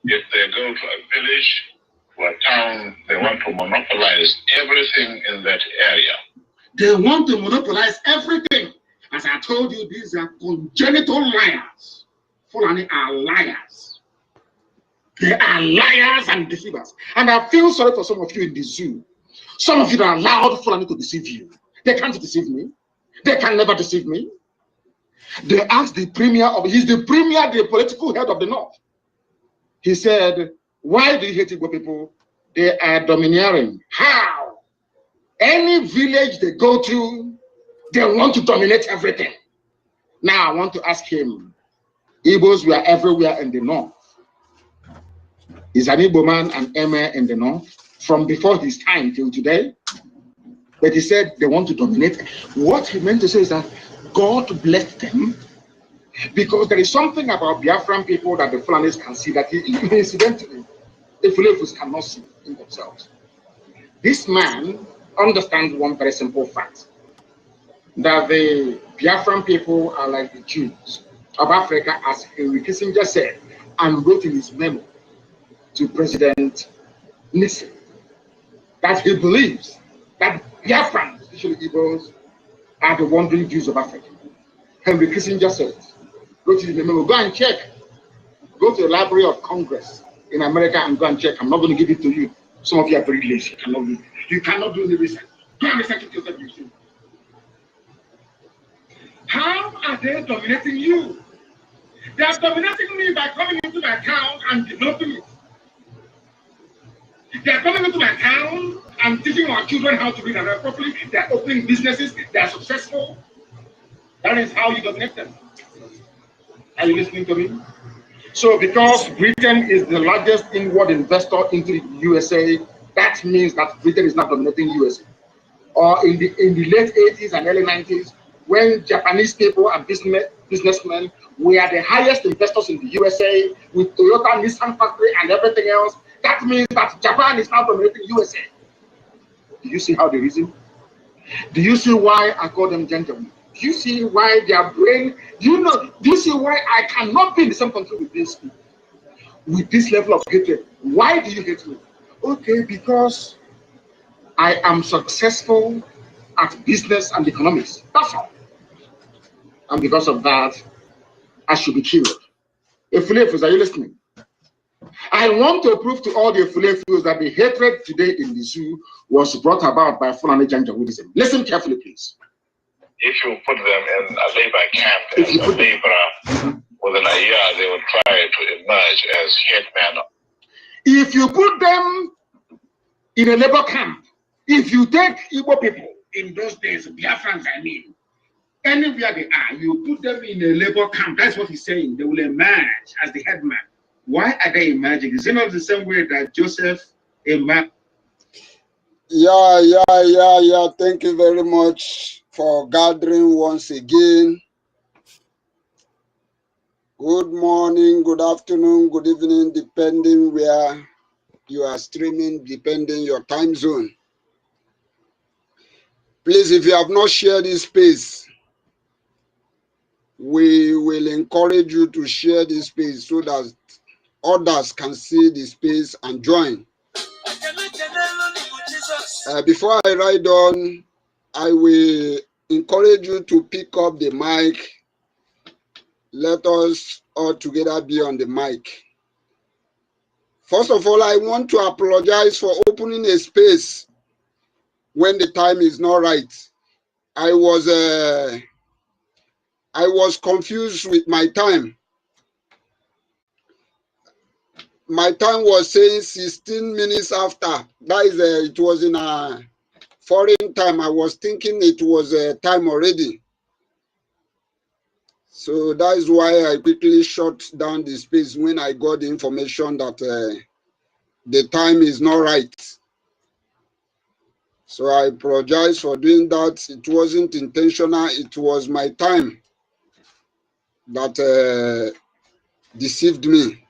If they go to a village or a town, they want to monopolize everything in that area. They want to monopolize everything. As I told you, these are congenital liars. Fulani are liars. They are liars and deceivers. And I feel sorry for some of you in the zoo. Some of you that allowed Fulani to deceive you. They can't deceive me. They can never deceive me. They asked the premier he's the premier, the political head of the North. He said, why do you hate Igbo people? They are domineering. How? Any village they go to, they want to dominate everything. Now I want to ask him, Igbos were everywhere in the North. Is an Igbo man an emir in the North from before his time till today? But he said they want to dominate. What he meant to say is that God blessed them because there is something about Biafran people that the Fulanis can see that incidentally the Fulani cannot see in themselves. This man understands one very simple fact, that the Biafran people are like the Jews of Africa, as Henry Kissinger said and wrote in his memo to President Nixon, that he believes that Biafrans, especially Igbos, are the wandering Jews of Africa. Henry Kissinger said, wrote in the memo, go and check. Go to the Library of Congress in America and go and check. I'm not going to give it to you. Some of you are very lazy. You cannot do the research. Go and research it yourself. You see. How are they dominating you? They are dominating me by coming into my town and developing it. They are coming into my town and teaching our children how to read and write properly. They are opening businesses. They are successful. That is how you dominate them. Are you listening to me? So because Britain is the largest inward investor into the USA, that means that Britain is not dominating USA. Or in the late 80s and early 90s, when Japanese people and businessmen were the highest investors in the USA with Toyota, Nissan factory and everything else, that means that Japan is now dominating USA. Do you see how they reason? Do you see why I call them gentlemen? Do you see why their brain, do you see why I cannot be in the same country with these people? With this level of hatred. Why do you hate me? Okay, because I am successful at business and economics. That's all. And because of that, I should be killed. Efulefus, are you listening? I want to prove to all the Efulefus that the hatred today in the zoo was brought about by Fulani Janjaweedism. Listen carefully, please. If you put them in a labor camp in Libra, within a year they will try to emerge as headmen. If you put them in a labor camp, if you take Igbo people in those days, Biafrans I mean, anywhere they are, you put them in a labor camp, that's what he's saying, they will emerge as the headman. Why are they emerging? Is it not the same way that Joseph emerged? Yeah. Thank you very much for gathering once again. Good morning, good afternoon, good evening, depending where you are streaming, depending your time zone. Please, if you have not shared this space, we will encourage you to share this space so that others can see the space and join. Before I ride on, I will encourage you to pick up the mic. Let us all together be on the mic. First of all, I want to apologize for opening a space when the time is not right. I was confused with my time. My time was saying 16 minutes after. That is, it was in a foreign time. I was thinking it was time already. So that is why I quickly shut down the space when I got the information that the time is not right. So I apologize for doing that. It wasn't intentional. It was my time that deceived me.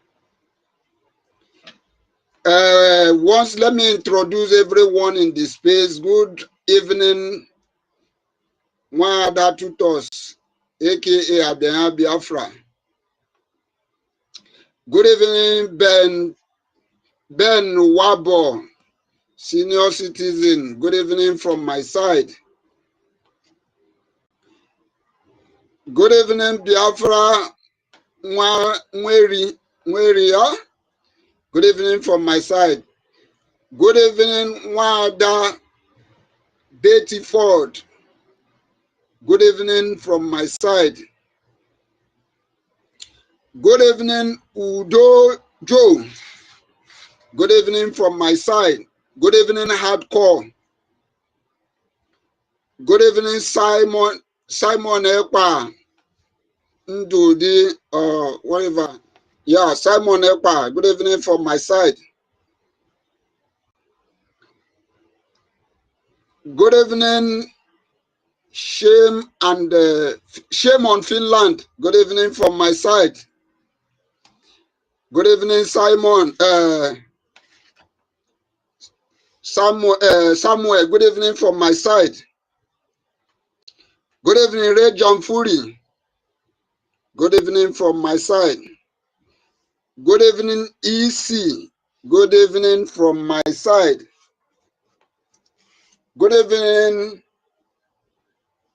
Once, let me introduce everyone in the space. Good evening, Mwada Tutos, aka Biafra. Good evening, Ben Wabo, senior citizen. Good evening from my side. Good evening, Biafra Mweri. Good evening from my side. Good evening, Wada Betty Ford. Good evening from my side. Good evening, Udo Joe. Good evening from my side. Good evening, Hardcore. Good evening, Simon Ekpa. Ndudi, whatever. Yeah, Simon Ekpa. Good evening from my side. Good evening, Shame on Finland. Good evening from my side. Good evening, Simon. Samuel. Good evening from my side. Good evening, Ray John Fury. Good evening from my side. Good evening, EC. Good evening from my side. Good evening,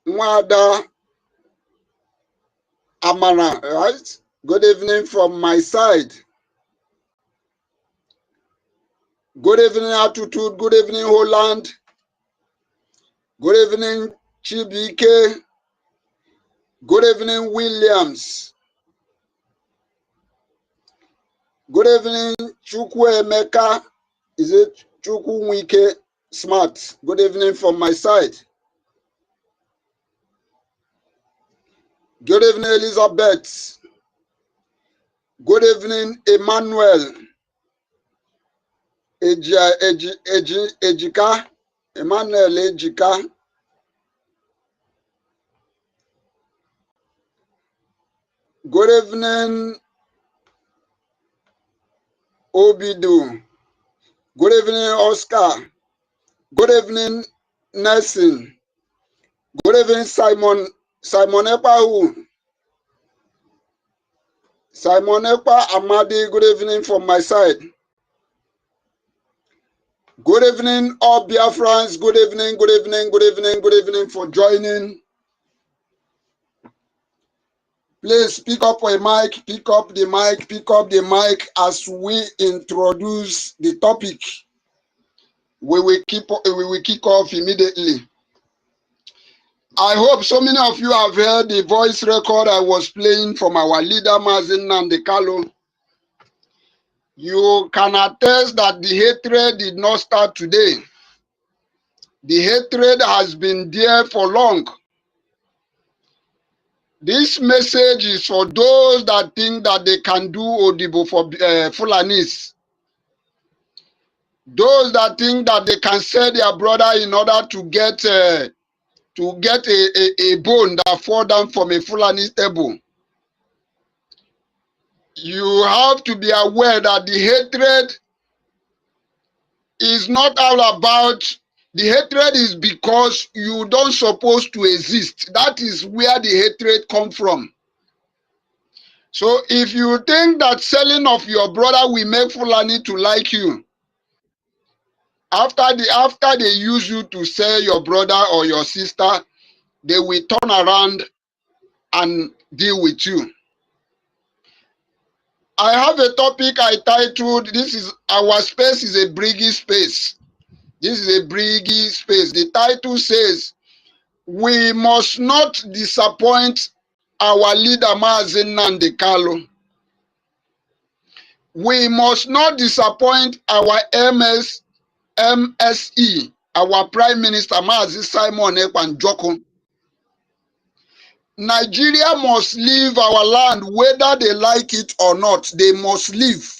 Mwada Amana, right? Good evening from my side. Good evening, Attitude. Good evening, Holland. Good evening, Chibike. Good evening, Williams. Good evening, Chukwuemeka. Is it Chukwuwike Smart? Good evening from my side. Good evening, Elizabeth. Good evening, Emmanuel. Ejika. Emmanuel Ejika. Good evening, Obidu. Good evening, Oscar. Good evening, Nelson. Good evening, Simon Ekpa who? Simon Ekpa Amadi, good evening from my side. Good evening, all Biafrans. Good evening, good evening, good evening, good evening for joining. Please pick up a mic, pick up the mic as we introduce the topic. We will kick off immediately. I hope so many of you have heard the voice record I was playing from our leader, Mazen Nandekalo. You can attest that the hatred did not start today. The hatred has been there for long. This message is for those that think that they can do Odibo for Fulanis. Those that think that they can sell their brother in order to get a bone that fall down from a Fulani table. You have to be aware that the hatred is not all about, the hatred is because you don't supposed to exist. That is where the hatred comes from. So if you think that selling of your brother will make Fulani to like you, after they use you to sell your brother or your sister, they will turn around and deal with you. I have a topic I titled, this is our space is a BRGIE space. This is a BRGIE space. The title says, we must not disappoint our leader Mazen Nandekalo. We must not disappoint our MSE, our Prime Minister Mazi Simon Ekpa Njoko. Nigeria must leave our land whether they like it or not. They must leave.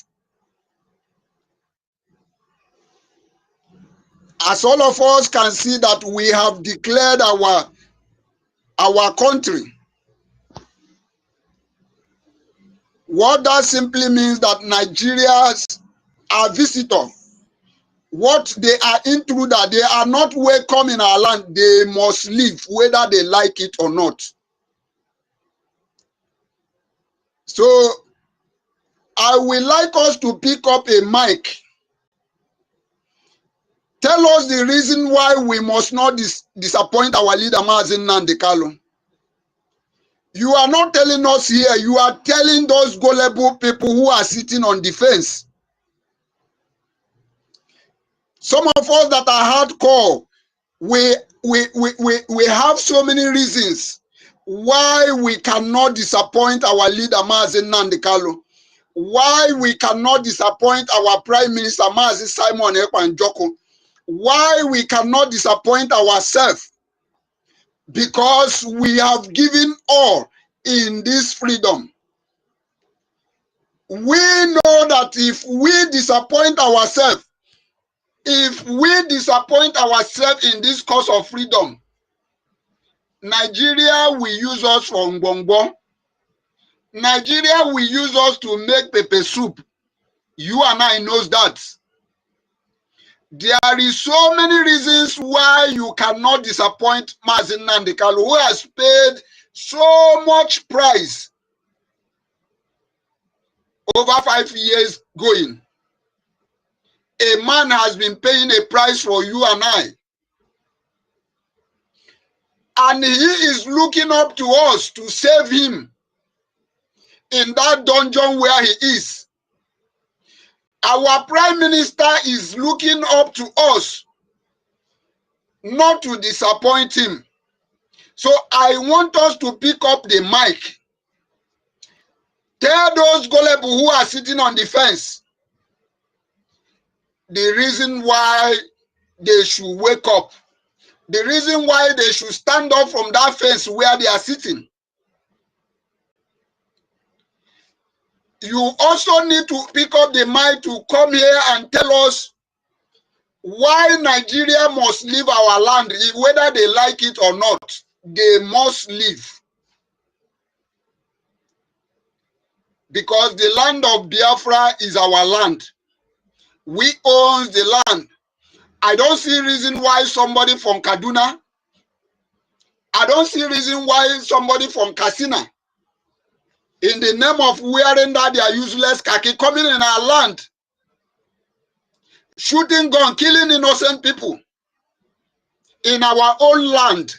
As all of us can see that we have declared our country. What that simply means that Nigerians are visitors. What they are intruder, they are not welcome in our land. They must leave whether they like it or not. So I would like us to pick up a mic. Tell us the reason why we must not disappoint our leader, Mazen Nandekalo. You are not telling us here, you are telling those gullible people who are sitting on the fence. Some of us that are hardcore, we have so many reasons why we cannot disappoint our leader, Mazen Nandekalo. Why we cannot disappoint our Prime Minister, Mazen Simon Ekpa Njoko. Why we cannot disappoint ourselves. Because we have given all in this freedom. We know that if we disappoint ourselves, in this cause of freedom, Nigeria will use us for ngbongbo. Nigeria will use us to make pepper soup. You and I knows that. There is so many reasons why you cannot disappoint Mazen Nandekalo, who has paid so much price over 5 years going. A man has been paying a price for you and I. And he is looking up to us to save him in that dungeon where he is. Our Prime Minister is looking up to us not to disappoint him. So I want us to pick up the mic. Tell those gullible who are sitting on the fence the reason why they should wake up. The reason why they should stand up from that fence where they are sitting. You also need to pick up the mic to come here and tell us why Nigeria must leave our land, whether they like it or not. They must leave. Because the land of Biafra is our land. We own the land. I don't see reason why somebody from Kaduna, I don't see reason why somebody from Katsina, in the name of wearing that their useless khaki, coming in our land, shooting gun, killing innocent people in our own land.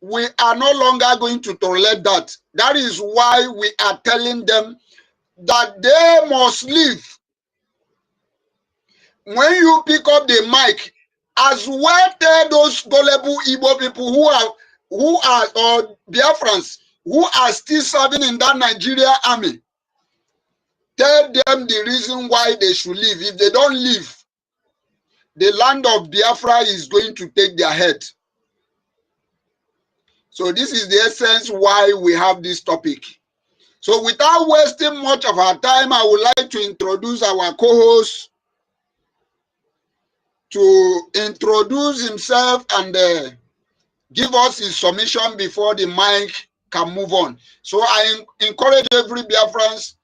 We are no longer going to tolerate that. That is why we are telling them that they must leave. When you pick up the mic, as well tell those gullible Igbo people who are or Biafrans who are still serving in that Nigeria army, tell them the reason why they should leave. If they don't leave, the land of Biafra is going to take their head. So this is the essence why we have this topic. So without wasting much of our time, I would like to introduce our co-host to introduce himself and give us his submission before the mic can move on. So I encourage every Biafrans,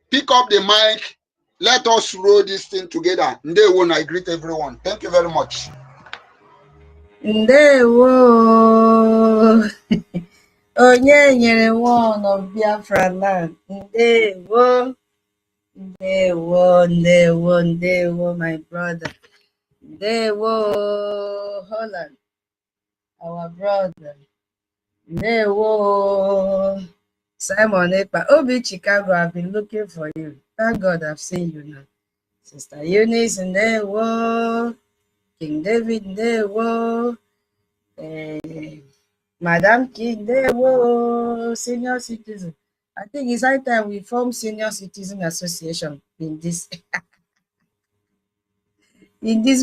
pick up the mic, let us roll this thing together. Ndewo, I greet everyone. Thank you very much. Ndewo. Onye nyere one of Biafra land. Ndewo. Ndewo, my brother. Ndewo, Holland, our brother. Ndewo, Simon Ekpa. Obi Chicago, I've been looking for you. Thank God I've seen you now. Sister Eunice, Ndewo. King David, Ndewo. Madam King, Ndewo. Senior citizen. I think it's high time we form Senior Citizen Association in this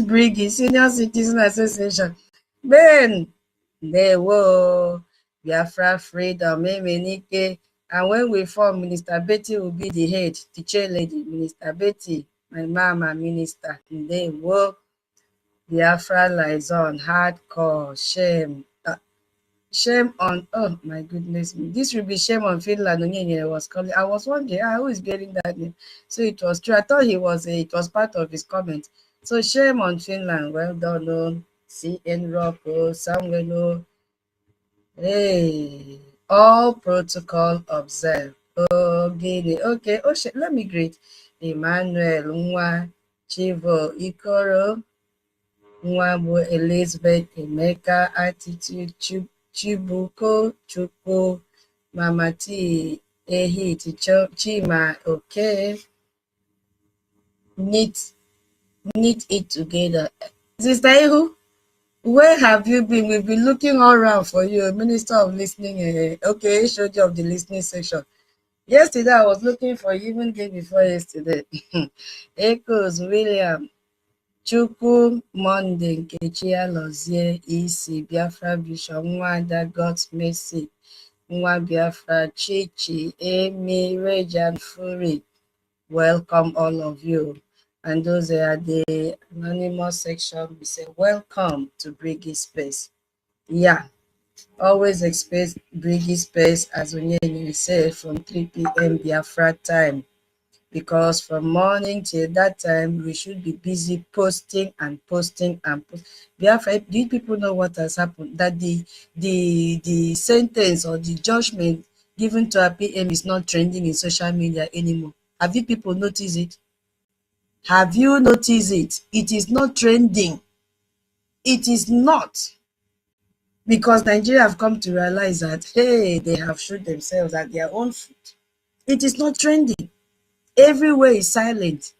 BRGIE, Senior Citizen Association. Ben, Ndewo, Biafra freedom, Emenike. And when we form, Minister Betty will be the head, the chair lady, Minister Betty, my mama, Minister. Ndewo, Biafra lies on, hardcore, shame. Shame on, oh my goodness me. This will be shame on Finland. Was calling. I was wondering who is bearing that name. So it was true. I thought it was part of his comment. So shame on Finland. Well done, no. CN Rocco, Samuel. Hey, all protocol observed. Ogini. Okay, oh shit, let me greet Emmanuel Nwa Chivo Ikoro Nwabu Elizabeth Emeka Attitude Chibuko Chukwu Mama T Ehit Chima. Okay, knit it together. Sister Ihu, where have you been? We've been looking all around for you, Minister of Listening. Okay, showed you of the listening section. Yesterday, I was looking for you, even day before yesterday. Echoes, William, Chukwu, Monday, Nkechia, Lozie, Isi, Biafra, Bishop, Nwada, God's Mercy, Nwa Biafra, Chichi, Amy, Rejan, Fury. Welcome, all of you. And those are the anonymous section. We say, welcome to BRGIE Space. Yeah. Always expect BRGIE Space, as Onyenye said, from 3 p.m. Biafra time, because from morning till that time we should be busy posting and posting and posting. Biafra, do you people know what has happened? That the sentence or the judgment given to our PM is not trending in social media anymore. Have you people noticed it? Have you noticed it? It is not trending. It is not. Because Nigeria have come to realize that, hey, they have shot themselves at their own foot. It is not trending. Everywhere is silent.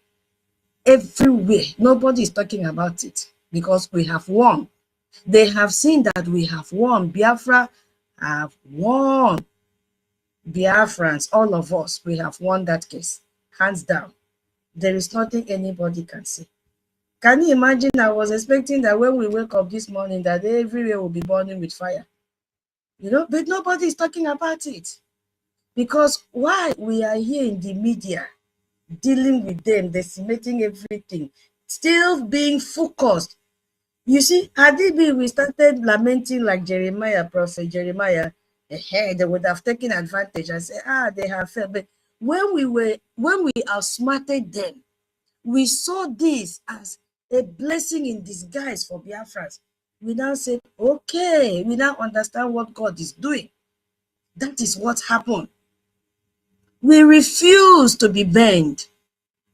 Everywhere. Nobody is talking about it because we have won. They have seen that we have won. Biafra have won. Biafrans, all of us, we have won that case. Hands down. There is nothing anybody can say. Can you imagine? I was expecting that when we wake up this morning, that everywhere will be burning with fire. You know, but nobody is talking about it. Because why we are here in the media, dealing with them, decimating everything, still being focused. You see, had it been we started lamenting like Jeremiah, Prophet Jeremiah, they would have taken advantage and said, they have failed. But when we outsmarted them, we saw this as a blessing in disguise for Biafrans. We now say, okay, we now understand what God is doing. That is what happened. We refuse to be bent.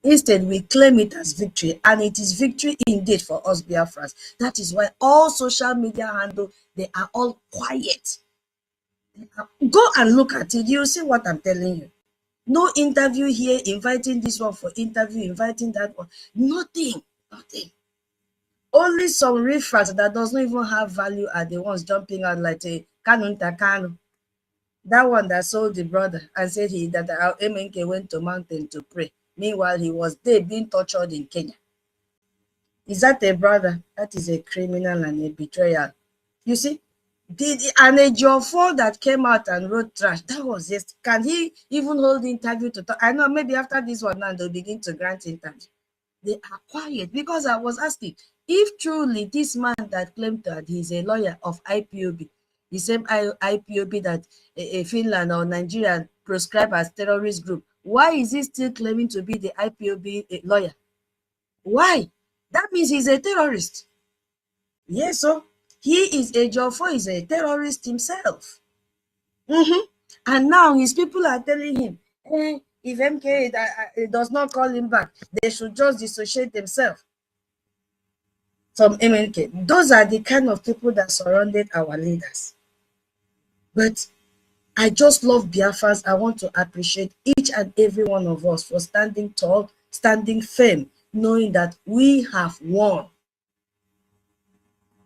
Instead, we claim it as victory, and it is victory indeed for us Biafrans. That is why all social media handle, they are all quiet. Go and look at it. You see what I'm telling you. No interview here, inviting this one for interview, inviting that one. Nothing. Only some riffraff that does not even have value are the ones jumping out like a Kanu Takanu. That one that sold the brother and said that our MNK went to mountain to pray. Meanwhile, he was there being tortured in Kenya. Is that a brother? That is a criminal and a betrayal. You see? And a Jofo that came out and wrote trash. That was just, can he even hold the interview to talk? I know maybe after this one now they'll begin to grant interview. They are quiet because I was asking, if truly this man that claimed that he's a lawyer of IPOB, the same IPOB that Finland or Nigeria proscribe as terrorist group, why is he still claiming to be the IPOB lawyer? Why? That means he's a terrorist. Yes, so he is a Jofo, is a terrorist himself. And now his people are telling him, hey, if MK does not call him back, they should just dissociate themselves from MNK. Those are the kind of people that surrounded our leaders. But I just love Biafrans. I want to appreciate each and every one of us for standing tall, standing firm, knowing that we have won.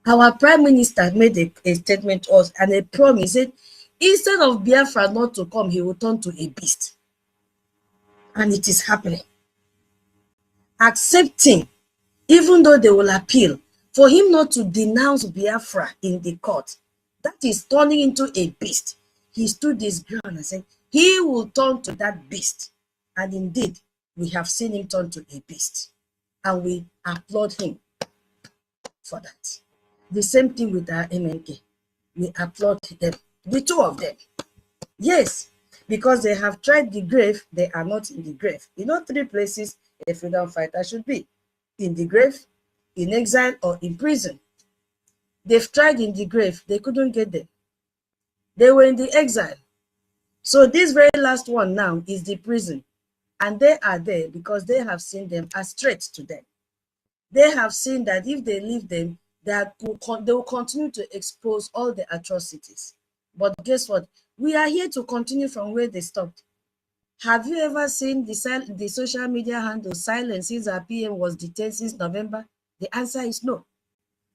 Our Prime Minister made a statement to us and a promise. He said, instead of Biafra not to come, he will turn to a beast. And it is happening. Accepting, even though they will appeal, for him not to denounce Biafra in the court, that is turning into a beast. He stood his ground and said, he will turn to that beast. And indeed, we have seen him turn to a beast. And we applaud him for that. The same thing with our MNK. We applaud them, the two of them. Yes, because they have tried the grave, they are not in the grave. You know, 3 places a freedom fighter should be: in the grave, in exile, or in prison. They've tried in the grave, they couldn't get there. They were in the exile. So this very last one now is the prison. And they are there because they have seen them as threats to them. They have seen that if they leave them, they will continue to expose all the atrocities. But guess what? We are here to continue from where they stopped. Have you ever seen the social media handle silence since our PM was detained since November? The answer is no.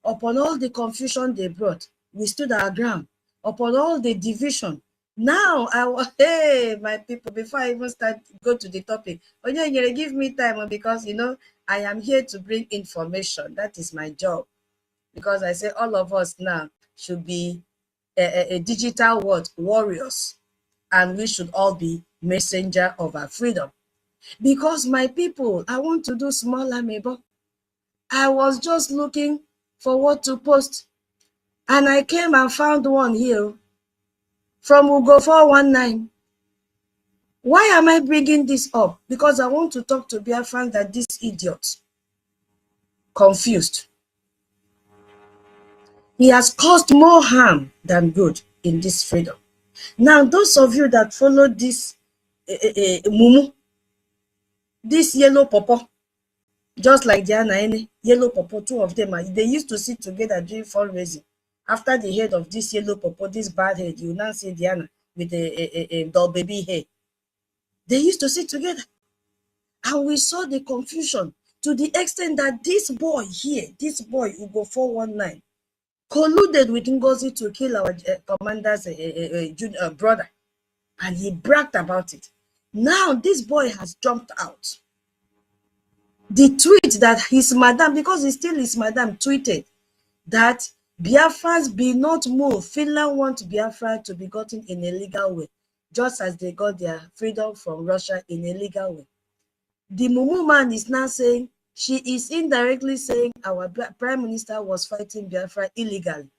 Upon all the confusion they brought, we stood our ground. Upon all the division, now hey, my people, before I even go to the topic, give me time because I am here to bring information. That is my job. Because I say all of us now should be a digital warriors, and we should all be messenger of our freedom. Because my people, I want to do small amebo. I was just looking for what to post, and I came and found one here from Ugo 419. Why am I bringing this up? Because I want to talk to Biafrans that this idiot confused. He has caused more harm than good in this freedom. Now, those of you that follow this mumu, this yellow pawpaw, just like Diana, yellow pawpaw, two of them, they used to sit together during fundraising. After the head of this yellow pawpaw, this bad head, you now see Diana with a doll baby hair. They used to sit together. And we saw the confusion to the extent that this boy here, this boy, Ugo 419, colluded with NGOZI to kill our commander's junior brother. And he bragged about it. Now this boy has jumped out. The tweet that his madam, because it's still his madam, tweeted that Biafrans be not moved. Finland wants Biafra to be gotten in a legal way, just as they got their freedom from Russia in a legal way. The Mumu man is now saying, she is indirectly saying our prime minister was fighting Biafra illegally,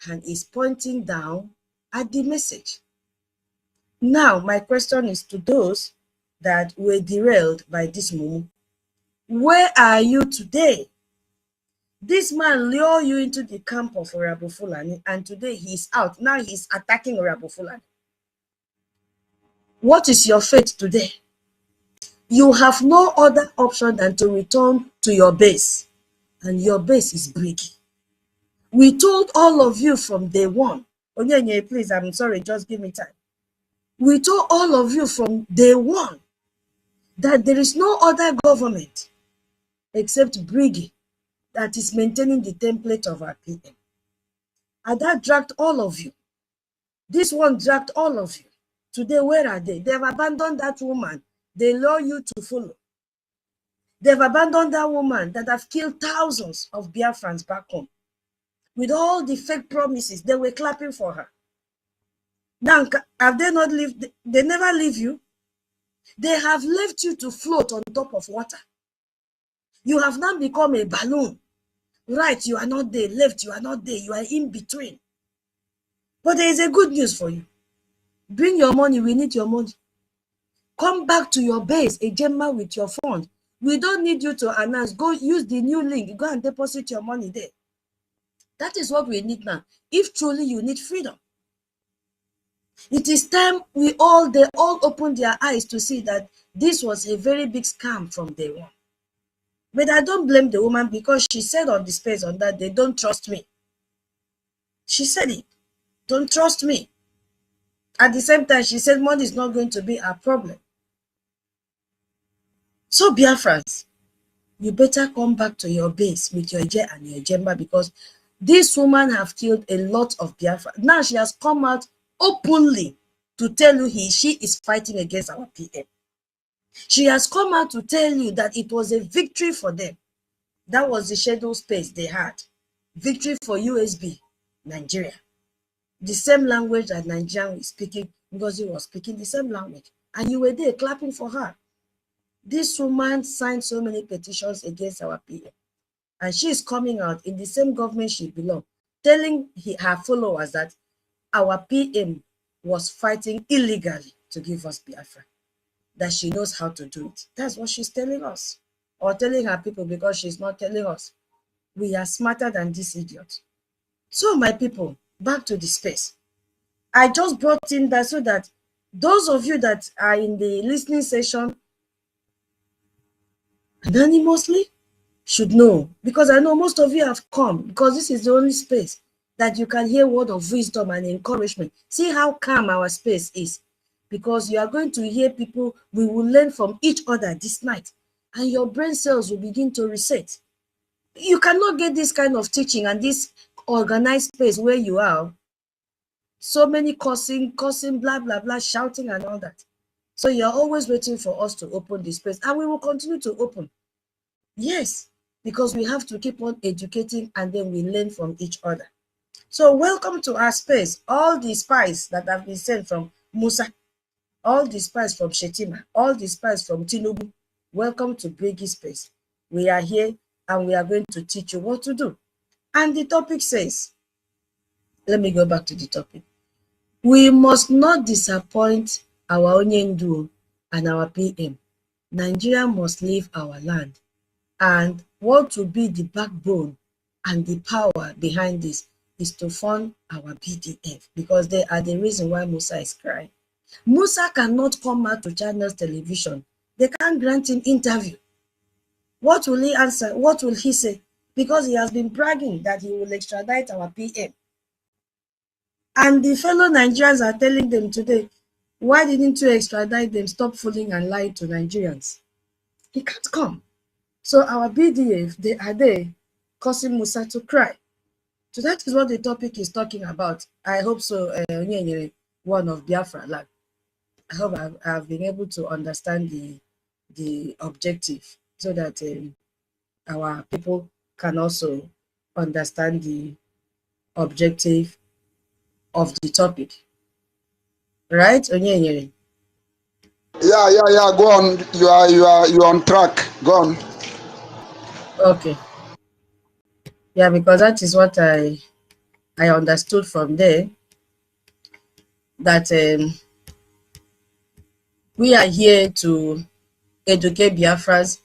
and is pointing down at the message. Now, my question is to those that were derailed by this Mumu. Where are you today? This man lured you into the camp of Orabu Fulani, and today he's out. Now he's attacking Orabu Fulani. What is your fate today? You have no other option than to return to your base, and your base is BRGIE. We told all of you from day one. Onyenye, please, I'm sorry, just give me time. We told all of you from day one that there is no other government except BRGIE that is maintaining the template of our PM. And that dragged all of you. This one dragged all of you. Today, where are they? They've abandoned that woman. They lure you to follow. They've abandoned that woman that have killed thousands of Biafrans back home. With all the fake promises, they were clapping for her. Now, have they not lived? They never leave you. They have left you to float on top of water. You have now become a balloon. Right, you are not there. Left, you are not there. You are in between. But there is a good news for you. Bring your money. We need your money. Come back to your base, a gemma with your fund. We don't need you to announce. Go use the new link. Go and deposit your money there. That is what we need now. If truly you need freedom. It is time they all opened their eyes to see that this was a very big scam from day one. But I don't blame the woman because she said on the space on that, they don't trust me. She said it. Don't trust me. At the same time, she said money is not going to be a problem. So Biafrans, you better come back to your base with your J and your Jemba, because this woman have killed a lot of Biafra. Now she has come out openly to tell you she is fighting against our PM. She has come out to tell you that it was a victory for them. That was the shadow space they had. Victory for USB, Nigeria. The same language that Nigerian was speaking, NGOZI was speaking the same language. And you were there clapping for her. This woman signed so many petitions against our PM. And she is coming out in the same government she belongs, telling her followers that our PM was fighting illegally to give us Biafra. That she knows how to do it. That's what she's telling us. Or telling her people, because she's not telling us. We are smarter than this idiot. So my people, back to the space. I just brought in that so that Those of you that are in the listening session anonymously should know, because I know most of you have come because this is the only space that you can hear word of wisdom and encouragement. See how calm our space is, because you are going to hear people. We will learn from each other this night, and your brain cells will begin to reset. You cannot get this kind of teaching and this organized space where you are. So many cursing, blah, blah, blah, shouting and all that. So you're always waiting for us to open this space, and we will continue to open. Yes, because we have to keep on educating, and then we learn from each other. So welcome to our space. All the spies that have been sent from Musa, all the spies from Shetima, all the spies from Tinubu, welcome to BRGIE space. We are here and we are going to teach you what to do. And the topic says, let me go back to the topic. We must not disappoint our Onyendu and our PM. Nigeria must leave our land. And what will be the backbone and the power behind this is to fund our BDF, because they are the reason why Musa is crying. Musa cannot come out to China's television. They can't grant him interview. What will he answer? What will he say? Because he has been bragging that he will extradite our PM. And the fellow Nigerians are telling them today, why didn't you extradite them? Stop fooling and lying to Nigerians. He can't come. So our BDF, they are there causing Musa to cry. So that is what the topic is talking about. I hope so, one of Biafra land. I hope I've been able to understand the objective, so that our people can also understand the objective of the topic. Right? Yeah. Go on. You're on track. Go on. Okay. Yeah, because that is what I understood from there, that we are here to educate Biafrans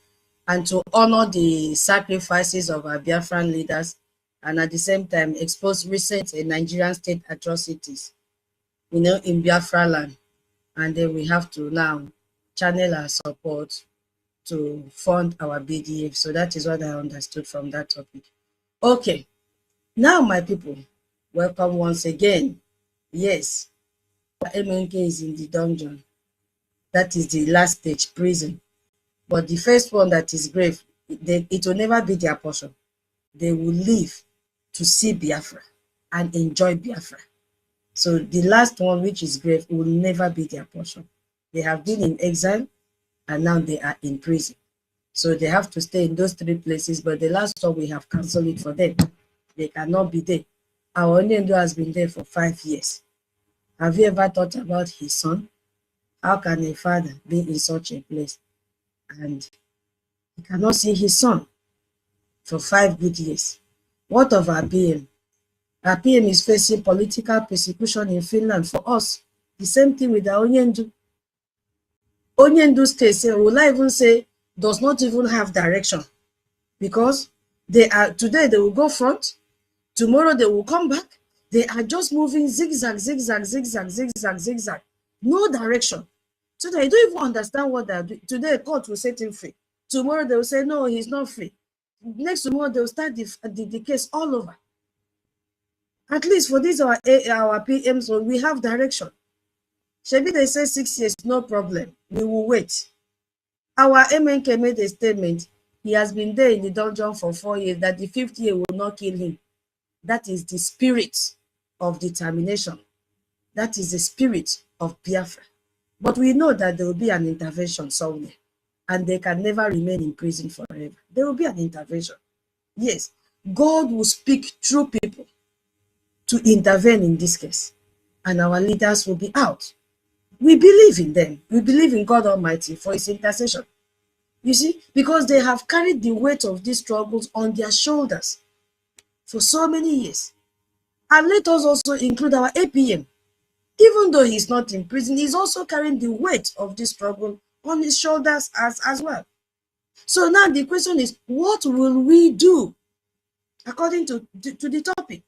and to honor the sacrifices of our Biafran leaders, and at the same time expose recent Nigerian state atrocities, in Biafra land. And then we have to now channel our support to fund our BDF. So that is what I understood from that topic. Okay, now my people, welcome once again. Yes, MNK is in the dungeon. That is the last stage, prison. But the first one, that is grave, it will never be their portion. They will live to see Biafra and enjoy Biafra. So the last one, which is grave, will never be their portion. They have been in exile and now they are in prison. So they have to stay in those three places, but the last one, we have cancelled it for them. They cannot be there. Our Onyendo has been there for 5 years. Have you ever thought about his son? How can a father be in such a place and he cannot see his son for 5 good years? What of our PM? Our PM is facing political persecution in Finland for us. The same thing with our Onyendu. Onyendu state, will I even say, does not even have direction, because today they will go front, tomorrow they will come back. They are just moving zigzag, zigzag, zigzag, zigzag, zigzag. No direction. So they don't even understand what they are doing. Today, court will set him free. Tomorrow they will say, no, he's not free. Next tomorrow they will start the case all over. At least for this our PMs, so we have direction. Maybe they say 6 years, no problem. We will wait. Our MNK made a statement. He has been there in the dungeon for 4 years, that the 5th year will not kill him. That is the spirit of determination. That is the spirit of Biafra. But we know that there will be an intervention somewhere, and they can never remain in prison forever. There will be an intervention. Yes, God will speak through people to intervene in this case, and our leaders will be out. We believe in them. We believe in God Almighty for his intercession. You see, because they have carried the weight of these struggles on their shoulders for so many years. And let us also include our APM. Even though he's not in prison, he's also carrying the weight of this struggle on his shoulders as well. So now the question is, what will we do according to the topic?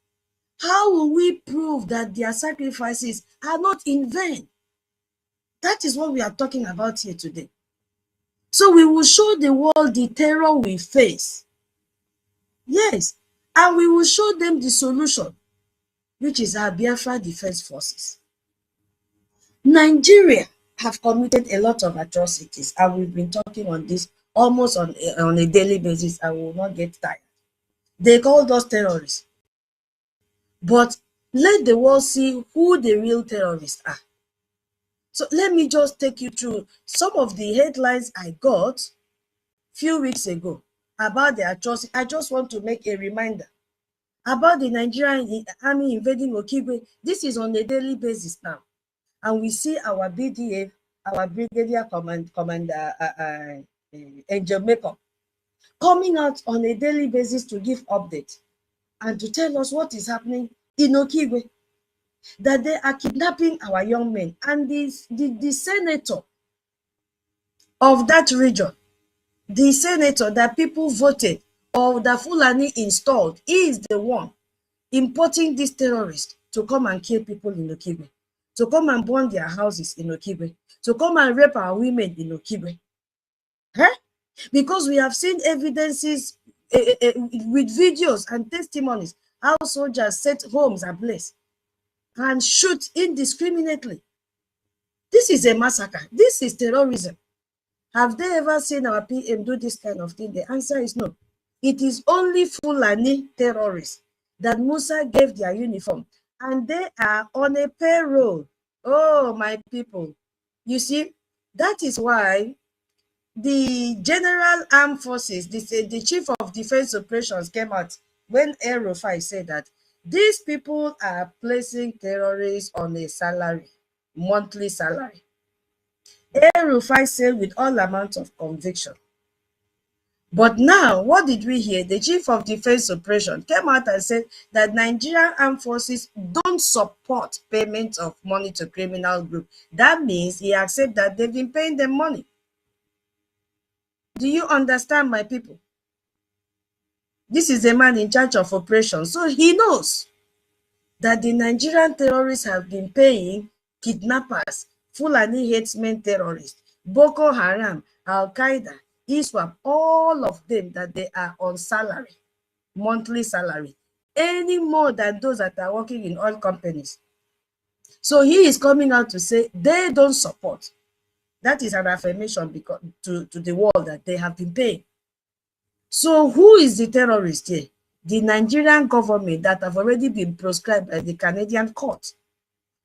How will we prove that their sacrifices are not in vain? That is what we are talking about here today. So we will show the world the terror we face. Yes, and we will show them the solution, which is our Biafra Defense Forces. Nigeria have committed a lot of atrocities, and we've been talking on this almost on a daily basis. I will not get tired. They called us terrorists. But let the world see who the real terrorists are. So let me just take you through some of the headlines I got a few weeks ago about the atrocity. I just want to make a reminder about the Nigerian army invading Okigwe. This is on a daily basis now. And we see our BDF, our Brigadier Commander Angel Makeup, coming out on a daily basis to give updates and to tell us what is happening in Okigwe, that they are kidnapping our young men. And the senator of that region, the senator that people voted or that Fulani installed, is the one importing these terrorists to come and kill people in Okigwe, to come and burn their houses in Okigwe, to come and rape our women in Okigwe. Huh? Because we have seen evidences with videos and testimonies how soldiers set homes ablaze and shoot indiscriminately. This is a massacre. This is terrorism. Have they ever seen our PM do this kind of thing? The answer is no. It is only Fulani terrorists that Musa gave their uniform, and they are on a payroll. Oh, my people. You see, that is why the General Armed Forces, the Chief of Defense Operations, came out when El Rufai said that these people are placing terrorists on a salary, monthly salary. El Rufai said with all amounts of conviction. But now, what did we hear? The Chief of Defense Operations came out and said that Nigerian Armed Forces don't support payment of money to criminal group. That means he accepts that they've been paying them money. Do you understand, my people? This is a man in charge of operations, so he knows that the Nigerian terrorists have been paying kidnappers, Fulani herdsmen terrorists, Boko Haram, Al-Qaeda, ISWAP, all of them, that they are on salary, monthly salary, any more than those that are working in oil companies. So he is coming out to say they don't support. That is an affirmation because to the world that they have been paying. So who is the terrorist here? The Nigerian government that have already been proscribed by the Canadian court,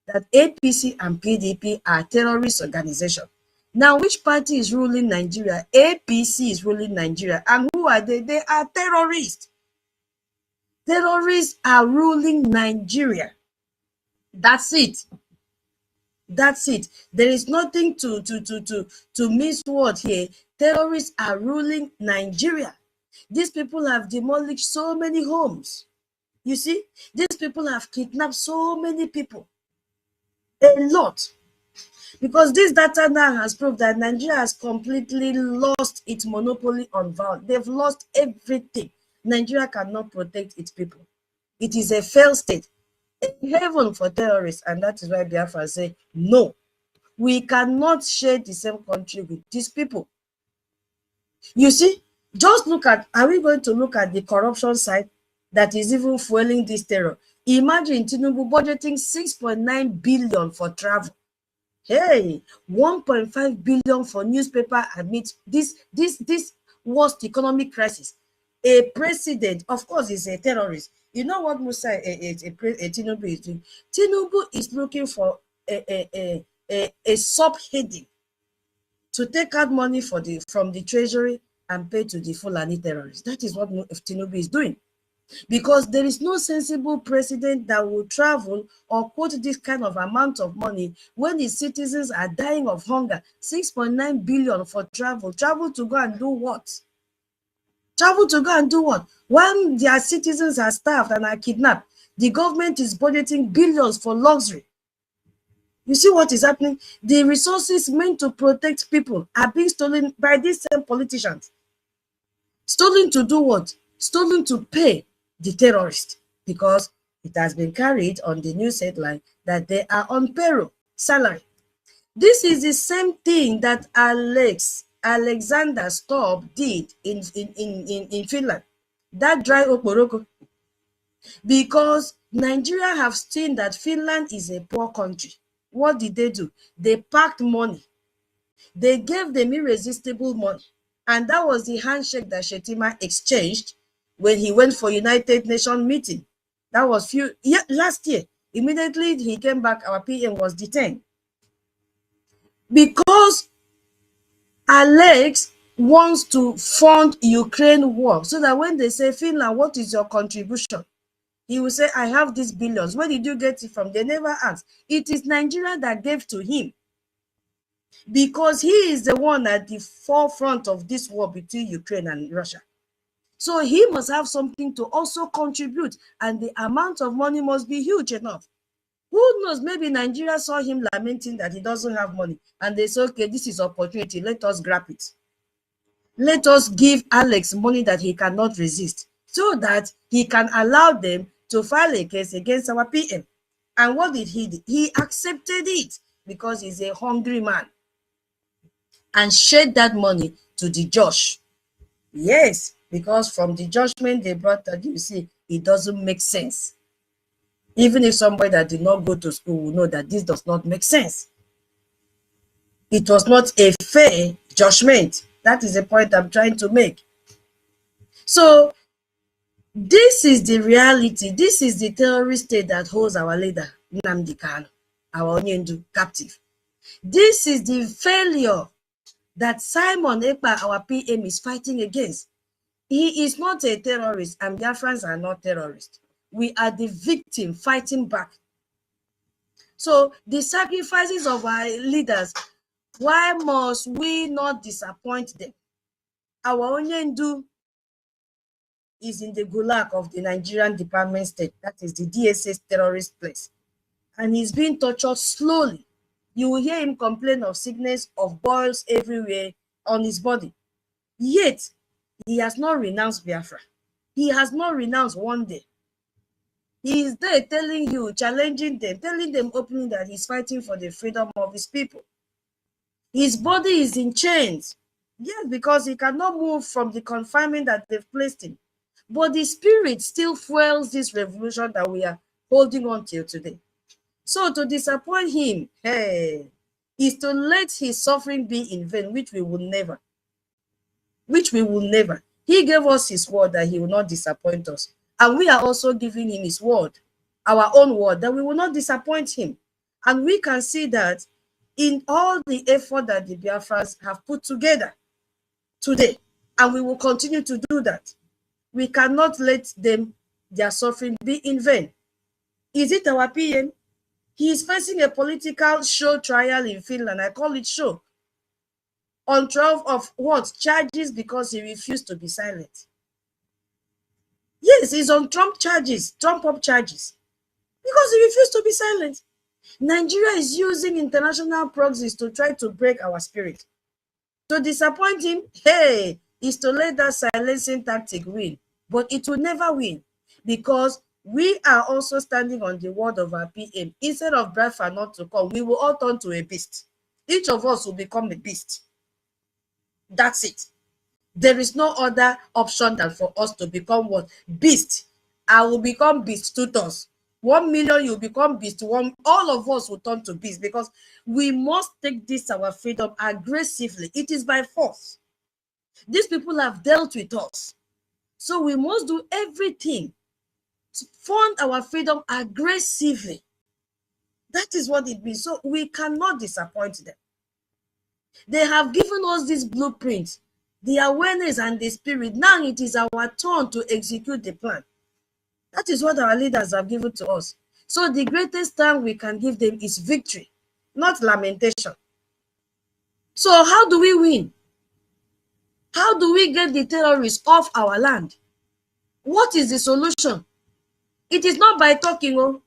that APC and PDP are terrorist organizations. Now, which party is ruling Nigeria? APC is ruling Nigeria. And who are they? They are terrorists. Terrorists are ruling Nigeria. That's it. That's it. There is nothing to miss word here. Terrorists are ruling Nigeria. These people have demolished so many homes. You see, these people have kidnapped so many people. A lot. Because this data now has proved that Nigeria has completely lost its monopoly on violence. They've lost everything. Nigeria cannot protect its people. It is a failed state, a heaven for terrorists, and that is why Biafra say, no, we cannot share the same country with these people. You see, just look at, are we going to look at the corruption side that is even fueling this terror? Imagine Tinubu budgeting 6.9 billion for travel. Hey, 1.5 billion for newspaper amidst this worst economic crisis. A president, of course, is a terrorist. You know what Musa Tinubu is doing? Tinubu is looking for a subheading to take out money from the treasury and pay to the Fulani terrorists. That is what Tinubu is doing. Because there is no sensible president that will travel or quote this kind of amount of money when his citizens are dying of hunger. 6.9 billion for travel. Travel to go and do what? Travel to go and do what? When their citizens are starved and are kidnapped, the government is budgeting billions for luxury. You see what is happening? The resources meant to protect people are being stolen by these same politicians. Stolen to do what? Stolen to pay the terrorists, because it has been carried on the news headline that they are on payroll, salary. This is the same thing that Alexander Stubb did in Finland. That dry okporoko. Because Nigeria have seen that Finland is a poor country. What did they do? They packed money. They gave them irresistible money. And that was the handshake that Shetima exchanged when he went for United Nations meeting. That was last year. Immediately he came back, our PM was detained. Because Alex wants to fund Ukraine war, so that when they say, Finland, what is your contribution? He will say, I have these billions. Where did you get it from? They never asked. It is Nigeria that gave to him, because he is the one at the forefront of this war between Ukraine and Russia. So he must have something to also contribute, and the amount of money must be huge enough. Who knows, maybe Nigeria saw him lamenting that he doesn't have money, and they say, okay, this is opportunity, let us grab it. Let us give Alex money that he cannot resist, so that he can allow them to file a case against our PM. And what did he do? He accepted it, because he's a hungry man, and shared that money to the judge. Yes, because from the judgment they brought that, you see, it doesn't make sense. Even if somebody that did not go to school will know that this does not make sense. It was not a fair judgment. That is the point I'm trying to make. So this is the reality. This is the terrorist state that holds our leader, Nnamdi Kanu, our Onyendu, captive. This is the failure that Simon Ekpa, our PM, is fighting against. He is not a terrorist, and Biafrans are not terrorists. We are the victim fighting back. So the sacrifices of our leaders, why must we not disappoint them? Our Onyendu is in the gulag of the Nigerian Department State, that is the DSS terrorist place. And he's being tortured slowly. You will hear him complain of sickness, of boils everywhere on his body. Yet, he has not renounced Biafra. He has not renounced one day. He is there telling you, challenging them, telling them openly that he's fighting for the freedom of his people. His body is in chains. Yes, because he cannot move from the confinement that they've placed him. But the spirit still fuels this revolution that we are holding on till today. So to disappoint him, hey, is to let his suffering be in vain, which we will never. Which we will never. He gave us his word that he will not disappoint us. And we are also giving him his word, our own word, that we will not disappoint him. And we can see that in all the effort that the Biafrans have put together today, and we will continue to do that. We cannot let them, their suffering be in vain. Is it our PM? He is facing a political show trial in Finland. I call it show. On 12 of what? Charges because he refused to be silent. Yes, he's on Trump charges, Trump-up charges, because he refused to be silent. Nigeria is using international proxies to try to break our spirit. To disappoint him, hey, is to let that silencing tactic win. But it will never win, because we are also standing on the word of our PM. Instead of Biafra not to come, we will all turn to a beast. Each of us will become a beast. That's it. There is no other option than for us to become what? Beast. I will become beast 2 tons. 1 million, you become beast 1. All of us will turn to beast, because we must take this, our freedom, aggressively. It is by force. These people have dealt with us. So we must do everything to fund our freedom aggressively. That is what it means. So we cannot disappoint them. They have given us this blueprint, the awareness and the spirit. Now it is our turn to execute the plan. That is what our leaders have given to us. So the greatest time we can give them is victory, not lamentation. So how do we win? How do we get the terrorists off our land? What is the solution? It is not by talking. Oh,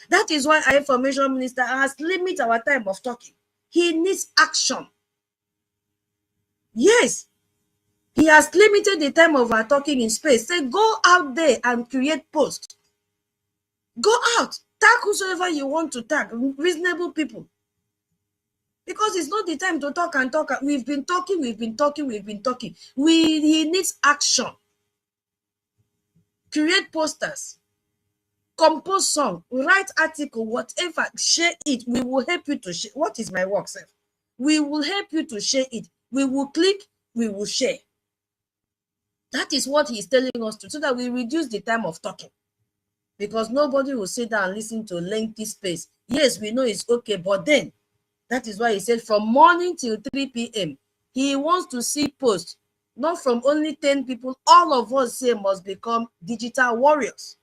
that is why our information minister has limited our time of talking. He needs action. Yes, he has limited the time of our talking in space. Say, go out there and create posts. Go out, tag whosoever you want to tag, reasonable people. Because it's not the time to talk and talk. We've been talking. He needs action. Create posters, compose song, write article, whatever, share it. We will help you to share. What is my work, sir? We will help you to share it. We will click, we will share. That is what he's telling us to, so that we reduce the time of talking. Because nobody will sit down and listen to lengthy space. Yes, we know it's okay, but then, that is why he said from morning till 3 p.m., he wants to see posts, not from only 10 people. All of us say must become digital warriors.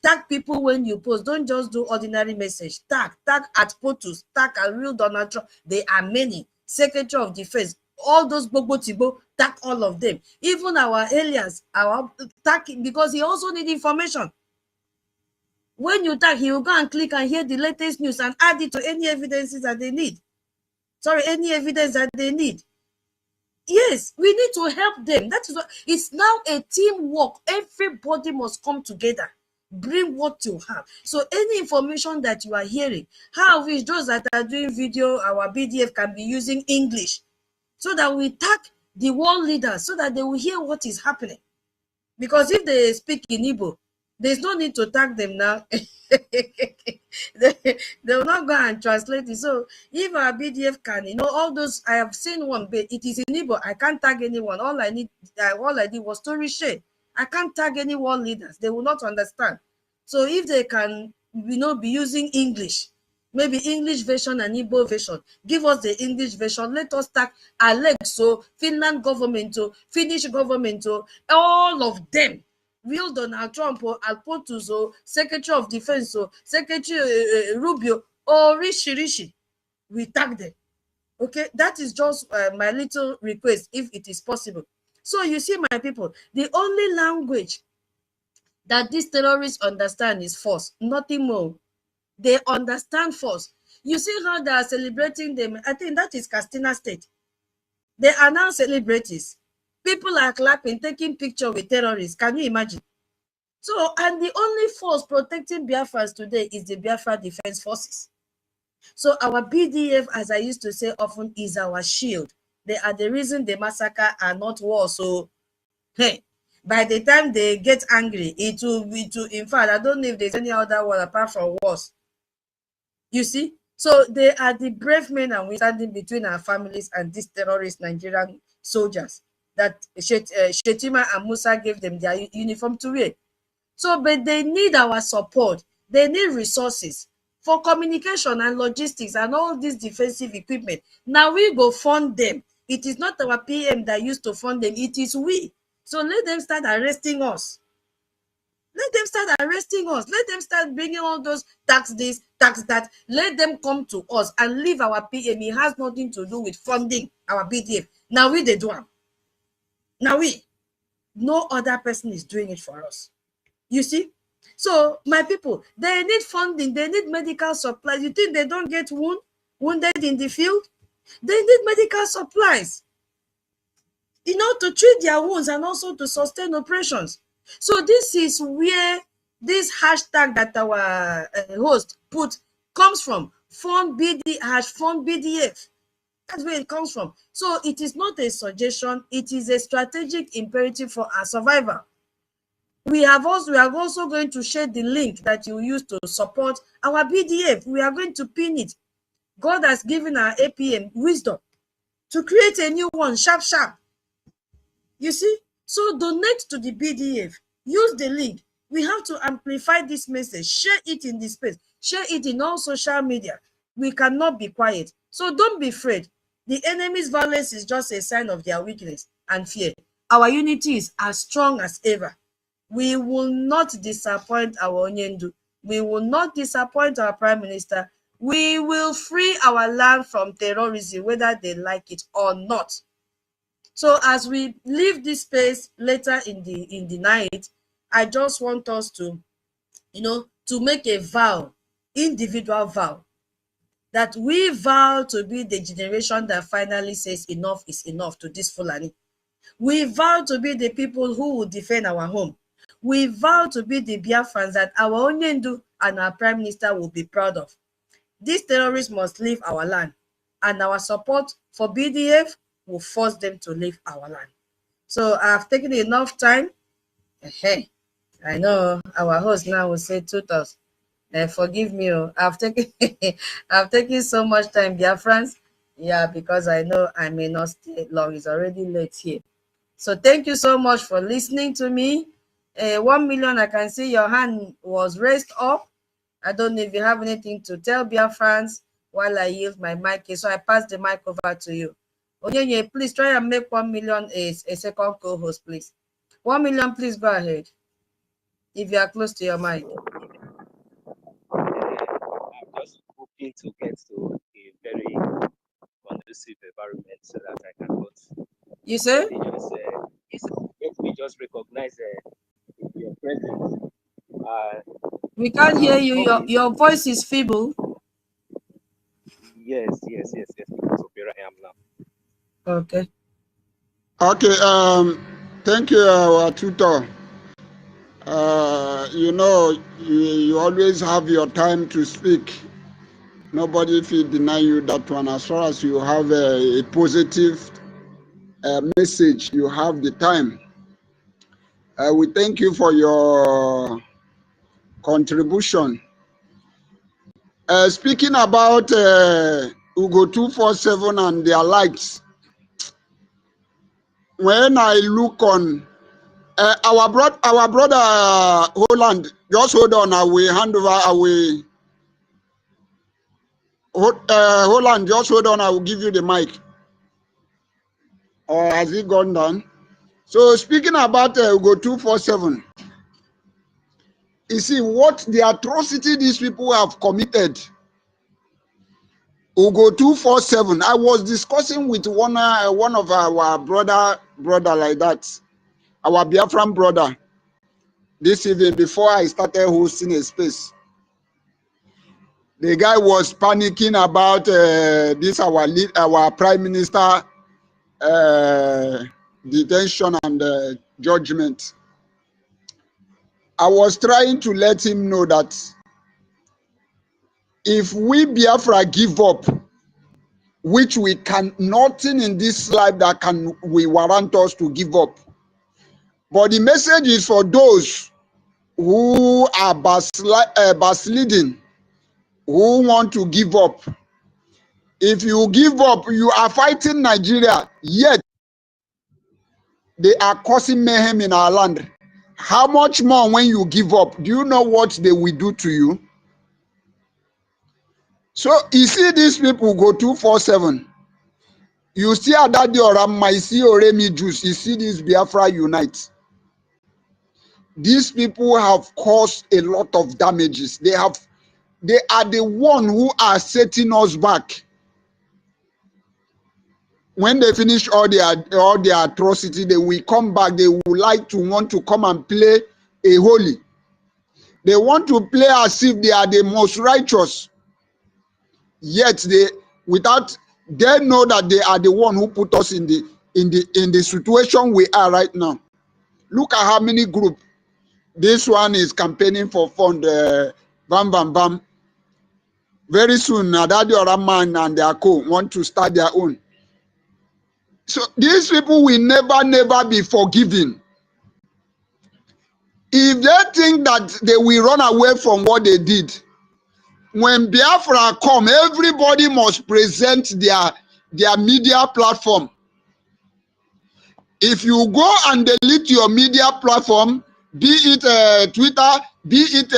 Tag people when you post. Don't just do ordinary message. Tag at POTUS, tag at real Donald Trump. There are many. Secretary of Defense, all those Bobo Tibo, tag all of them. Even our aliens, our tag, because he also need information. When you tag, he will go and click and hear the latest news and add it to any evidences that they need. Sorry, any evidence that they need. Yes, we need to help them. That is what it's now a teamwork. Everybody must come together. Bring what you have. So any information that you are hearing, how wish those that are doing video, our BDF can be using English, so that we tag the world leaders, so that they will hear what is happening. Because if they speak in Igbo, there's no need to tag them now. they will not go and translate it. So if our BDF can, all those, I have seen one, but it is in Igbo. I can't tag anyone. All I did was story share. I can't tag any world leaders. They will not understand. So if they can, be using English, maybe English version and Igbo version, give us the English version. Let us tag Alexo, Finland government, Finnish government, all of them. Real Donald Trump, Alpotus, Secretary of Defense, Secretary Rubio, or Rishi. We tag them. Okay, that is just my little request, if it is possible. So you see, my people, the only language that these terrorists understand is force, nothing more. They understand force. You see how they are celebrating them. I think that is Castina State. They are now celebrities. People are clapping, taking pictures with terrorists. Can you imagine? So, and the only force protecting Biafrans today is the Biafra Defense Forces. So our BDF, as I used to say often, is our shield. They are the reason the massacre are not war. So, hey, by the time they get angry, it will be in fact, I don't know if there's any other word apart from wars. You see? So they are the brave men and we standing between our families and these terrorist Nigerian soldiers that Shetima and Musa gave them their uniform to wear. So, but they need our support. They need resources for communication and logistics and all this defensive equipment. Now we go fund them. It is not our PM that used to fund them. It is we. So let them start arresting us. Let them start arresting us. Let them start bringing all those tax this, tax that. Let them come to us and leave our PM. It has nothing to do with funding our BDF. Now we they do it. Now we. No other person is doing it for us. You see? So, my people, they need funding. They need medical supplies. You think they don't get wounded in the field? They need medical supplies, to treat their wounds and also to sustain operations. So this is where this hashtag that our host put comes from. Fund BDF. That's where it comes from. So it is not a suggestion. It is a strategic imperative for our survival. We are also going to share the link that you use to support our BDF. We are going to pin it. God has given our APM wisdom to create a new one, sharp. You see? So donate to the BDF. Use the link. We have to amplify this message. Share it in the space. Share it in all social media. We cannot be quiet. So don't be afraid. The enemy's violence is just a sign of their weakness and fear. Our unity is as strong as ever. We will not disappoint our Onyendu. We will not disappoint our Prime Minister. We will free our land from terrorism, whether they like it or not. So as we leave this space later in the night, I just want us to, to make a vow, individual vow, that we vow to be the generation that finally says enough is enough to this Fulani. We vow to be the people who will defend our home. We vow to be the Biafrans that our Onyendu and our Prime Minister will be proud of. These terrorists must leave our land. and our support for BDF will force them to leave our land. So I've taken enough time. Hey, I know our host now will say 2,000. Forgive me, I've taken I've taken so much time, Biafrans. Yeah, because I know I may not stay long. It's already late here. So thank you so much for listening to me. 1 million, I can see your hand was raised up. I don't know if you have anything to tell Biafrans while I yield my mic. So I pass the mic over to you. Onyenye, please try and make 1 million a second co-host, please. 1 million, please go ahead. If you are close to your mic. I'm just hoping to get to a very conducive environment so that I can not. You say? Let me just recognize your presence. We can't hear you. Your voice is feeble. Yes. Because of where I am now. Okay. Okay. Thank you, our tutor. You know, you always have your time to speak. Nobody will deny you that one. As far as you have a positive message, you have the time. We thank you for your contribution. Speaking about Ugo 247 and their likes, when I look on our brother Holland, just hold on, I will hand over, Holland, just hold on, I will give you the mic. Or has it gone down? So speaking about Ugo 247, you see what the atrocity these people have committed. Ugo 247. I was discussing with one of our brother like that, our Biafran brother, this evening before I started hosting a space. The guy was panicking about this our prime minister detention and judgment. I was trying to let him know that if we Biafra give up, which we can, nothing in this life that can we warrant us to give up. But the message is for those who are backsliding, who want to give up. If you give up, you are fighting Nigeria, yet they are causing mayhem in our land. How much more when you give up? Do you know what they will do to you? So you see these people go 247. You see Adadi Oramma, you see Oremi Juice, you see this Biafra Unite. These people have caused a lot of damages. They are the one who are setting us back. When they finish all their atrocity, they will come back. They would like to want to come and play a holy. They want to play as if they are the most righteous. Yet they know that they are the one who put us in the situation we are right now. Look at how many groups. This one is campaigning for fund. Bam. Very soon, Adadi Oraman and their co want to start their own. So these people will never be forgiven. If they think that they will run away from what they did, when Biafra come, everybody must present their media platform. If you go and delete your media platform, be it Twitter, be it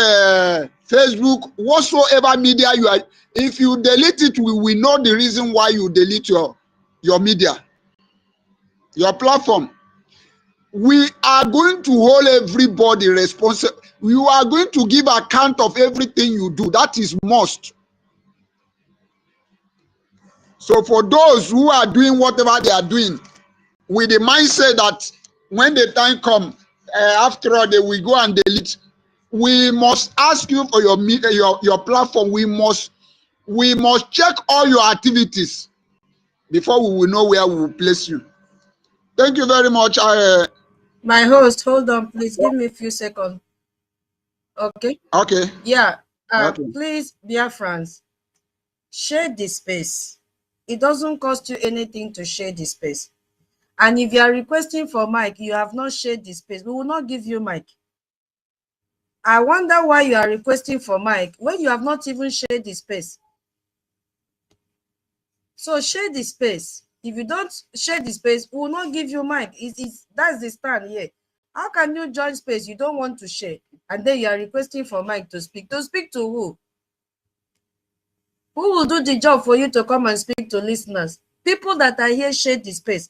Facebook, whatsoever media you are, if you delete it, we will know the reason why you delete your media, your platform. We are going to hold everybody responsible. You are going to give account of everything you do. That is must. So for those who are doing whatever they are doing, with the mindset that when the time comes, after all, they will go and delete. We must ask you for your media, your platform. We must check all your activities before we will know where we will place you. Thank you very much. My host, hold on, please. Give me a few seconds. Okay. Okay. Yeah. Okay. Please, Biafrans, share this space. It doesn't cost you anything to share the space. And if you are requesting for mic, you have not shared the space, we will not give you mic. I wonder why you are requesting for mic when you have not even shared the space. So share the space. If you don't share the space, we will not give you mic. That's the stand here. How can you join space you don't want to share, and then you are requesting for mic to speak? To speak to who? Who will do the job for you to come and speak to listeners? People that are here share the space.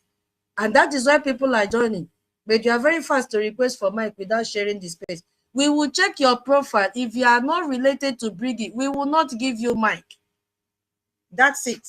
And that is why people are joining. But you are very fast to request for mic without sharing the space. We will check your profile. If you are not related to BRGIE, we will not give you mic. That's it.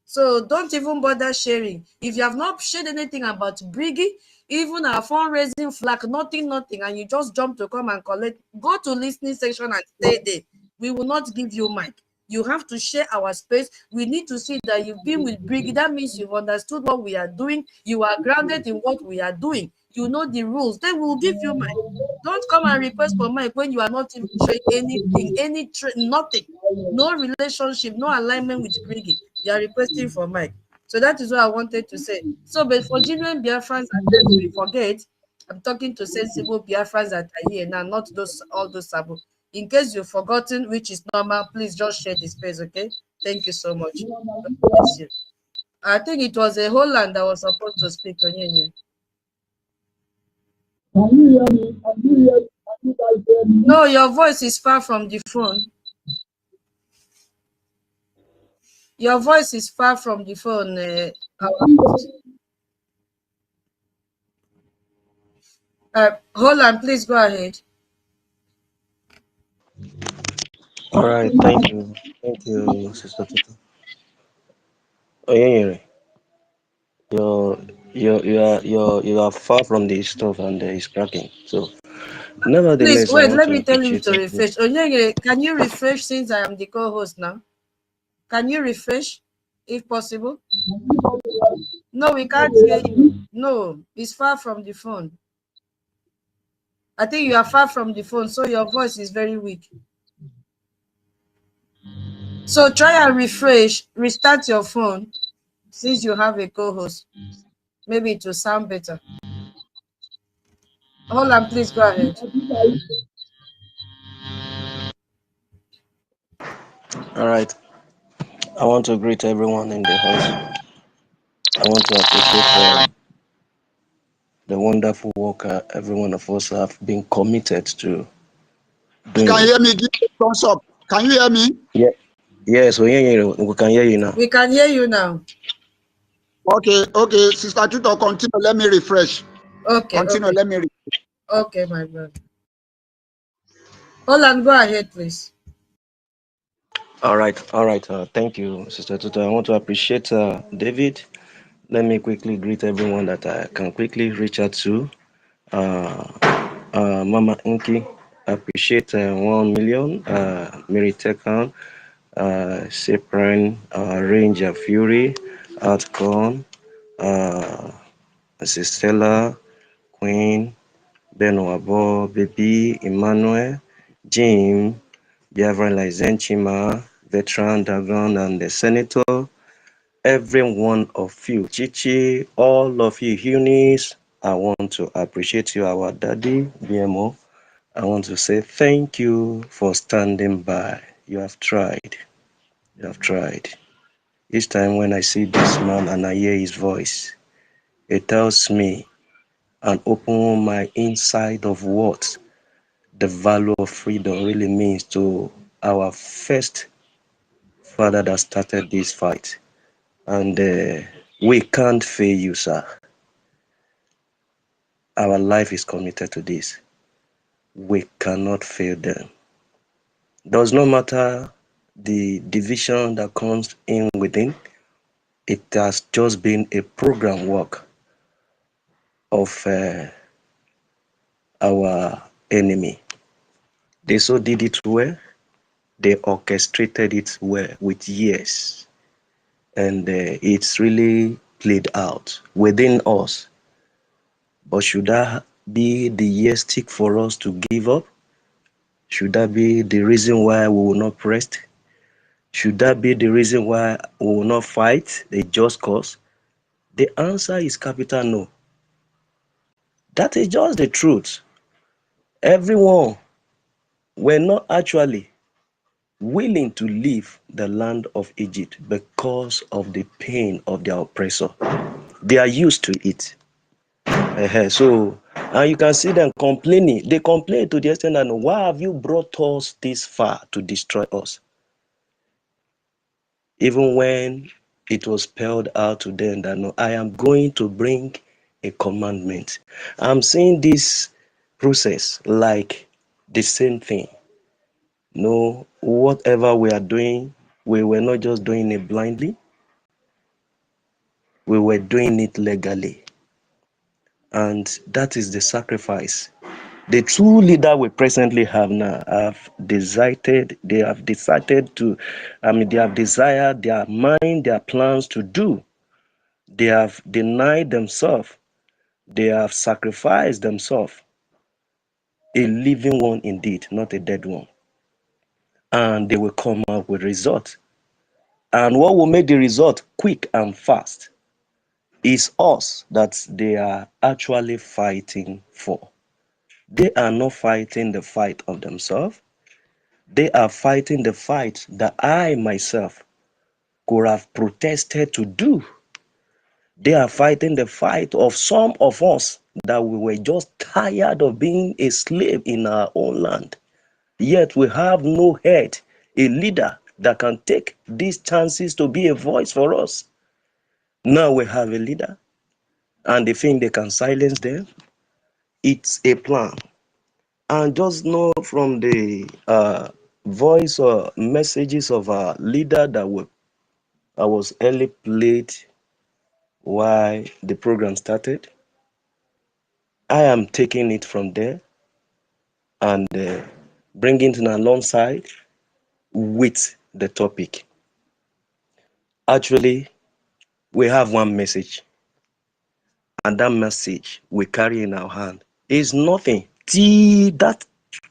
So don't even bother sharing. If you have not shared anything about BRGIE, even our fundraising flag, nothing, and you just jump to come and collect, go to listening section and stay there. We will not give you mic. You have to share our space. We need to see that you've been with BRGIE. That means you've understood what we are doing. You are grounded in what we are doing. You know the rules. Then we'll give you mic. Don't come and request for mic when you are not even showing anything, nothing. No relationship, no alignment with BRGIE. You are requesting for mic. So that is what I wanted to say. So, but for genuine Biafrans, we forget. I'm talking to sensible Biafrans that are here now, not all those sabo. In case you've forgotten, which is normal, please just share the space, okay? Thank you so much. God bless you. I think it was a Holland that was supposed to speak. Onyenye. Can you hear me? Can you guys hear me? No, your voice is far from the phone. Your voice is far from the phone. Holland, please go ahead. All right, thank you, Sister Tito. Oh yeah, you are far from the stuff and it's cracking. So, Please nevertheless, I wait. want Let to me tell you appreciate to everyone. refresh. Onyege, can you refresh since I am the co-host now? Can you refresh, if possible? No, we can't hear you. No, it's far from the phone. I think you are far from the phone, so your voice is very weak. So try and refresh, restart your phone, since you have a co-host. Maybe it will sound better. Hold on, please go ahead. All right, I want to greet everyone in the house. I want to appreciate the wonderful work every one of us have been committed to doing. You can hear me? Give me a thumbs up. Can you hear me? Yeah. Yes, we can hear you now. We can hear you now. Okay, Sister Tito, continue. Let me refresh. Okay, continue. okay. Let me refresh. Okay, my brother. Hold on, go ahead, please. All right. Thank you, Sister Tutu. I want to appreciate David. Let me quickly greet everyone that I can quickly reach out to. Mama Inky, appreciate 1 million. Mary Tekan, Cyprian, Ranger Fury, Outcome, Stella, Queen, Benoabo, Baby, Emmanuel, Jim, Biafran Lizen Chima, Veteran Dagon, and the Senator. Every one of you, Chichi, all of you, Eunice, I want to appreciate you, our daddy, BMO. I want to say thank you for standing by. You have tried. You have tried. Each time when I see this man and I hear his voice, it tells me and opens my inside of what the value of freedom really means to our first father that started this fight. And we can't fail you, sir. Our life is committed to this. We cannot fail them. Does not matter the division that comes in within. It has just been a program work of our enemy. They so did it well. They orchestrated it well with years. And it's really played out within us. But should that be the yardstick for us to give up? Should that be the reason why we will not rest? Should that be the reason why we will not fight a just cause? The answer is capital no. That is just the truth. Everyone were not actually willing to leave the land of Egypt because of the pain of their oppressor. They are used to it. So, and you can see them complaining. They complain to the extent that, why have you brought us this far to destroy us? Even when it was spelled out to them that, no, I am going to bring a commandment. I'm seeing this process like the same thing. No, whatever we are doing, we were not just doing it blindly. We were doing it legally. And that is the sacrifice. The true leader we presently have now have decided to, they have desired their mind, their plans to do. They have denied themselves. They have sacrificed themselves. A living one indeed, not a dead one. And they will come out with results. And what will make the result quick and fast is us that they are actually fighting for. They are not fighting the fight of themselves. They are fighting the fight that I myself could have protested to do. They are fighting the fight of some of us that we were just tired of being a slave in our own land. Yet we have no head, a leader that can take these chances to be a voice for us. Now we have a leader, and they think they can silence them. It's a plan. And just know from the voice or messages of our leader that I was early played while the program started, I am taking it from there and bringing it alongside with the topic. Actually, we have one message, and that message we carry in our hand is nothing till that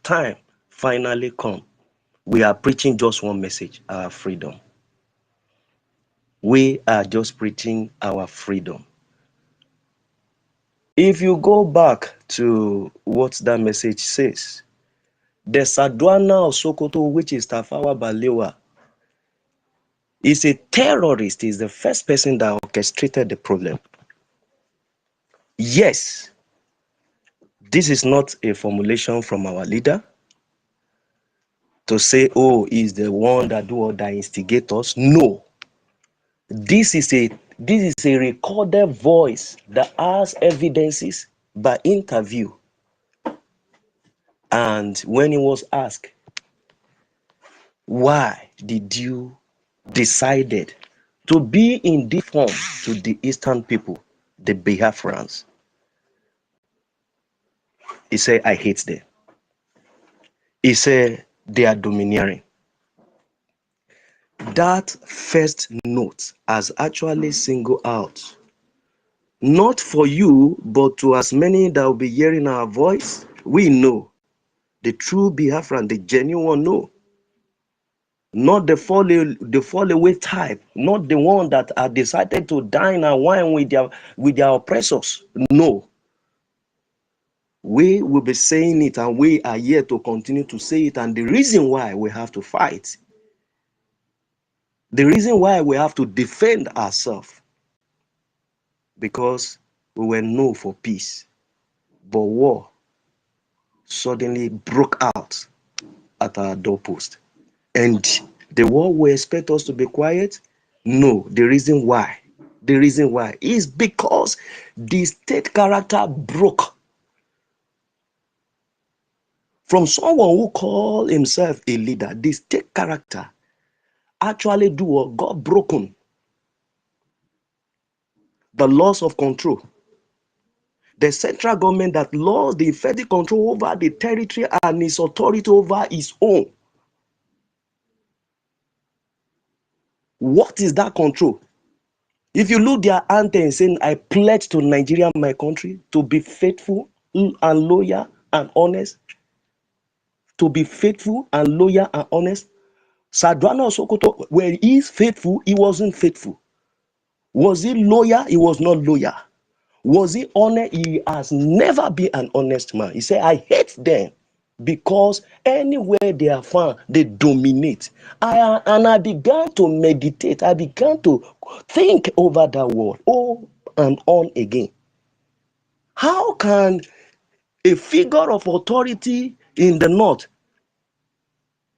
time finally come. We are preaching just one message: our freedom. We are just preaching our freedom. If you go back to what that message says, the Sadwana of Sokoto, which is Tafawa Balewa, is a terrorist, is the first person that orchestrated the problem. Yes, this is not a formulation from our leader to say, oh, he's the one that do or that instigate us. No. This is a recorded voice that has evidences by interview. And when he was asked, why did you decided to be in this form to the Eastern people, the Biafrans? He said, I hate them. He said, they are domineering. That first note has actually singled out, not for you, but to as many that will be hearing our voice. We know the true Biafran, the genuine one, no. Not the fall away type, not the one that are decided to dine and wine with their oppressors. No. We will be saying it, and we are here to continue to say it. And the reason why we have to fight, the reason why we have to defend ourselves, because we were known for peace, but war suddenly broke out at our doorpost. And the war will expect us to be quiet? No. The reason why is because the state character broke from someone who called himself a leader. The state character actually got broken. The loss of control. The central government that lost the effective control over the territory and its authority over its own. What is that control? If you look their anthem saying, I pledge to Nigeria, my country, to be faithful and loyal and honest, to be faithful and loyal and honest, Sardauna Sokoto, where he is faithful, he wasn't faithful. Was he loyal? He was not loyal. Was he honest? He has never been an honest man. He said, I hate them because anywhere they are found, they dominate. And I began to meditate. I began to think over that word, oh, and on again. How can a figure of authority in the north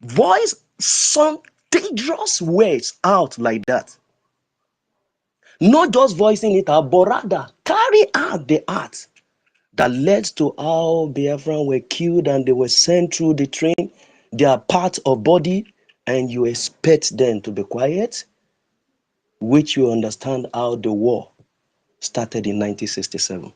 voice some dangerous words out like that? Not just voicing it out, but rather carry out the act that led to how Biafrans were killed and they were sent through the train. They are part of body, and you expect them to be quiet, which you understand how the war started in 1967.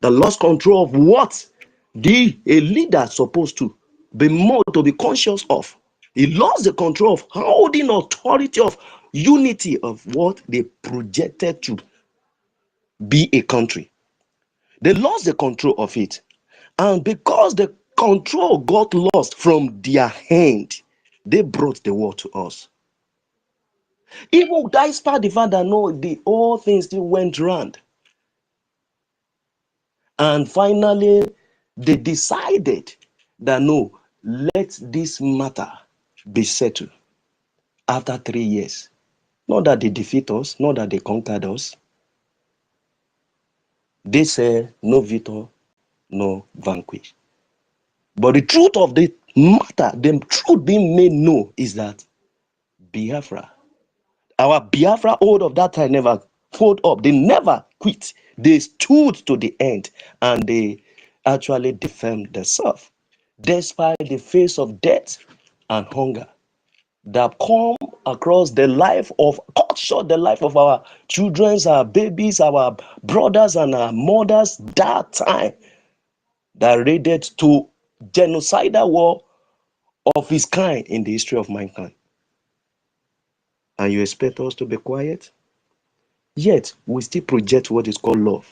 The lost control of what a leader supposed to be more to be conscious of. He lost the control of holding authority of unity of what they projected to be a country. They lost the control of it. And because the control got lost from their hand, they brought the war to us. Even despite the fact that no, the whole thing still went round. And finally, they decided that no, let this matter be settled after 3 years. Not that they defeat us, not that they conquered us. They said no victor, no vanquish. But the truth of the matter, the truth being made known is that Biafra, our Biafra hold of that time never fold up. They never quit. They stood to the end and they actually defend themselves despite the face of death and hunger that come across the life of, cut short the life of our children, our babies, our brothers and our mothers that time that raided to genocidal war of his kind in the history of mankind. And you expect us to be quiet? Yet, we still project what is called love.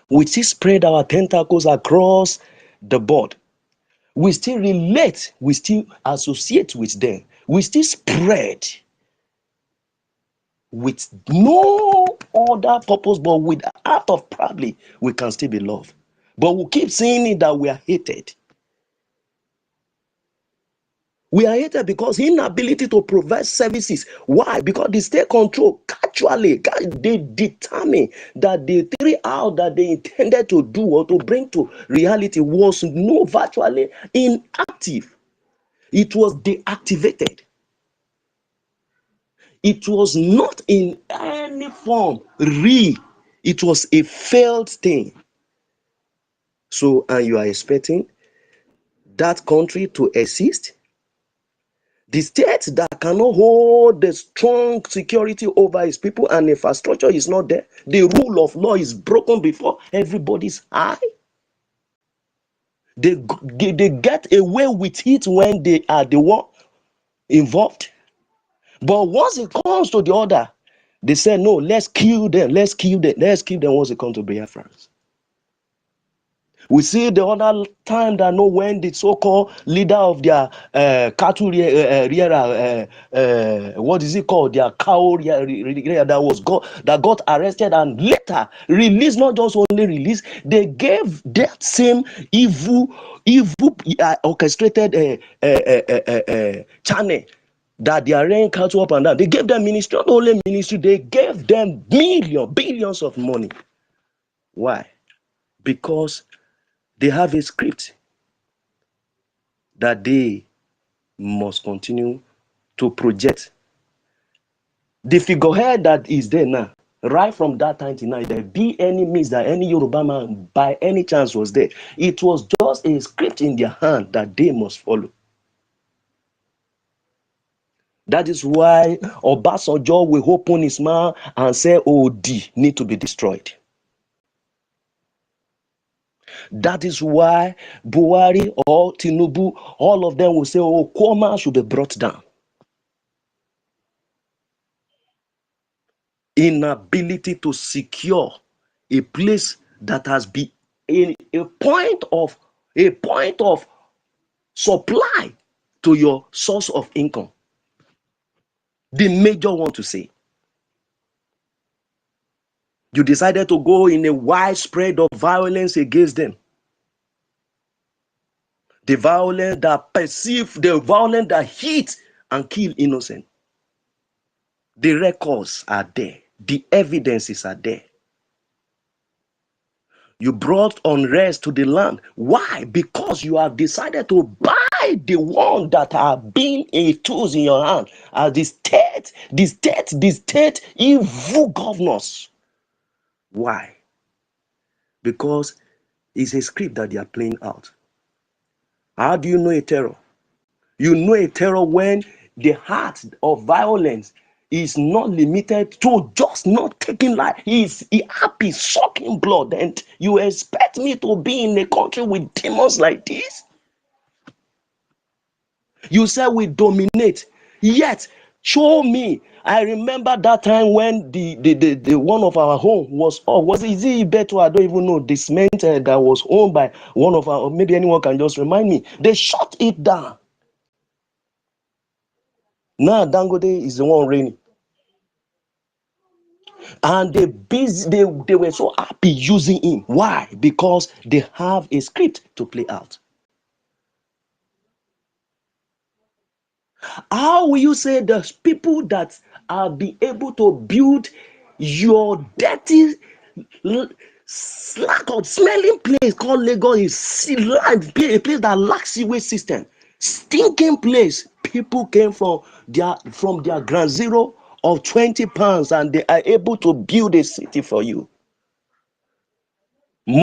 We still spread our tentacles across the board. We still relate. We still associate with them. We still spread with no other purpose, but with the heart of probably we can still be loved. But we keep saying it that we are hated. We are hated because inability to provide services. Why? Because the state control casually, they determine that the 3 hours that they intended to do or to bring to reality was no virtually inactive. It was deactivated. It was not in any form real. It was a failed thing. So, and you are expecting that country to exist? The state that cannot hold the strong security over its people and infrastructure is not there. The rule of law is broken before everybody's eye. They get away with it when they are the one involved. But once it comes to the order, they say, no, let's kill them, let's kill them, let's kill them once it comes to Biafrans. We see the other time that no, when the so-called leader of their cattle what is it called? Their cow that got arrested and later released, not just only released, they gave that same evil orchestrated channel that they are running cattle up and down. They gave them ministry, not only ministry, they gave them billions of money. Why? Because they have a script that they must continue to project. The figurehead that is there now, right from that time to now, there be any means that any Yoruba man by any chance was there. It was just a script in their hand that they must follow. That is why Obasanjo will open his mouth and say, OD need to be destroyed. That is why Buhari or Tinubu, all of them will say, oh, Kwama should be brought down. Inability to secure a place that has been a point of supply to your source of income. The major one to say. You decided to go in a widespread of violence against them. The violence that perceive, the violence that hit and kill innocent. The records are there. The evidences are there. You brought unrest to the land. Why? Because you have decided to buy the one that have been a tools in your hand as the state evil governors. Why? Because it's a script that they are playing out. How do you know a terror? You know a terror when the heart of violence is not limited to just not taking life. He happy sucking blood, and you expect me to be in a country with demons like this? You say we dominate, yet show me. I remember that time when the one of our home was, oh, was it Beto? I don't even know, the cement that was owned by one of our, maybe anyone can just remind me. They shut it down. Now Dangote is the one reigning. And they were so happy using him. Why? Because they have a script to play out. How will you say the people that are be able to build your dirty, slack or smelling place called Lagos is a place that lacks sewage system, stinking place? People came from their ground zero of 20 pounds and they are able to build a city for you.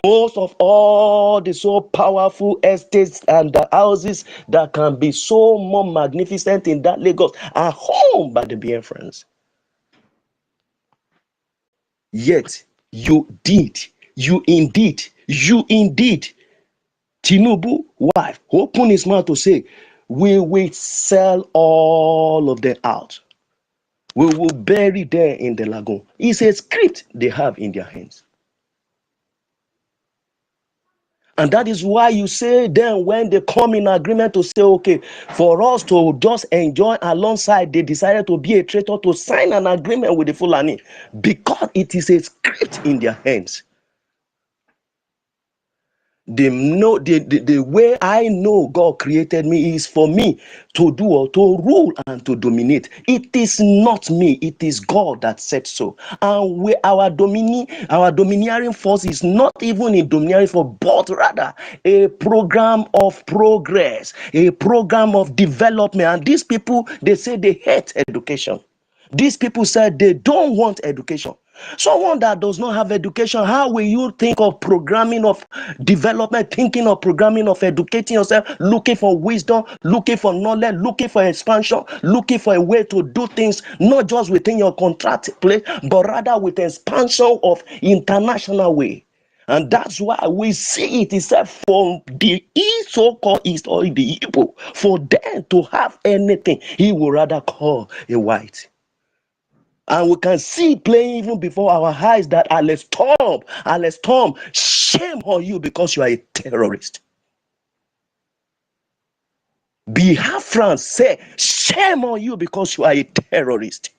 Most of all the so powerful estates and the houses that can be so more magnificent in that Lagos are owned by the Biafrans. Yet you indeed, Tinubu wife open his mouth to say, we will sell all of them out. We will bury them in the lagoon. It's a script they have in their hands. And that is why you say then when they come in agreement to say, okay, for us to just enjoy alongside, they decided to be a traitor to sign an agreement with the Fulani because it is a script in their hands. They know the way I know God created me is for me to do or to rule and to dominate. It is not me, it is God that said so. And our domineering force is not even a domineering force, but rather a program of progress, a program of development. And these people, they say they hate education. These people said they don't want education. Someone that does not have education, how will you think of programming of development, thinking of programming of educating yourself, looking for wisdom, looking for knowledge, looking for expansion, looking for a way to do things, not just within your contract place, but rather with expansion of international way. And that's why we see it itself from the East, so-called East or the Igbo, for them to have anything, he would rather call a white. And we can see playing even before our eyes that Alex Tom, shame on you because you are a terrorist. Biafrans say, shame on you because you are a terrorist.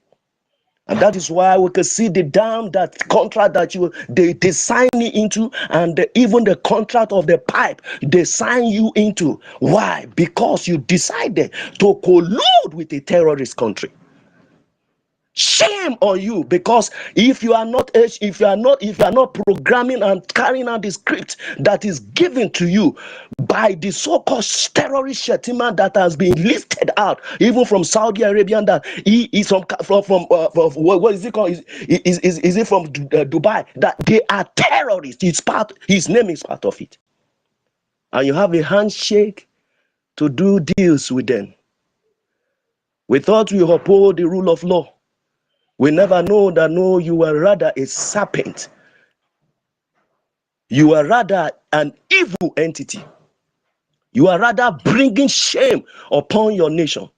And that is why we can see the damn that contract that they sign you into, and even the contract of the pipe they sign you into. Why? Because you decided to collude with a terrorist country. Shame on you, because if you are not programming and carrying out the script that is given to you by the so-called terrorist Shetima that has been listed out, even from Saudi Arabia, that he is from what is it called? Is it from Dubai? That they are terrorists. His name is part of it, and you have a handshake to do deals with them. We thought we uphold the rule of law. We never know that, no, you are rather a serpent. You are rather an evil entity. You are rather bringing shame upon your nation.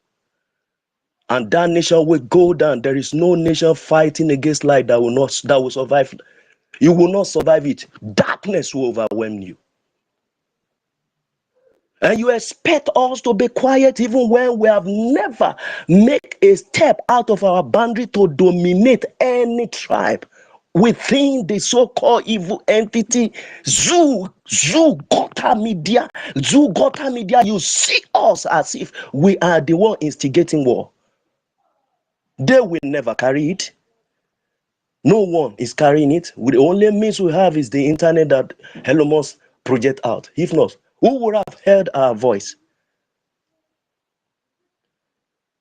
And that nation will go down. There is no nation fighting against light that will survive. You will not survive it. Darkness will overwhelm you. And you expect us to be quiet even when we have never made a step out of our boundary to dominate any tribe within the so-called evil entity Gota Media. Gota Media, you see us as if we are the one instigating war. They will never carry it. No one is carrying it. The only means we have is the internet that Elon Musk project out. If not, who would have heard our voice?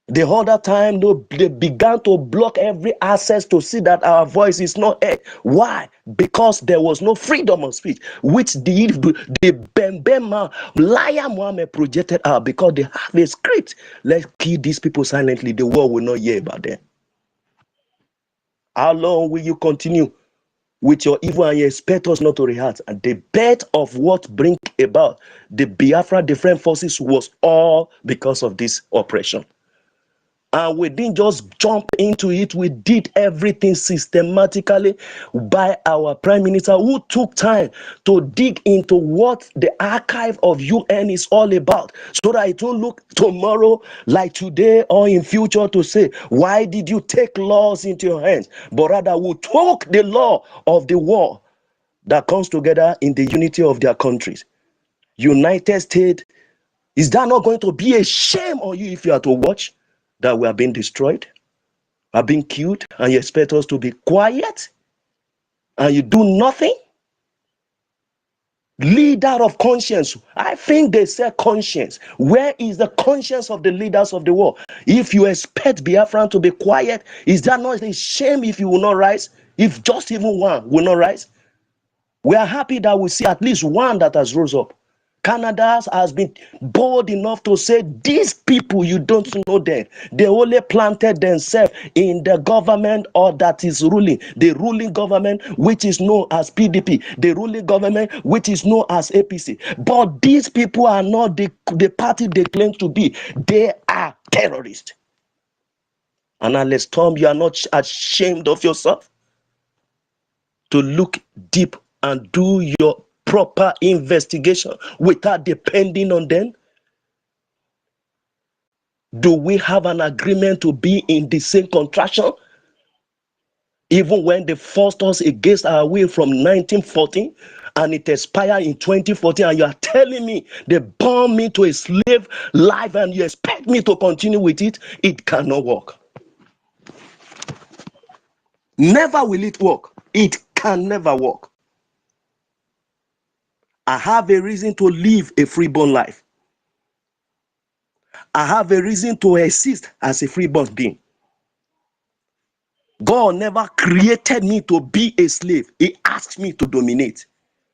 The other time, they began to block every access to see that our voice is not heard. Why? Because there was no freedom of speech, which the Bembema liar Mohammed projected out because they have a script. Let's kill these people silently. The world will not hear about them. How long will you continue with your evil and you expect us not to react? And the bet of what bring about the Biafra different forces was all because of this oppression. And we didn't just jump into it. We did everything systematically by our prime minister, who took time to dig into what the archive of UN is all about, so that it won't look tomorrow like today or in future to say, why did you take laws into your hands? But rather, we took the law of the war that comes together in the unity of their countries. United States, is that not going to be a shame on you if you are to watch that we are being destroyed, are being killed, and you expect us to be quiet and you do nothing? Leader of conscience. I think they say conscience. Where is the conscience of the leaders of the world? If you expect Biafran to be quiet, is that not a shame if you will not rise? If just even one will not rise? We are happy that we see at least one that has rose up. Canada has been bold enough to say, these people, you don't know them. They only planted themselves in the government or that is ruling. The ruling government, which is known as PDP. The ruling government, which is known as APC. But these people are not the party they claim to be. They are terrorists. And unless, Tom, you are not ashamed of yourself to look deep and do your proper investigation without depending on them? Do we have an agreement to be in the same contraction? Even when they forced us against our will from 1914 and it expired in 2014, and you are telling me they bound me to a slave life and you expect me to continue with it? It cannot work. Never will it work. It can never work. I have a reason to live a freeborn life. I have a reason to exist as a freeborn being. God never created me to be a slave. He asked me to dominate.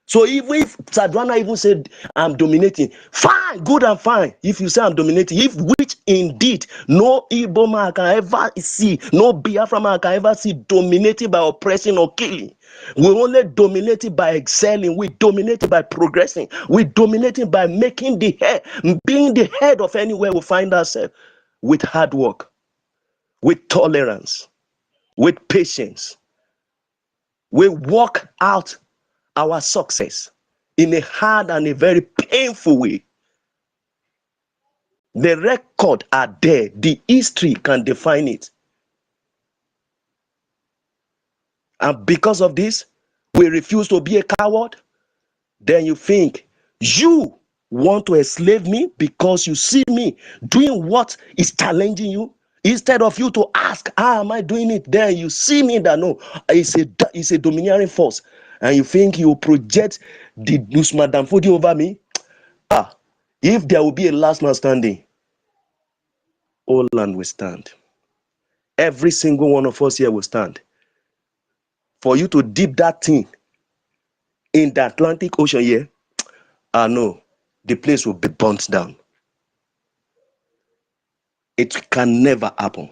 So even if Sadwana even said I'm dominating, fine, good and fine. If you say I'm dominating, if which indeed no Igbo man can ever see, no Biafra man can ever see dominated by oppressing or killing. We only dominated by excelling. We dominated by progressing. We dominated by making the head, being the head of anywhere we find ourselves, with hard work, with tolerance, with patience. We work out our success in a hard and a very painful way. The record are there. The history can define it. And because of this, we refuse to be a coward. Then you think you want to enslave me because you see me doing what is challenging you. Instead of you to ask, how am I doing it? Then you see me that no, it's a domineering force. And you think you project the Madam Fodi over me. If there will be a last man standing, all land will stand. Every single one of us here will stand. For you to dip that thing in the Atlantic Ocean here, no, the place will be burnt down. It can never happen.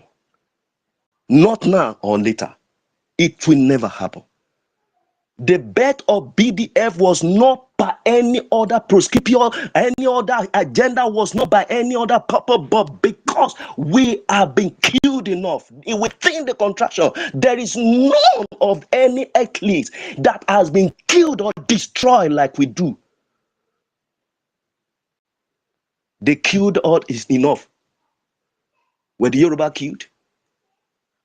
Not now or later. It will never happen. The birth of BDF was not by any other prescription, any other agenda, was not by any other purpose, but because we have been killed enough within the contraction. There is none of any ethnic that has been killed or destroyed like we do. They killed all is enough. Were the Yoruba killed?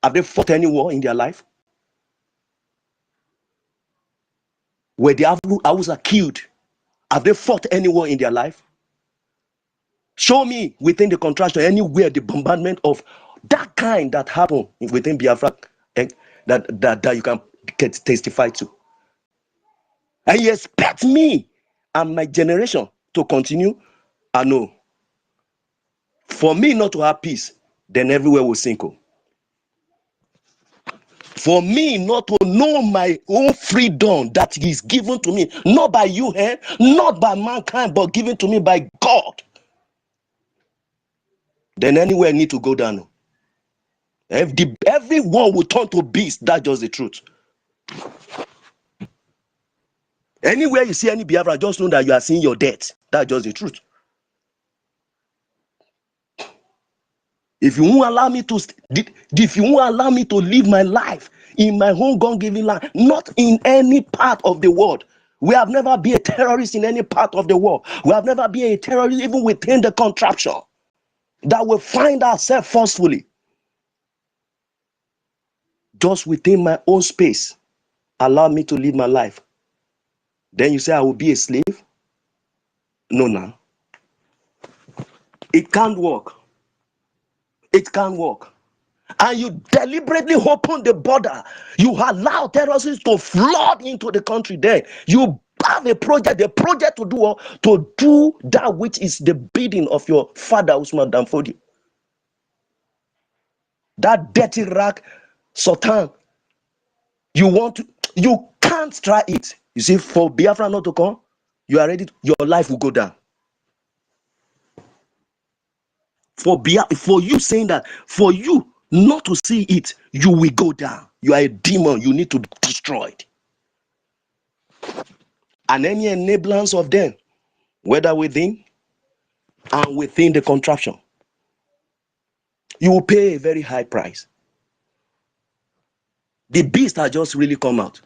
Have they fought any war in their life? Were the Hausa killed? Have they fought any war in their life? Show me within the contraction anywhere the bombardment of that kind that happened within Biafra that you can testify to. And you expect me and my generation to continue? I know. For me not to have peace, then everywhere will sink. For me not to know my own freedom that is given to me, not by you, not by mankind, but given to me by God, then anywhere I need to go down. Everyone will turn to beast. That's just the truth. Anywhere you see any Biafra, just know that you are seeing your death. That's just the truth. If you won't allow me to live my life in my own God-given land, not in any part of the world. We have never been a terrorist in any part of the world. We have never been a terrorist even within the contraption that we find ourselves forcefully. Just within my own space, allow me to live my life. Then you say I will be a slave? No. It can't work. It can't work. And you deliberately open the border. You allow terrorists to flood into the country. Then you have a project to do that which is the bidding of your father, Usman Danfodi. That dirty rag, Sultan. You can't try it. You see, for Biafra not to come, you are ready. Your life will go down. For you saying that, for you not to see it, you will go down. You are a demon. You need to be destroyed. And any enablers of them, whether within and within the contraption, you will pay a very high price. The beast has just really come out.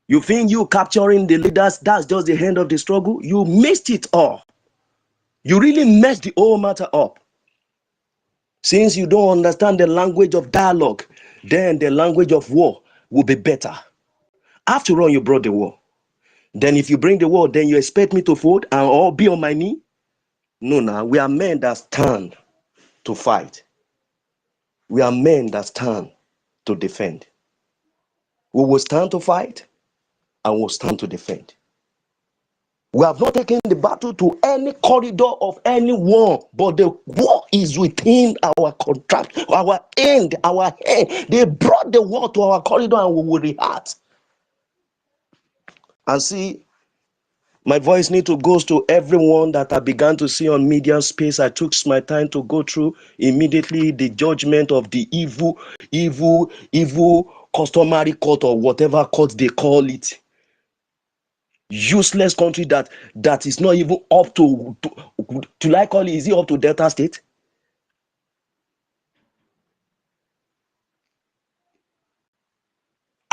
You think you capturing the leaders, that's just the end of the struggle? You missed it all. You really messed the whole matter up. Since you don't understand the language of dialogue, then the language of war will be better. After all, you brought the war. Then if you bring the war, then you expect me to fold and all be on my knee? No, we are men that stand to fight. We are men that stand to defend. We will stand to fight and we'll stand to defend. We have not taken the battle to any corridor of any war, but the war is within our contract, our end, our head. They brought the war to our corridor and we will react. And see, my voice need to go to everyone that I began to see on media space. I took my time to go through immediately the judgment of the evil customary court or whatever court they call it. Useless country that is not even up to like call it, is it up to Delta State?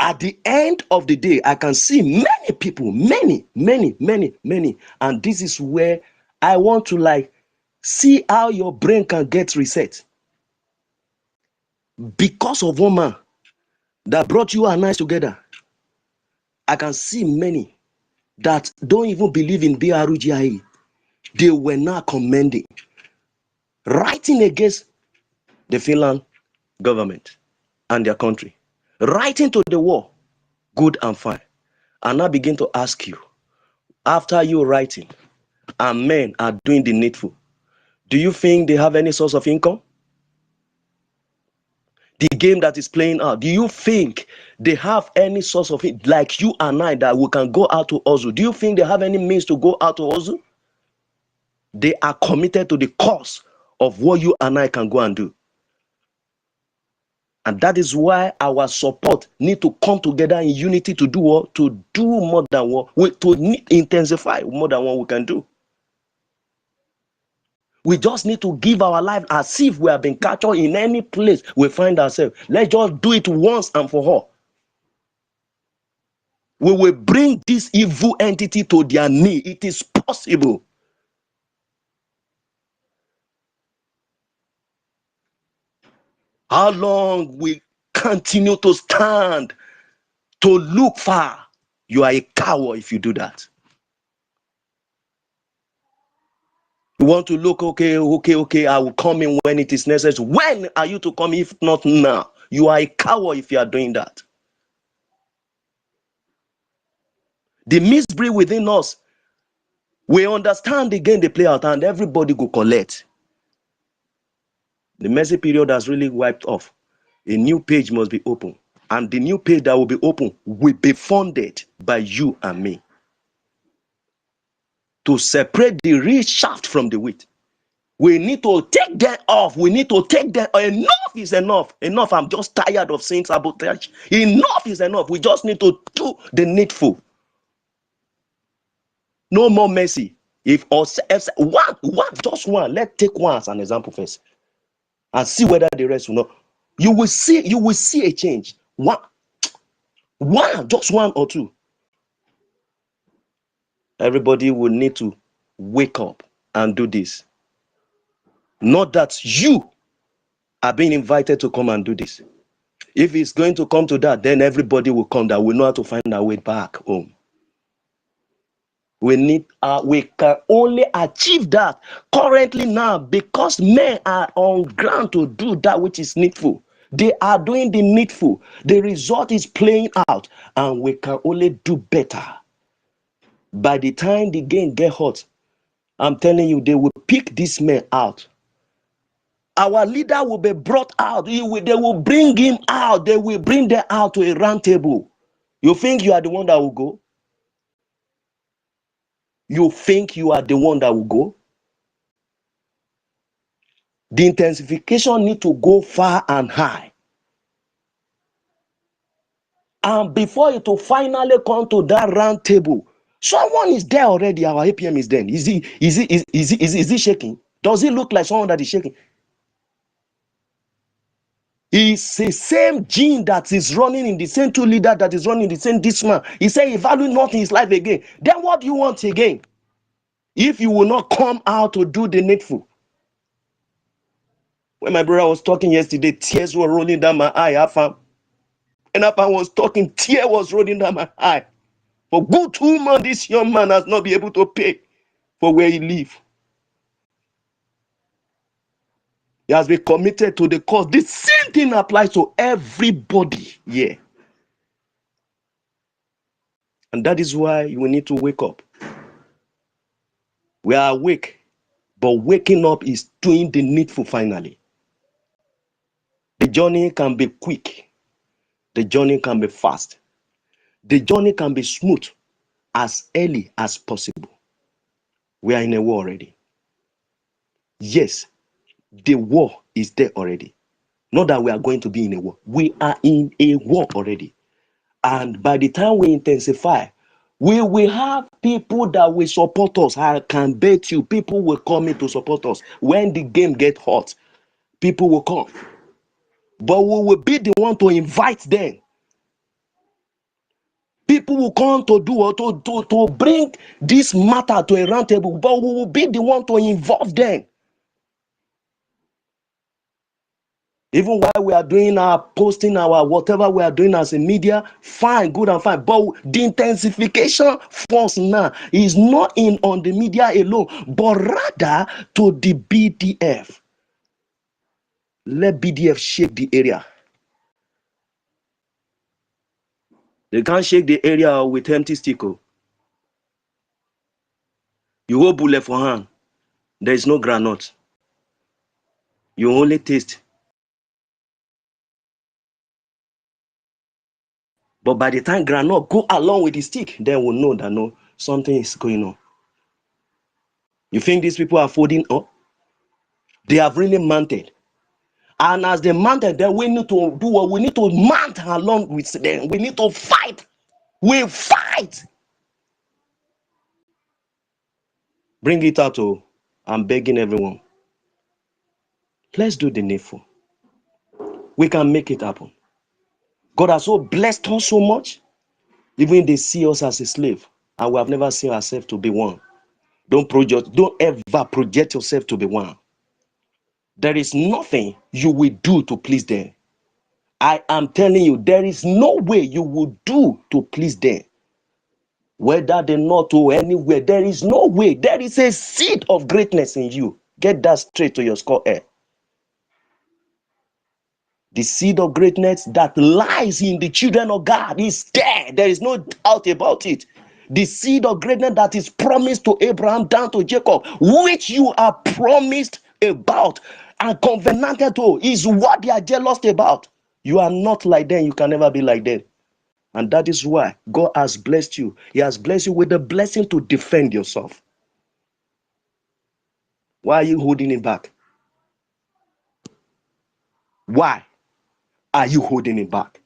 At the end of the day, I can see many people, many, and this is where I want to like see how your brain can get reset. Because of one man that brought you and I together, I can see many that don't even believe in BRGIE. They were not commending, writing against the Finland government and their country, writing to the war, good and fine. And I begin to ask you, after you writing, and men are doing the needful, do you think they have any source of income? The game that is playing out, do you think they have any source of it, like you and I, that we can go out to hustle? Do you think they have any means to go out to hustle? They are committed to the cause of what you and I can go and do. And that is why our support need to come together in unity to do what? To do more than what, to intensify more than what we can do. We just need to give our life as if we have been captured in any place we find ourselves. Let's just do it once and for all. We will bring this evil entity to their knee. It is possible. How long we continue to stand to look far? You are a coward if you do that. You want to look, okay, I will come in when it is necessary. When are you to come if not now? You are a coward if you are doing that. The misbreed within us, we understand the game they play out and everybody go collect. The mercy period has really wiped off. A new page must be open. And the new page that will be open will be funded by you and me. To separate the real shaft from the wheat. We need to take them off. We need to take them. Enough is enough. Enough. I'm just tired of saying sabotage. Enough is enough. We just need to do the needful. No more mercy. If just one, let's take one as an example first. And see whether the rest will not. You will see a change. Just one or two. Everybody will need to wake up and do this. Not that you are being invited to come and do this. If it's going to come to that, then everybody will come that will know how to find our way back home. We can only achieve that currently now because men are on ground to do that which is needful. They are doing the needful. The result is playing out, and we can only do better. By the time the game get hot, I'm telling you, they will pick this man out. Our leader will be brought out. They will bring him out. They will bring them out to a round table. You think you are the one that will go? You think you are the one that will go? The intensification need to go far and high. And before it will finally come to that round table, someone is there already. Our APM is there. Is he shaking? Does he look like someone that is shaking? It's the same gene that is running in the same two leader that is running in the same this man. He said he value not in his life again. Then what do you want again? If you will not come out to do the needful. When my brother was talking yesterday, tears were rolling down my eye. And Afam was talking, tear was rolling down my eye. For good 2 months, this young man has not been able to pay for where he lives. He has been committed to the cause. The same thing applies to everybody here. And that is why you need to wake up. We are awake, but waking up is doing the needful finally. The journey can be quick. The journey can be fast. The journey can be smooth as early as possible. We are in a war already. Yes, the war is there already. Not that we are going to be in a war. We are in a war already. And by the time we intensify, we will have people that will support us. I can bet you people will come in to support us. When the game gets hot, people will come. But we will be the one to invite them. People will come to do or to bring this matter to a round table, but we will be the one to involve them. Even while we are doing our posting, our whatever we are doing as a media, fine, good and fine. But the intensification force now is not on the media alone, but rather to the BDF. Let BDF shake the area. They can't shake the area with empty stick. You hold bullet for hand. There is no granite. You only taste. But by the time granite go along with the stick, then we'll know that no, something is going on. You think these people are folding up? They have really mounted. And as they mounted, then we need to do what we need to mount along with them. We need to fight. We fight. Bring it out. I'm begging everyone. Let's do the needful. We can make it happen. God has so blessed us so much. Even they see us as a slave, and we have never seen ourselves to be one. Don't ever project yourself to be one. There is nothing you will do to please them. I am telling you, there is no way you will do to please them. Whether they not or anywhere, there is no way. There is a seed of greatness in you. Get that straight to your skull air. The seed of greatness that lies in the children of God is there. There is no doubt about it. The seed of greatness that is promised to Abraham down to Jacob, which you are promised about and covenanted to, is what they are jealous about. You are not like them. You can never be like them. And that is why God has blessed you. He has blessed you with the blessing to defend yourself. Why are you holding it back? Why are you holding it back?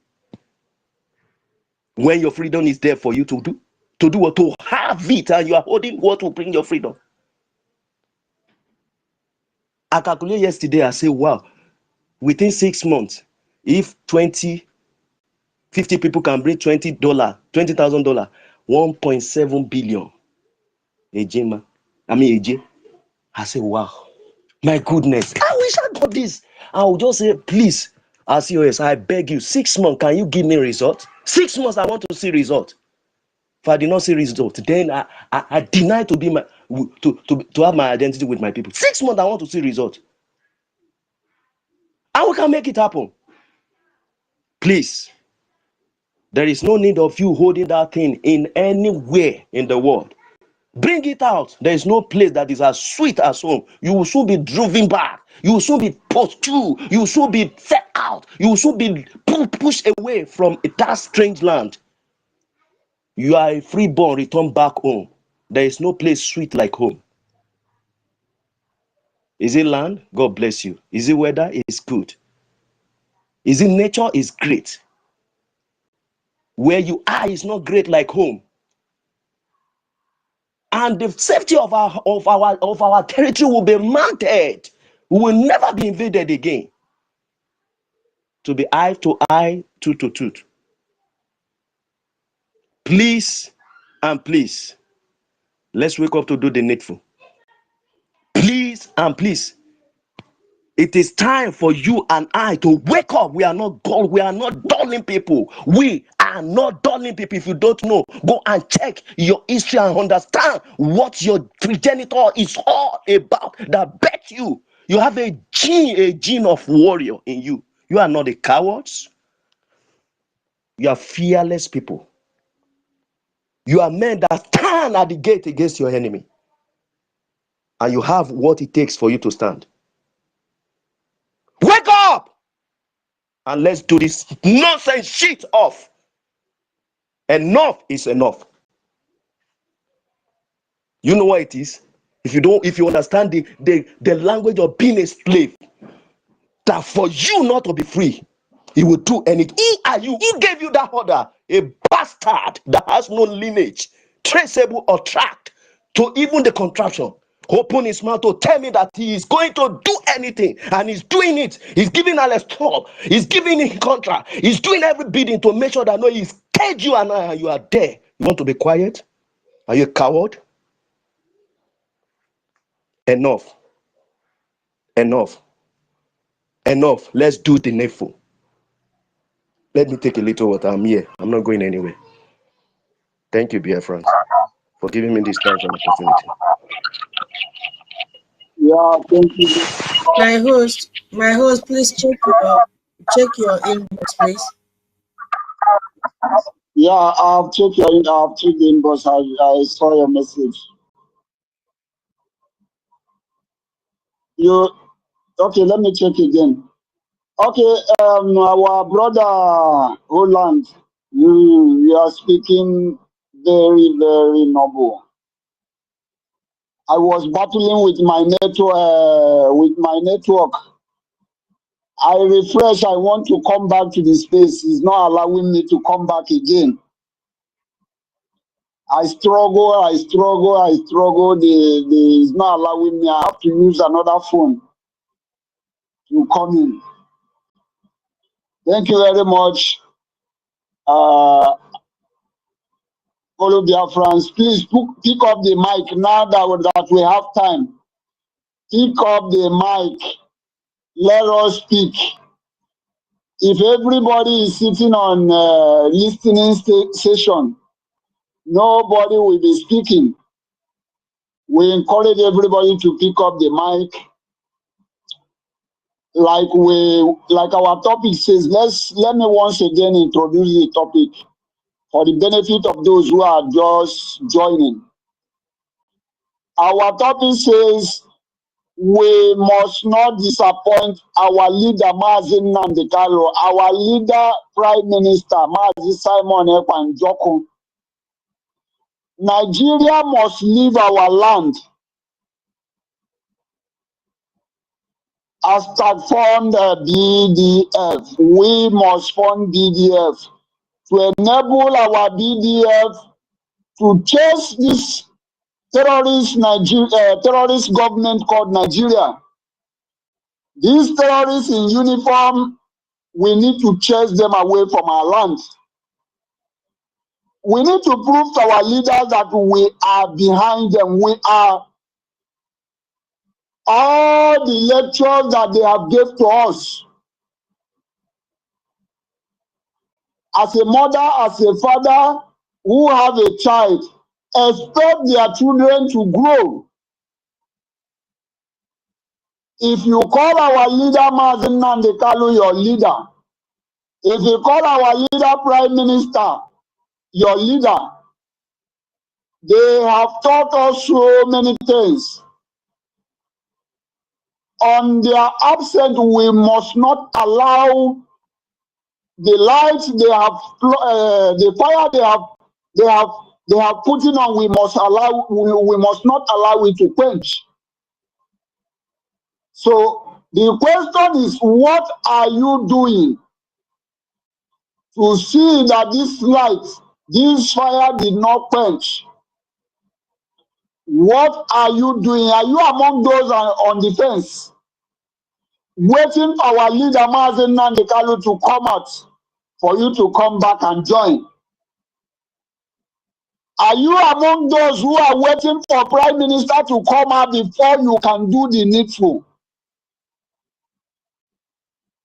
When your freedom is there for you to do what? To have it, and you are holding what will bring your freedom. I calculated yesterday, I said, wow, within 6 months, if 50 people can bring $20,000, $1.7 billion. I say, wow, my goodness, I wish I got this. I will just say, please, RCOS, I beg you, 6 months, can you give me result? 6 months, I want to see result. If I did not see result, then I deny to be to have my identity with my people. 6 months, I want to see result. And we can make it happen. Please, there is no need of you holding that thing in anywhere in the world. Bring it out. There is no place that is as sweet as home. You will soon be driven back. You will soon be pursued. You will soon be set out. You will soon be pushed away from that strange land. You are a freeborn, return back home. There is no place sweet like home. Is it land? God bless you. Is it weather? It's good. Is it nature? It's great. Where you are is not great like home. And the safety of our territory will be mounted. We will never be invaded again. To be eye to eye, tooth to tooth. Please and please, let's wake up to do the needful. Please and please, it is time for you and I to wake up. We are not God. We are not dulling people. We are not dulling people. If you don't know, go and check your history and understand what your progenitor is all about. That bet you have a gene of warrior in you. You are not a cowards. You are fearless people. You are men that stand at the gate against your enemy. And you have what it takes for you to stand. Wake up! And let's do this nonsense shit off. Enough is enough. You know what it is? If you understand the language of being a slave, that for you not to be free, he will do anything. Who are you? Who gave you that order? A bastard that has no lineage, traceable or tracked to even the contraption. Open his mouth to tell me that he is going to do anything, and he's doing it. He's giving Alex job. He's giving him contract. He's doing every bidding to make sure that no, he's caged you and I, and you are there. You want to be quiet? Are you a coward? Enough. Enough. Enough. Let's do the needful. Let me take a little water. I'm here. I'm not going anywhere. Thank you, Biafrans, for giving me this chance and opportunity. Yeah, thank you. My host, please check your inbox, please. Yeah, I'll check the inbox. I saw your message. Okay, let me check again. Okay, our brother Roland, you are speaking very, very noble. I was battling with my network. I refresh. I want to come back to the space. It's not allowing me to come back again. I struggle. It's not allowing me. I have to use another phone to come in. Thank you very much. Follow Biafrans. Please pick up the mic now that we have time. Pick up the mic. let us speak. If everybody is sitting on listening session, nobody will be speaking. We encourage everybody to pick up the mic. Like our topic says, let me once again introduce the topic for the benefit of those who are just joining. Our topic says we must not disappoint our leader, Mazi Nnamdi Kanu, our leader, Prime Minister, Mazi Simon Ekpa Njoku. Nigeria must leave our land as fund BDF. We must fund BDF to enable our BDF to chase this terrorist government called Nigeria. These terrorists in uniform, we need to chase them away from our land. We need to prove to our leaders that we are behind them. We are all the lectures that they have given to us. As a mother, as a father who have a child, expect their children to grow. If you call our leader Mazi Nnamdi Kanu your leader, if you call our leader Prime Minister your leader, they have taught us so many things. On their absence, we must not allow the light they have, the fire they have put in on. We must not allow it to quench. So the question is, what are you doing to see that this light, this fire did not quench? What are you doing? Are you among those on the fence, waiting for our leader Mazi Nnamdi Kanu to come out for you to come back and join? Are you among those who are waiting for Prime Minister to come out before you can do the needful?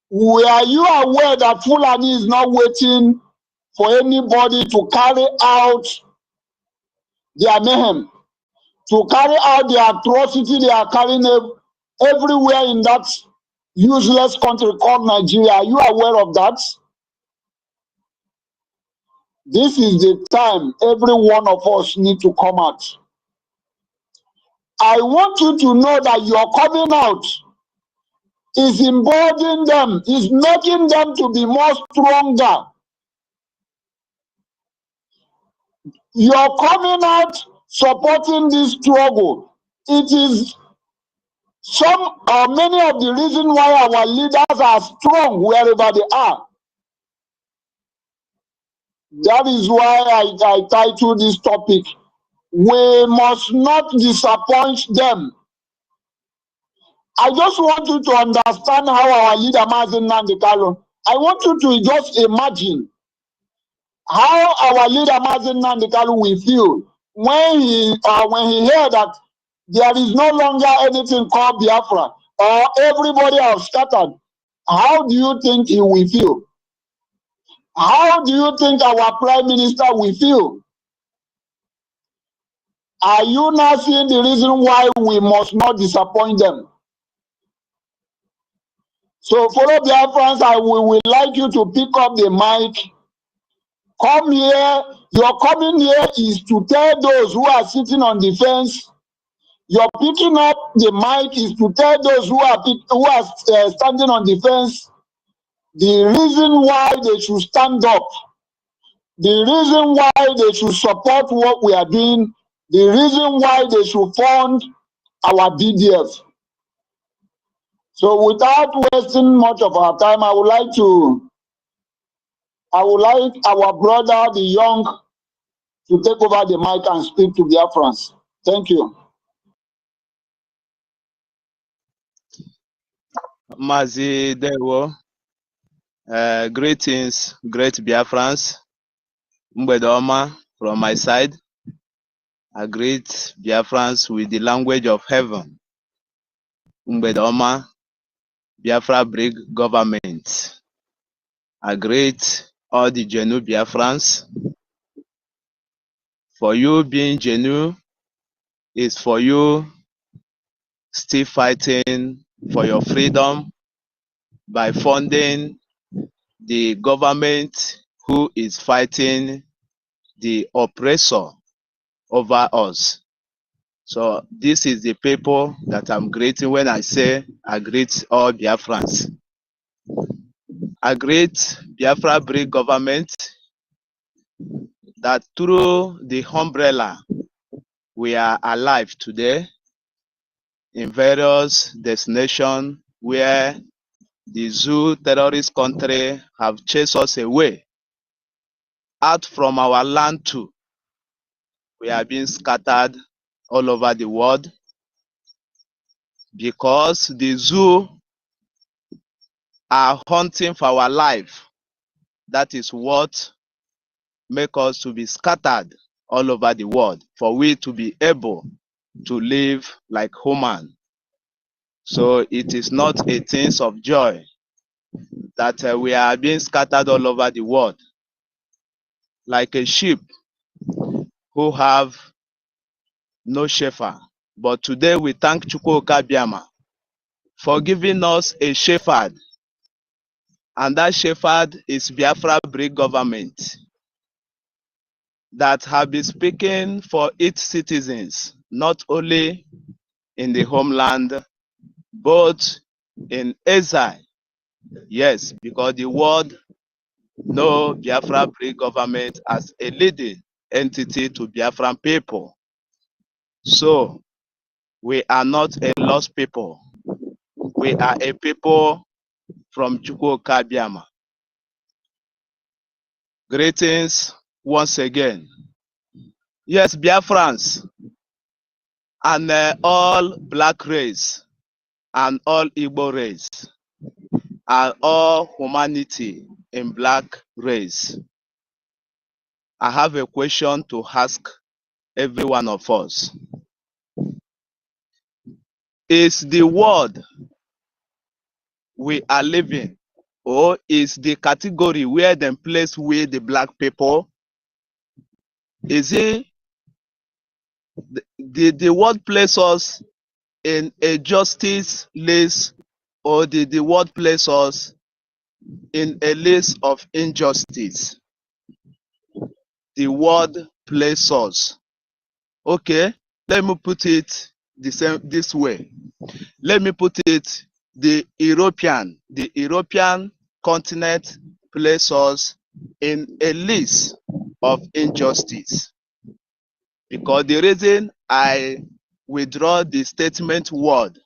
Were you aware that Fulani is not waiting for anybody to carry out their mayhem, to carry out the atrocity they are carrying everywhere in that useless country called Nigeria? Are you aware of that? This is the time every one of us need to come out. I want you to know that your coming out is emboldening them, is making them to be more stronger. Your coming out supporting this struggle, it is some or many of the reasons why our leaders are strong wherever they are. That is why I titled this topic, we must not disappoint them. I just want you to understand how our leader Mazi Nnamdi Kanu, I want you to just imagine how our leader Mazi Nnamdi Kanu will feel when he heard that there is no longer anything called Biafra, or everybody has scattered. How do you think he will feel? How do you think our Prime Minister will feel? Are you now seeing the reason why we must not disappoint them? So, fellow Biafrans, I would like you to pick up the mic. Come here. Your coming here is to tell those who are sitting on the fence. Your picking up the mic is to tell those who are standing on the fence the reason why they should stand up, the reason why they should support what we are doing, the reason why they should fund our BDF. So without wasting much of our time, I would like our brother, the young, to take over the mic and speak to Biafrans. Thank you. Mazi Dewo, greetings, great Biafrans. Mbedoma from my side. I greet Biafrans with the language of heaven. Mbedoma, Biafra BRIG government. I greet all the genuine Biafrans. For you being genuine is for you still fighting for your freedom by funding the government who is fighting the oppressor over us. So this is the people that I'm greeting when I say I greet all Biafrans. I greet Biafra BRIG government that through the umbrella we are alive today in various destinations where the zoo terrorist country have chased us away out from our land too. We are being scattered all over the world because the zoo are hunting for our life. That is what makes us to be scattered all over the world, for we to be able to live like human. So it is not a thing of joy that we are being scattered all over the world like a sheep who have no shepherd. But today we thank Chukwuka Biama for giving us a shepherd, and that shepherd is Biafra BRIG government that have been speaking for its citizens, not only in the homeland, but in exile. Yes, because the world know Biafra BRIG government as a leading entity to Biafran people. So we are not a lost people. We are a people from Chukwuka Biama. Greetings once again. Yes, Biafrans and all black race and all Igbo race and all humanity in black race. I have a question to ask every one of us. Is the world we are living, or is the category where they place with the black people, is it the world place us in a justice list, or did the world place us in a list of injustice? The world place us. Okay, let me put it this way. Let me put it the European continent place us in a list of injustice. Because the reason I withdraw the statement word,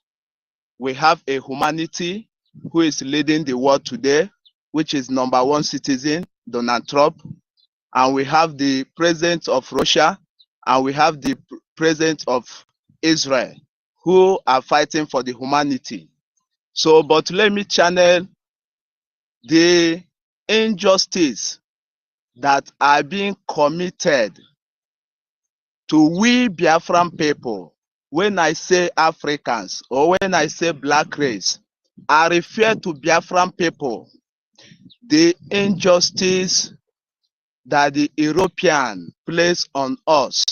we have a humanity who is leading the world today, which is #1 citizen, Donald Trump, and we have the president of Russia, and we have the president of Israel, who are fighting for the humanity. So, but let me channel the injustice that are being committed to we Biafran people. When I say Africans or when I say black race, I refer to Biafran people. The injustice that the European place on us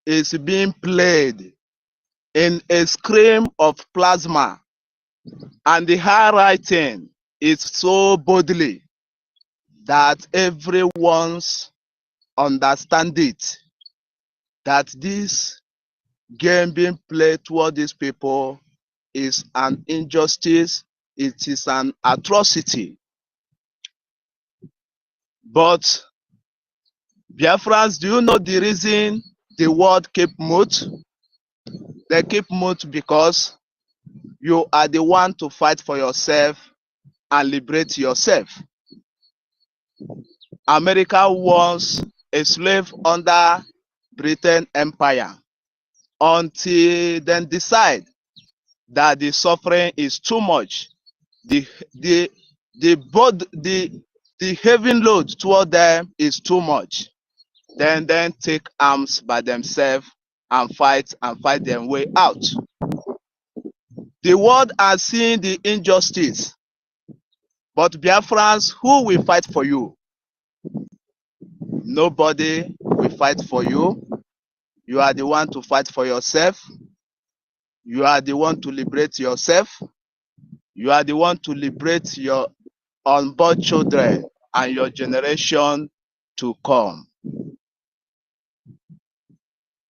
is being played in a scream of plasma, and the high writing is so boldly that everyone's understand it, that this game being played toward these people is an injustice, it is an atrocity. But Biafrans, do you know the reason the world keep mute? They keep mute because you are the one to fight for yourself and liberate yourself. America was a slave under Britain Empire until then decide that the suffering is too much. The heavy load toward them is too much. Then take arms by themselves and fight their way out. The world has seen the injustice, but Biafrans, who will fight for you? Nobody will fight for you. You are the one to fight for yourself. You are the one to liberate yourself. You are the one to liberate your unborn children and your generation to come.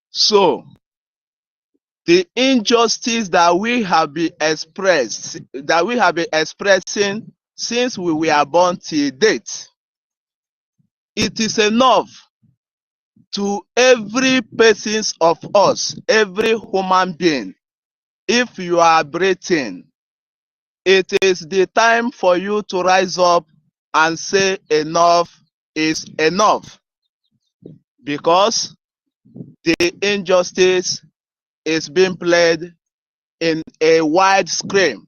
So, the injustice that we have been expressing since we were born till date, it is enough to every person of us, every human being. If you are breathing, it is the time for you to rise up and say enough is enough, because the injustice is being played in a wide screen.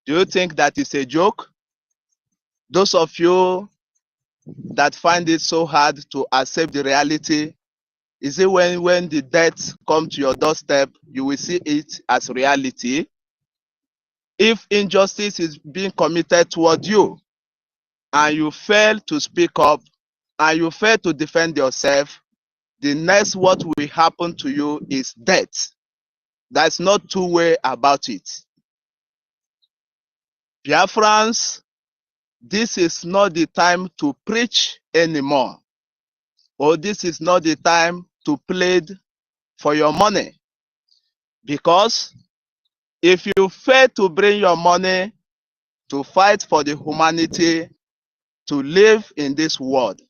Do you think that is a joke? Those of you that find it so hard to accept the reality, is it when the death comes to your doorstep, you will see it as reality? If injustice is being committed toward you, and you fail to speak up, and you fail to defend yourself, the next what will happen to you is death. There's no two way about it. Biafrans, this is not the time to preach anymore, or this is not the time to plead for your money. Because if you fail to bring your money to fight for the humanity to live in this world,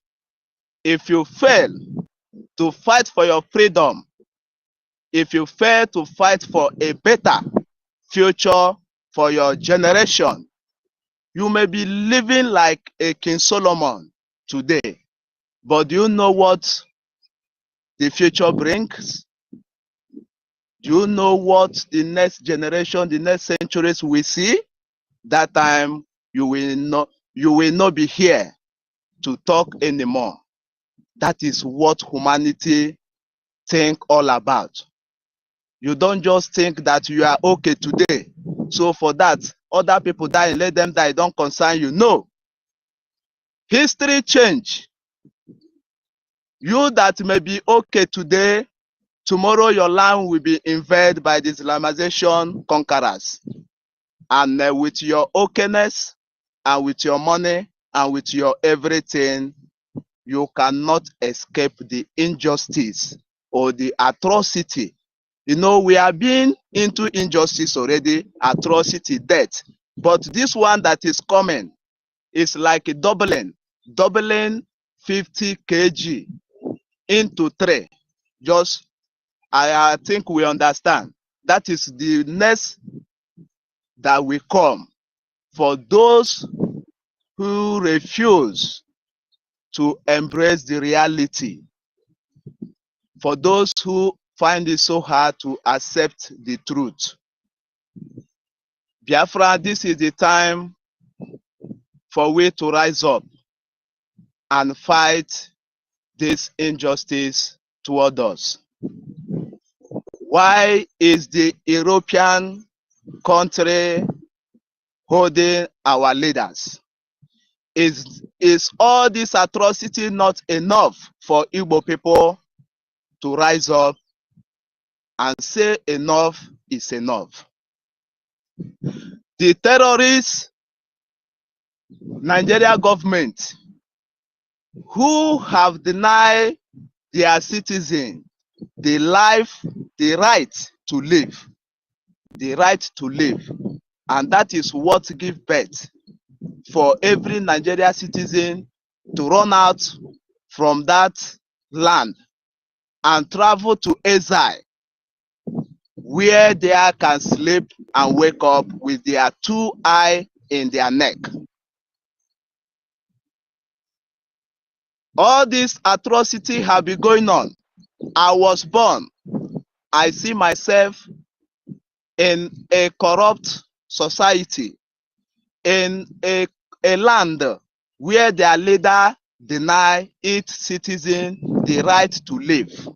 if you fail to fight for your freedom, if you fail to fight for a better future for your generation, you may be living like a King Solomon today. But do you know what the future brings? Do you know what the next generation, the next centuries will see? That time you will not be here to talk anymore. That is what humanity think all about. You don't just think that you are okay today, so for that other people die, let them die, don't concern you. No. History change. You that may be okay today, tomorrow your land will be invaded by the Islamization conquerors. And with your okayness, and with your money, and with your everything, you cannot escape the injustice or the atrocity. You know, we have been into injustice already, atrocity, death. But this one that is coming is like a doubling 50 kg into 3. Just, I think we understand. That is the next that will come for those who refuse to embrace the reality, for those who find it so hard to accept the truth. Biafra, this is the time for we to rise up and fight this injustice toward us. Why is the European country holding our leaders? Is all this atrocity not enough for Igbo people to rise up and say enough is enough? The terrorists, Nigeria government, who have denied their citizens the right to live, and that is what gives birth for every Nigeria citizen to run out from that land and travel to exile, where they can sleep and wake up with their 2 eyes in their neck. All this atrocity have been going on. I was born. I see myself in a corrupt society, in a land where their leader deny its citizen the right to live,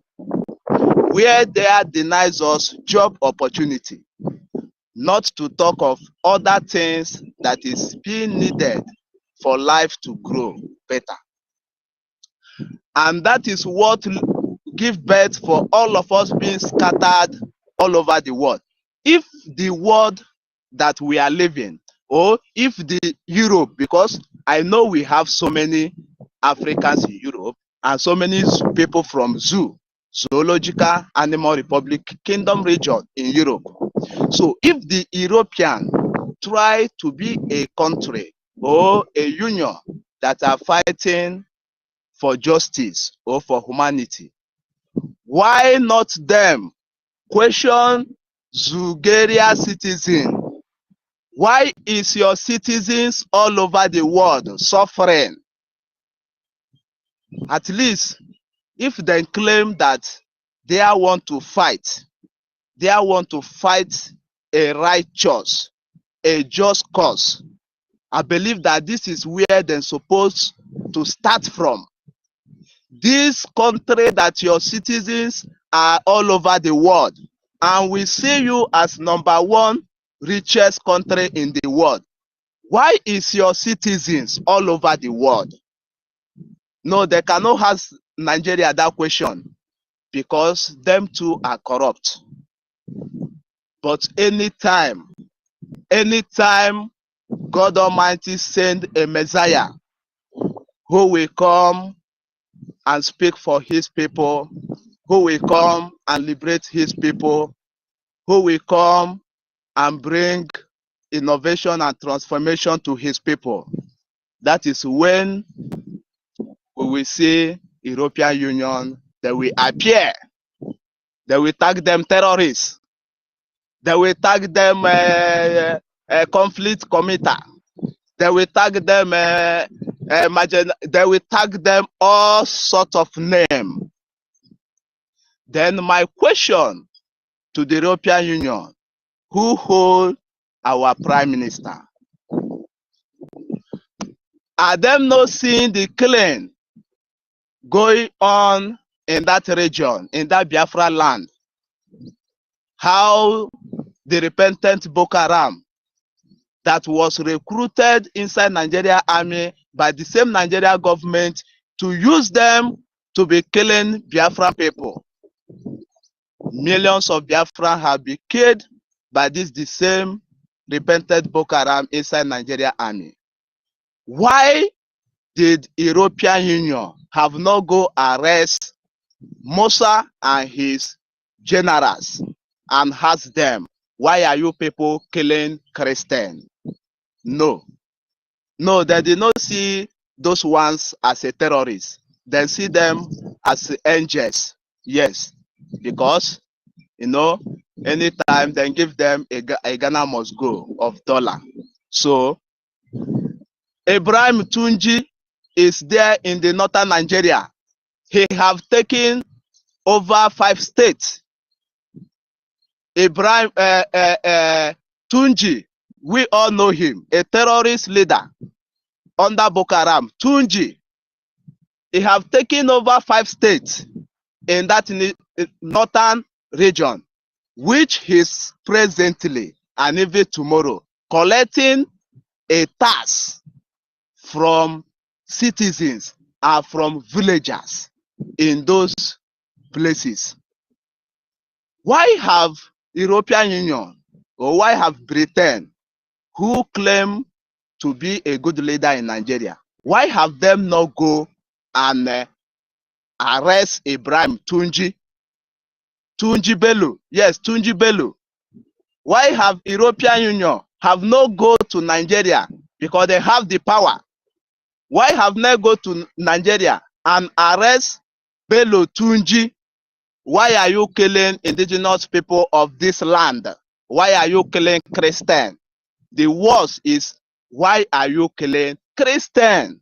where they denies us job opportunity, not to talk of other things that is being needed for life to grow better. And that is what give birth for all of us being scattered all over the world. If the world that we are living, or if the Europe, because I know we have so many Africans in Europe and so many people from Zoological Animal Republic Kingdom region in Europe. So if the European try to be a country or a union that are fighting for justice or for humanity, why not them question Bulgaria citizen? Why is your citizens all over the world suffering? At least if they claim that they want to fight a righteous, a just cause, I believe that this is where they're supposed to start from. This country that your citizens are all over the world, and we see you as #1 richest country in the world. Why is your citizens all over the world? No, they cannot ask Nigeria that question because them too are corrupt. But anytime God Almighty send a Messiah who will come and speak for his people, who will come and liberate his people, who will come and bring innovation and transformation to his people, that is when we will see European Union, they will appear. They will tag them terrorists. They will tag them conflict committer. They will tag them they will tag them all sorts of names. Then my question to the European Union, who hold our Prime Minister? Are them not seeing the killing going on in that region, in that Biafra land? How the repentant Boko Haram that was recruited inside Nigeria army by the same Nigeria government to use them to be killing Biafran people. Millions of Biafran have been killed by the same repentant Boko Haram inside Nigeria army. Why did European Union have not go arrest Musa and his generals and ask them, why are you people killing Christians? No, they did not see those ones as a terrorist. They see them as angels. Yes, because, anytime they give them a Ghana must go of dollar. So, Ibrahim Tunji is there in the northern Nigeria. He have taken over 5 states. Ibrahim Tunji, we all know him, a terrorist leader under Boko Haram. Tunji, he have taken over 5 states in that northern region, which is presently and even tomorrow collecting a tax from citizens and from villagers in those places. Why have European Union or why have Britain, who claim to be a good leader in Nigeria, why have them not go and arrest Ibrahim Tunji Bello? Yes, Tunji Bello. Why have European Union have not go to Nigeria because they have the power? Why have not go to Nigeria and arrest Bello Tunji? Why are you killing indigenous people of this land? Why are you killing Christians? The worst is, why are you killing Christians?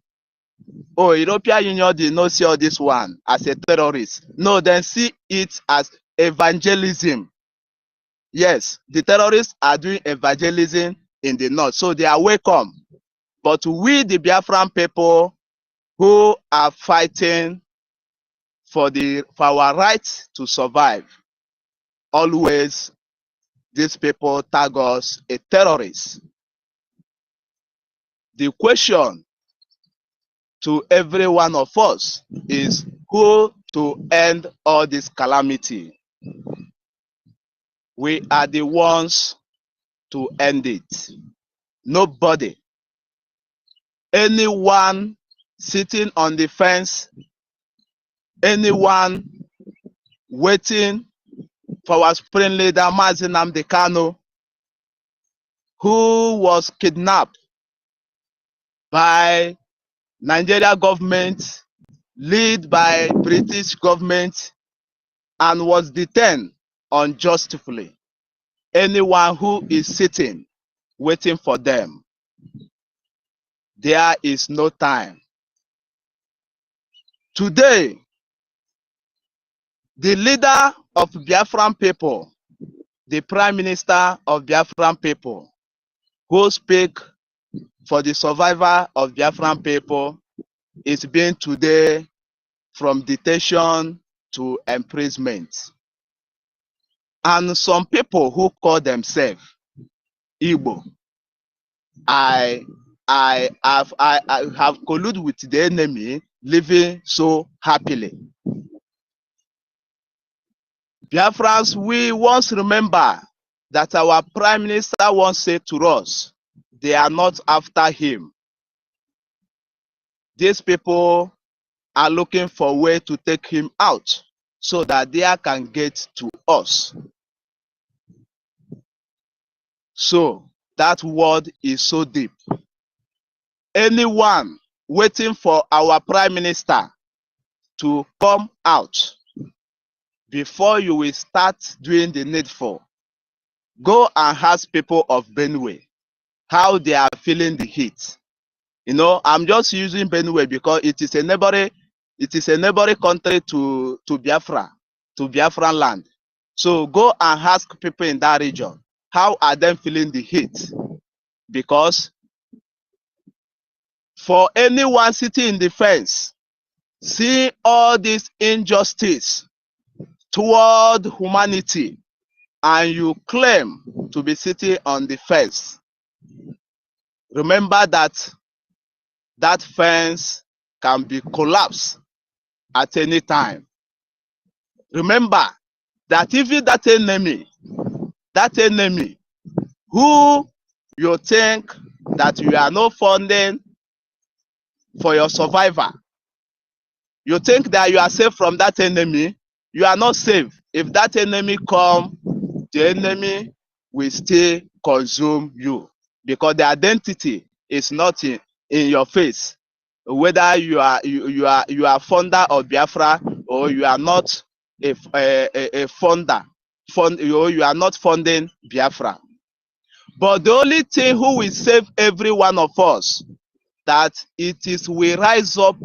Oh, European Union did not see all this one as a terrorist. No, they see it as evangelism. Yes, the terrorists are doing evangelism in the north, so they are welcome. But we, the Biafran people who are fighting for our rights to survive, always these people tag us a terrorist. The question to every one of us is who to end all this calamity. We are the ones to end it. Nobody. Anyone sitting on the fence, anyone waiting for our supreme leader, Mazi Nnamdi Kanu, who was kidnapped by Nigeria government, led by British government, and was detained unjustly. Anyone who is sitting, waiting for them, there is no time. Today, the leader of Biafran people, the Prime Minister of Biafran people, who speak for the survivor of Biafran people, is being today from detention to imprisonment. And some people who call themselves Igbo, I have colluded with the enemy, living so happily. Biafrans, we once remember that our Prime Minister once said to us, they are not after him. These people are looking for a way to take him out so that they can get to us. So that word is so deep. Anyone waiting for our Prime Minister to come out before you will start doing the needful, go and ask people of Benue how they are feeling the heat. You know, I'm just using Benue because it is a neighboring country to Biafra, to Biafran land. So go and ask people in that region, how are they feeling the heat? Because for anyone sitting in the fence, seeing all this injustice toward humanity, and you claim to be sitting on the fence, remember that that fence can be collapsed at any time. Remember that even that enemy who you think that you are not funding for your survivor, you think that you are safe from that enemy, you are not safe. If that enemy come, the enemy will still consume you because the identity is not in your face. Whether you are founder of Biafra or you are not a founder, you are not funding Biafra. But the only thing who will save every one of us, that it is we rise up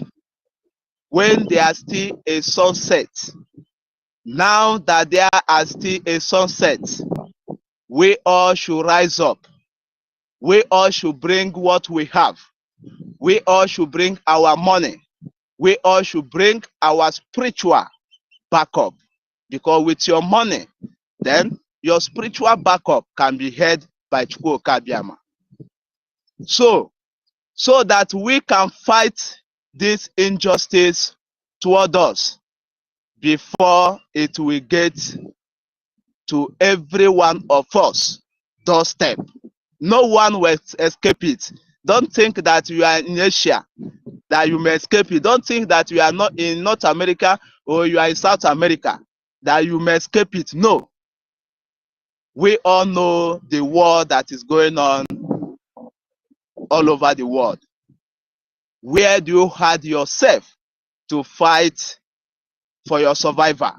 when there is still a sunset. Now that there is still a sunset, we all should rise up. We all should bring what we have. We all should bring our money. We all should bring our spiritual backup. Because with your money, then your spiritual backup can be held by Chukwu Kabiama. So that we can fight this injustice toward us before it will get to every one of us doorstep. No one will escape it. Don't think that you are in Asia, that you may escape it. Don't think that you are not in North America or you are in South America, that you may escape it. No. We all know the war that is going on all over the world. Where do you hide yourself to fight for your survivor?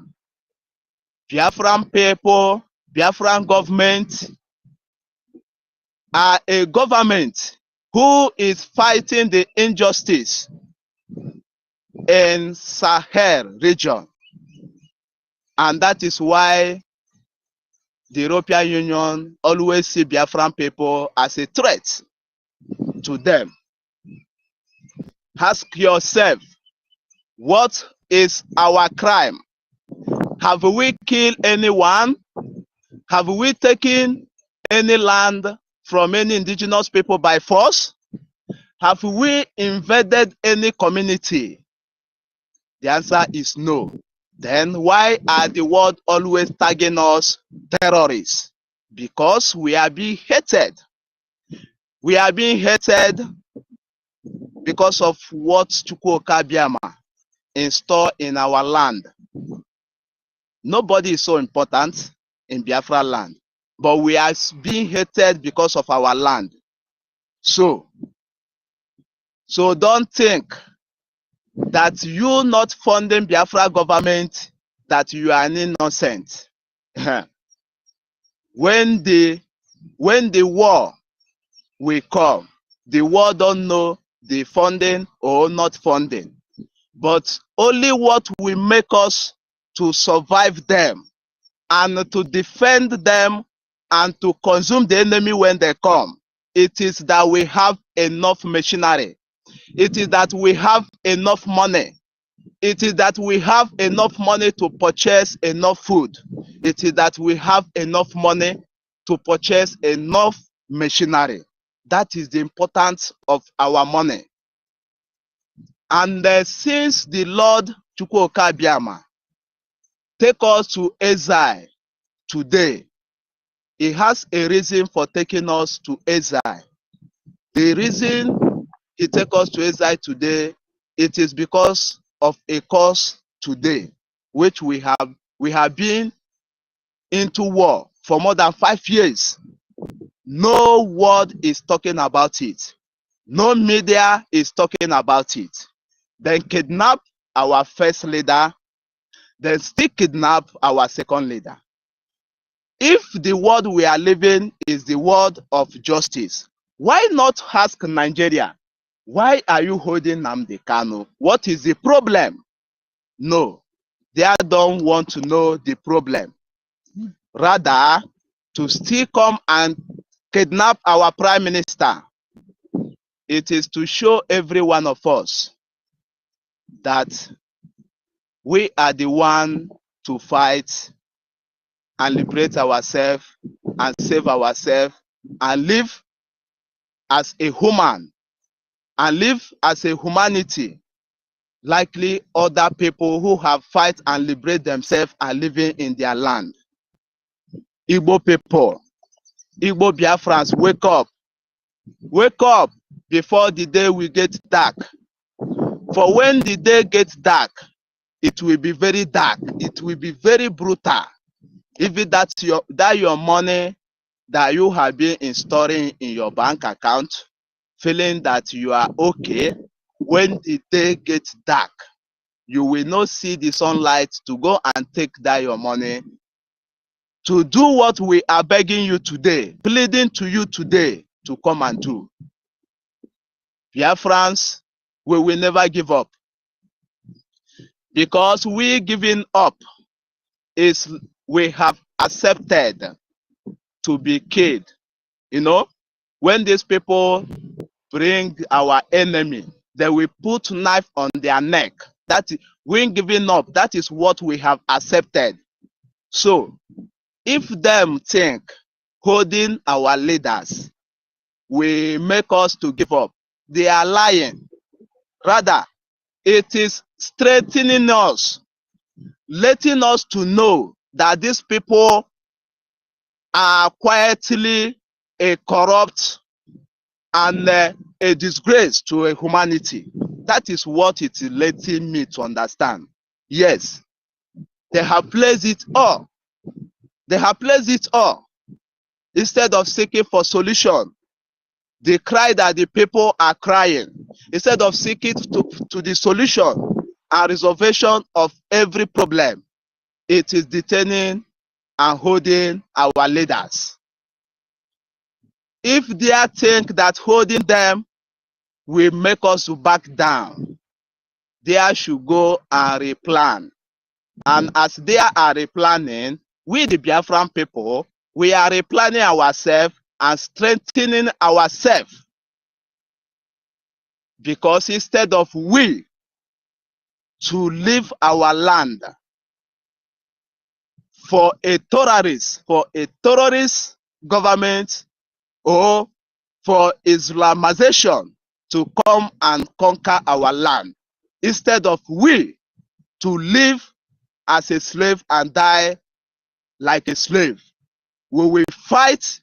Biafran people, Biafran government are a government who is fighting the injustice in Sahel region. And that is why the European Union always see Biafran people as a threat to them. Ask yourself, what is our crime? Have we killed anyone? Have we taken any land from any indigenous people by force? Have we invaded any community? The answer is no. Then why are the world always tagging us terrorists? Because we are being hated. We are being hated because of what Chukwuka Biama installed in our land. Nobody is so important in Biafra land, but we are being hated because of our land. So don't think that you not funding Biafra government, that you are an innocent. When the war will come, the war don't know the funding or not funding, but only what will make us to survive them and to defend them and to consume the enemy when they come. It is that we have enough machinery. It is that we have enough money. It is that we have enough money to purchase enough food. It is that we have enough money to purchase enough machinery. That is the importance of our money. And since the Lord Chukwuka Biama take us to exile today, he has a reason for taking us to exile. The reason he take us to exile today, it is because of a cause today, which we have been into war for more than 5 years. No word is talking about it. No media is talking about it. They kidnap our first leader, then still kidnap our second leader. If the world we are living is the world of justice, why not ask Nigeria, why are you holding Nnamdi Kanu? What is the problem? No, they don't want to know the problem. Rather, to still come and kidnap our prime minister. It is to show every one of us that we are the one to fight and liberate ourselves and save ourselves and live as a human and live as a humanity. Likely other people who have fight and liberate themselves are living in their land. Igbo people, Igbo Biafrans, wake up. Wake up before the day will get dark. For when the day gets dark, it will be very dark. It will be very brutal. Even that your money that you have been storing in your bank account, feeling that you are okay, when the day gets dark, you will not see the sunlight to go and take that your money to do what we are begging you today, pleading to you today to come and do. Biafrans, we will never give up, because we giving up is we have accepted to be killed. You know, when these people bring our enemy, they will put knife on their neck. That is, we giving up. That is what we have accepted. So, if them think holding our leaders will make us to give up, they are lying. Rather, it is strengthening us, letting us to know that these people are quietly a corrupt and a disgrace to a humanity. That is what it is letting me to understand. Yes, they have placed it all. They have placed it all. Instead of seeking for solution, they cry that the people are crying. Instead of seeking to the solution and resolution of every problem, it is detaining and holding our leaders. If they think that holding them will make us to back down, they should go and replan. And as they are replanning, we the Biafran people, we are replanning ourselves and strengthening ourselves. Because instead of we to leave our land for a terrorist government or for Islamization to come and conquer our land, instead of we to live as a slave and die like a slave. We will fight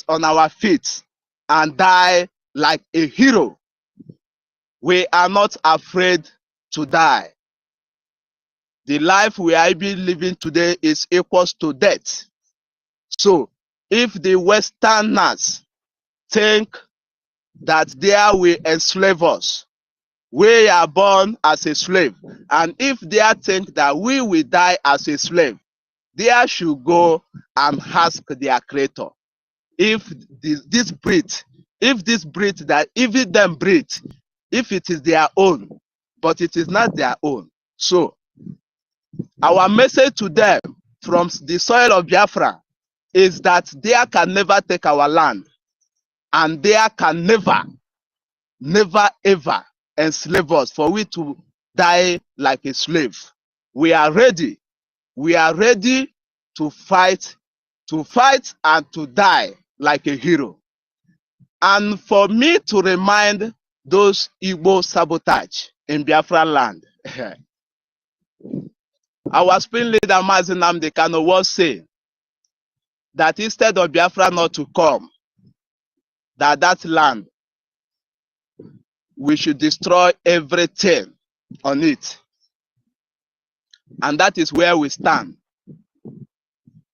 on our feet and die like a hero. We are not afraid to die. The life we are living today is equals to death. So if the Westerners think that they will enslave us, we are born as a slave. And if they think that we will die as a slave, they should go and ask their creator. If this breed that even them breed, if it is their own, but it is not their own. So our message to them from the soil of Biafra is that they can never take our land, and they can never ever enslave us for we to die like a slave. We are ready to fight and to die like a hero. And for me to remind those Igbo sabotage in Biafra land, our spring leader Mazi Nnamdi Kanu was saying that instead of Biafra not to come, that land, we should destroy everything on it. And that is where we stand.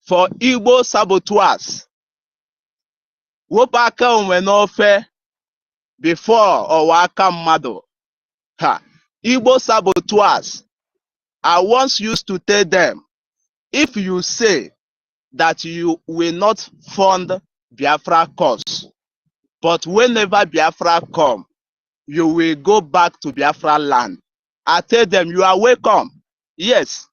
For Igbo saboteurs, wopaka onwe n'ofe before owaka mmadu. Igbo saboteurs, I once used to tell them, if you say that you will not fund Biafra cause, but whenever Biafra come, you will go back to Biafra land, I tell them you are welcome. Yes,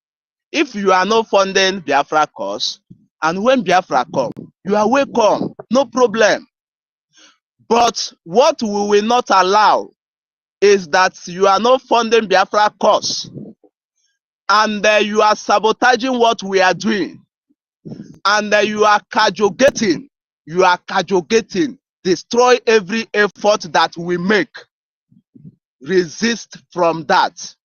if you are not funding Biafra cause, and when Biafra come, you are welcome, no problem. But what we will not allow is that you are not funding Biafra cause, and you are sabotaging what we are doing, and you are cajogating, destroy every effort that we make. Resist from that.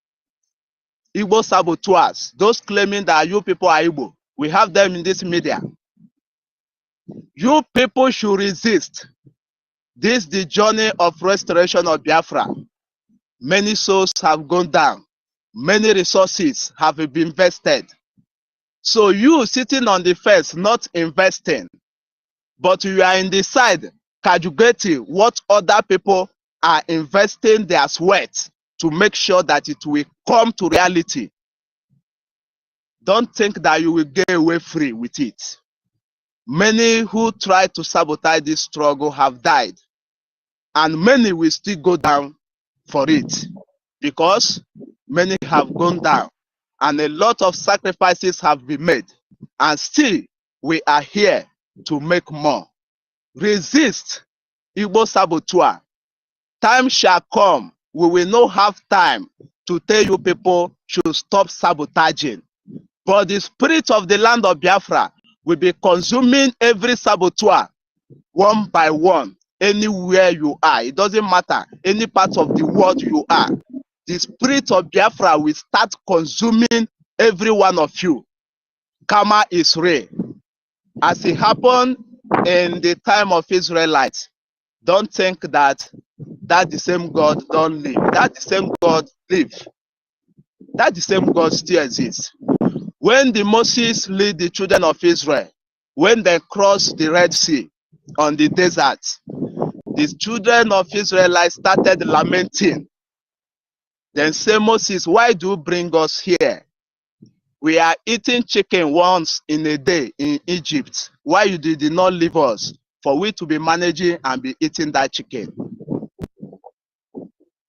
Igbo saboteurs, those claiming that you people are Igbo, we have them in this media. You people should resist. This is the journey of restoration of Biafra. Many souls have gone down. Many resources have been invested. So you sitting on the fence, not investing, but you are in the side, cajogating what other people are investing their sweat to make sure that it will come to reality. Don't think that you will get away free with it. Many who try to sabotage this struggle have died, and many will still go down for it, because many have gone down and a lot of sacrifices have been made, and still we are here to make more. Resist, Igbo saboteur. Time shall come, we will not have time to tell you people should stop sabotaging. But the spirit of the land of Biafra will be consuming every saboteur one by one, anywhere you are. It doesn't matter, any part of the world you are. The spirit of Biafra will start consuming every one of you. Karma is real. As it happened in the time of Israelites, don't think that the same God don't live. That the same God lives. That the same God still exists. When the Moses lead the children of Israel, when they crossed the Red Sea on the desert, the children of Israel started lamenting. Then say, Moses, why do you bring us here? We are eating chicken once in a day in Egypt. Why you did not leave us for we to be managing and be eating that chicken?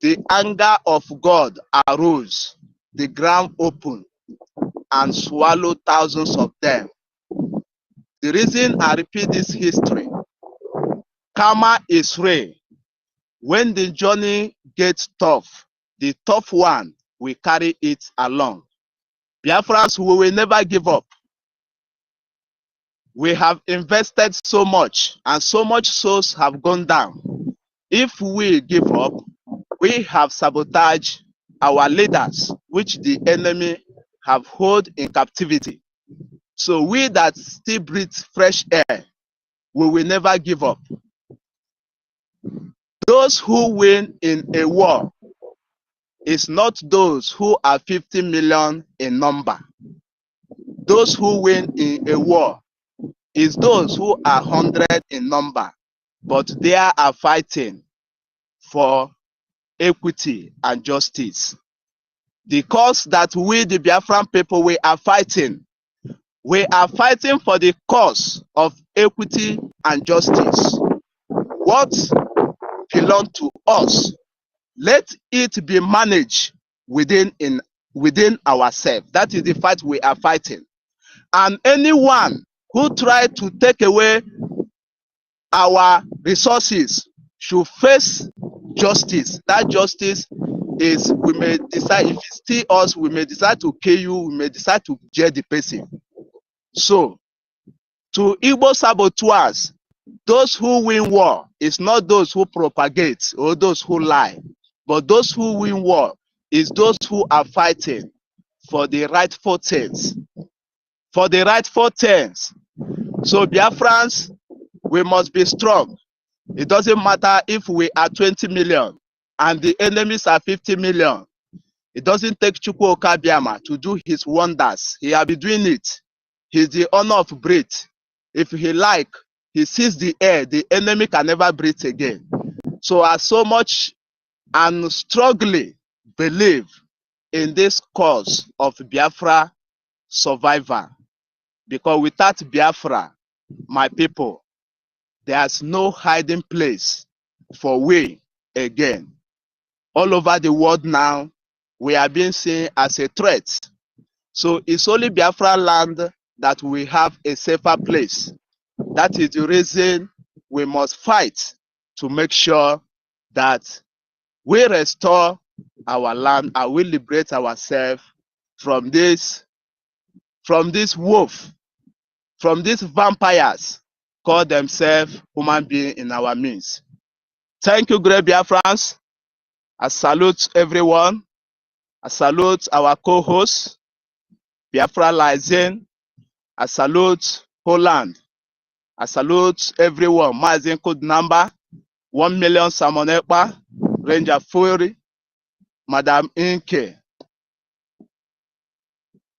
The anger of God arose, the ground opened and swallowed thousands of them. The reason I repeat this history, karma is real. When the journey gets tough, the tough one will carry it along. Biafrans, we will never give up. We have invested so much, and so much souls have gone down. If we give up, we have sabotaged our leaders, which the enemy have held in captivity. So we that still breathe fresh air, we will never give up. Those who win in a war is not those who are 50 million in number. Those who win in a war is those who are 100 in number, but they are fighting for equity and justice. The cause that we, the Biafran people, we are fighting for the cause of equity and justice. What belongs to us, let it be managed within ourselves. That is the fight we are fighting. And anyone who tries to take away our resources should face justice. That justice is, we may decide, if it's still us, we may decide to kill you, we may decide to jail the person. So, to Igbo saboteurs, those who win war is not those who propagate or those who lie, but those who win war is those who are fighting for the rightful things. For the rightful things. So Biafrans, we must be strong. It doesn't matter if we are 20 million and the enemies are 50 million. It doesn't take Chukwu Okabiama to do his wonders. He has been doing it. He's the honor of breath. If he like, he sees the air, the enemy can never breathe again. So I so much and strongly believe in this cause of Biafra survivor. Because without Biafra, my people, there's no hiding place for we again. All over the world now, we are being seen as a threat. So it's only Biafra land that we have a safer place. That is the reason we must fight to make sure that we restore our land and we liberate ourselves from this wolf, from these vampires call themselves human beings in our midst. Thank you, great Biafrans. I salute everyone. I salute our co-hosts, Biafra Lizen. I salute Holland. I salute everyone. Mazin code number 1 million Samonepa, Ranger Fury, Madam Inke.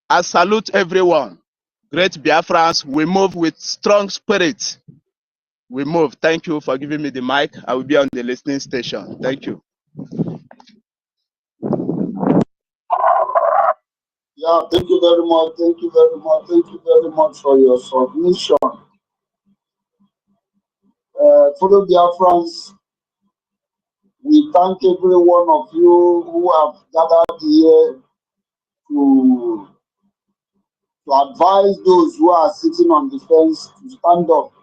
I salute everyone. Great Biafrans, we move with strong spirit. We move. Thank you for giving me the mic. I will be on the listening station. Thank you. Yeah, thank you very much. Thank you very much. Thank you very much for your submission. Fellow Biafrans, we thank every one of you who have gathered here to advise those who are sitting on the fence to stand up.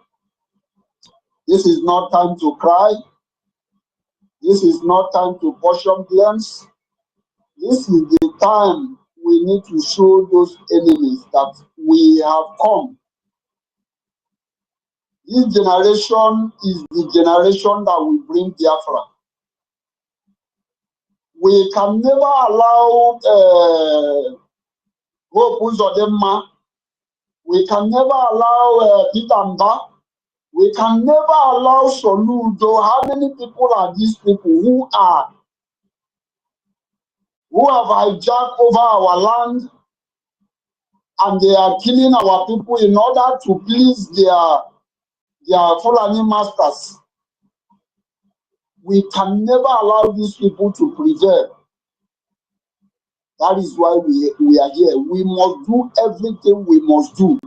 This is not time to cry. This is not time to portion blames. This is the time we need to show those enemies that we have come. This generation is the generation that will bring Biafra. We can never allow Hope Uzodema. We can never allow Peter Mba. We can never allow Soludo. How many people are these people who have hijacked over our land and they are killing our people in order to please their Fulani masters? We can never allow these people to prevail. That is why we are here. We must do everything we must do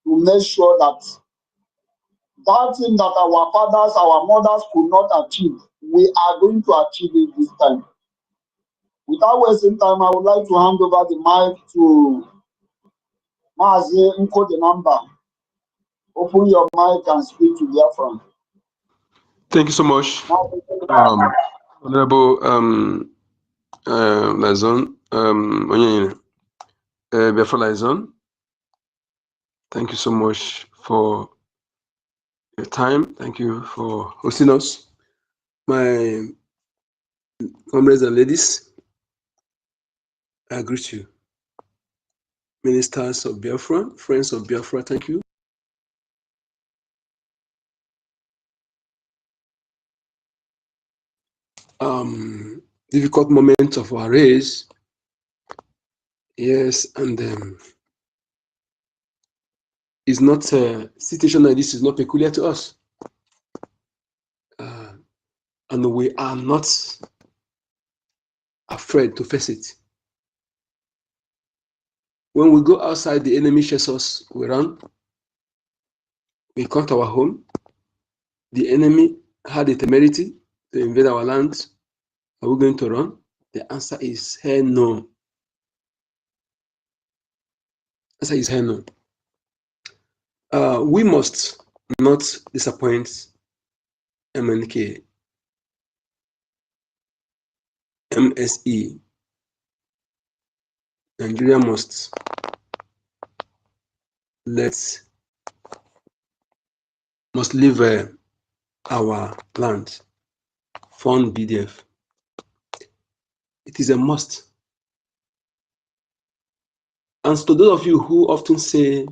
to make sure that that thing that our fathers, our mothers could not achieve, we are going to achieve it this time. Without wasting time, I would like to hand over the mic to Mazi Nko the number. Open your mic and speak to Biafra. Thank you so much, Honorable Lazon. Biafra Liaison. Thank you so much for your time. Thank you for hosting us. My comrades and ladies, I greet you. Ministers of Biafra, friends of Biafra, thank you. Difficult moment of our race. Yes, and it's not a situation like this is not peculiar to us. And we are not afraid to face it. When we go outside, the enemy chases us, we run. We come to our home. The enemy had the temerity to invade our land. Are we going to run? The answer is hell no. The answer is hell no. We must not disappoint MNK, MSE. Nigeria must leave our land, fund BDF. It is a must. And to those of you who often say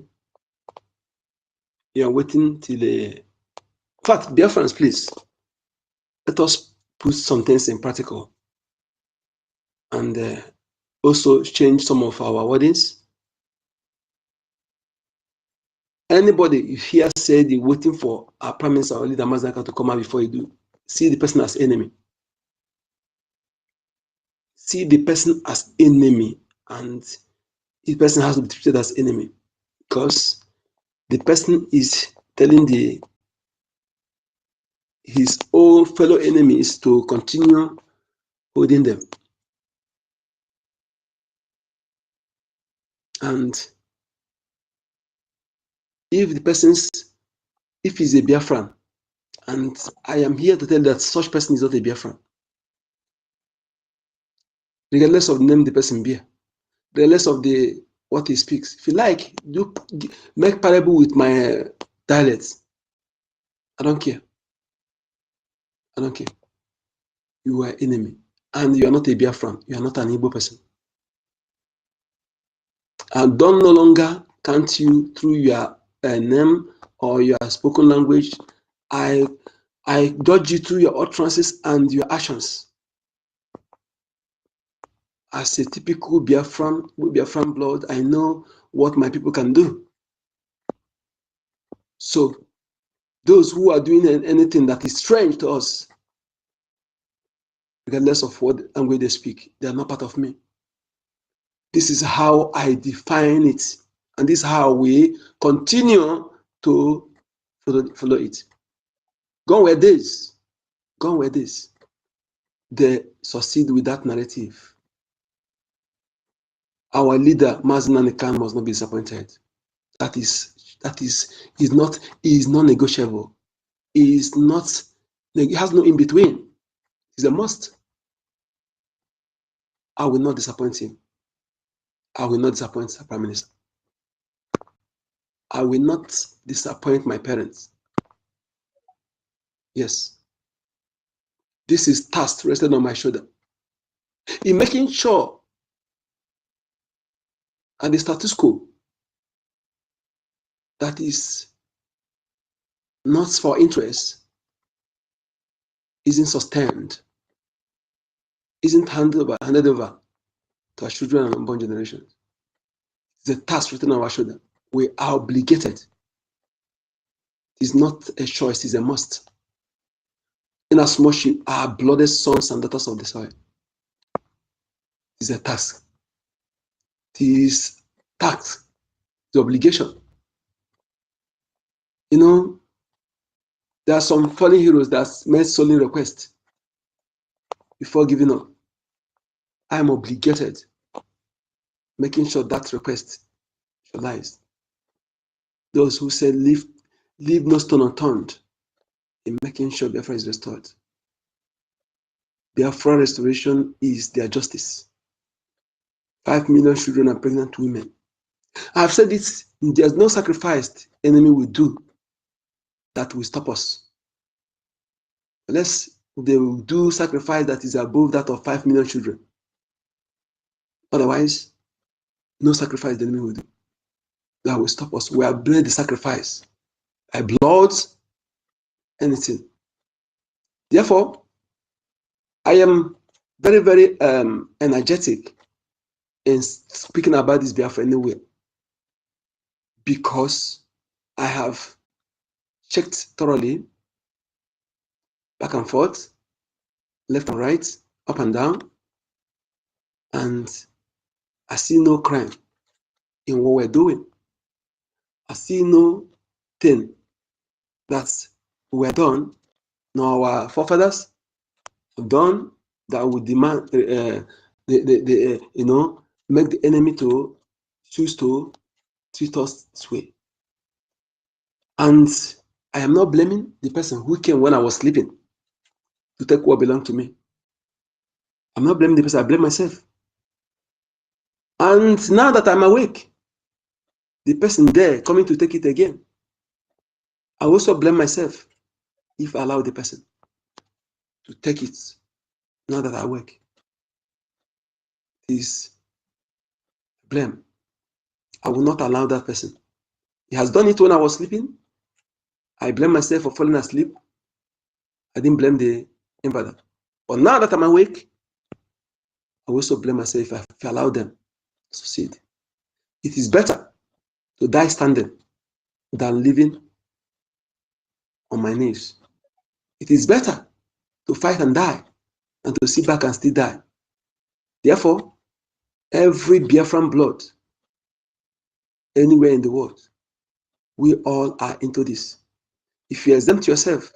you are waiting till in fact, Biafrans, please, let us put some things in practical and also change some of our wordings. Anybody you hear say they're waiting for our Prime Minister or leader Mazaka to come out before you do, see the person as enemy. See the person as enemy, and the person has to be treated as enemy because the person is telling his own fellow enemies to continue holding them. And if he's a Biafran, and I am here to tell that such person is not a Biafran, regardless of the name the person bear, regardless of what he speaks. If you like, make parable with my dialects. I don't care. I don't care. You are enemy, and you are not a Biafran. You are not an Igbo person. I don't no longer count you through your name or your spoken language. I judge you through your utterances and your actions. As a typical Biafran, with Biafran blood, I know what my people can do. So those who are doing anything that is strange to us, regardless of what language they speak, they are not part of me. This is how I define it, and this is how we continue to follow it. Gone were days. They succeed with that narrative. Our leader, Mazen Khan, must not be disappointed. That is non-negotiable. It has no in between. It's a must. I will not disappoint him. I will not disappoint the Prime Minister. I will not disappoint my parents. Yes. This is task rested on my shoulder. In making sure that the status quo that is not for interest isn't sustained, isn't handed over to our children and unborn generations. It's a task written on our shoulder. We are obligated. It's not a choice, it's a must. Inasmuch you are blooded sons and daughters of the soil. It's a task. This task, the obligation. You know, there are some fallen heroes that made solemn requests before giving up. I am obligated, making sure that request realized. Those who said, leave no stone unturned in making sure Biafra is restored. Biafra restoration is their justice. 5 million children and pregnant women. I've said this, there's no sacrifice the enemy will do that will stop us. Unless they will do sacrifice that is above that of 5 million children. Otherwise, no sacrifice the enemy will do that will stop us. We are doing the sacrifice by blood, anything. Therefore, I am very, very energetic in speaking about this Biafra anyway, because I have checked thoroughly, back and forth, left and right, up and down, and I see no crime in what we're doing. I see no thing that we're done, nor our forefathers have done that would demand, make the enemy to choose to treat us this way. And I am not blaming the person who came when I was sleeping to take what belonged to me. I'm not blaming the person, I blame myself. And now that I'm awake, the person there coming to take it again, I also blame myself if I allow the person to take it now that I awake. Is blame. I will not allow that person. He has done it when I was sleeping. I blame myself for falling asleep. I didn't blame the invader. But now that I'm awake, I also blame myself if I allow them to succeed. It is better to die standing than living on my knees. It is better to fight and die than to sit back and still die. Therefore, every Biafran blood, anywhere in the world, we all are into this. If you exempt yourself,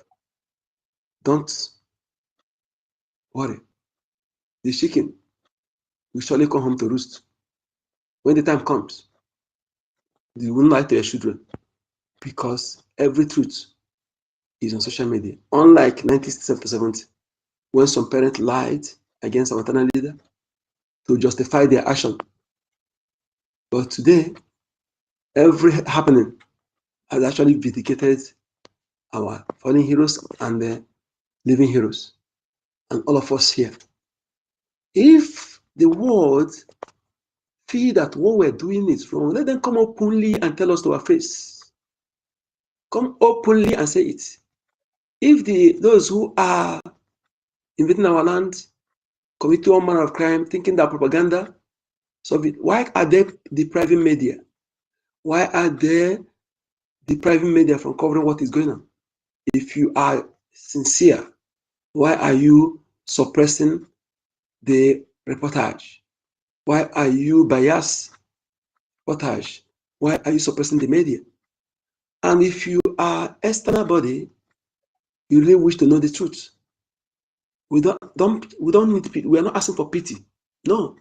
don't worry. The chicken will surely come home to roost. When the time comes, you will not lie to your children, because every truth is on social media. Unlike 1970, when some parents lied against a maternal leader to justify their action. But today, every happening has actually vindicated our fallen heroes and the living heroes, and all of us here. If the world feel that what we're doing is wrong, let them come openly and tell us to our face. Come openly and say it. If those who are invading our land commit all manner of crime, thinking that propaganda, so why are they depriving media? Why are they depriving media from covering what is going on? If you are sincere, why are you suppressing the reportage? Why are you biased reportage? Why are you suppressing the media? And if you are external body, you really wish to know the truth. We don't need pity. We are not asking for pity. No.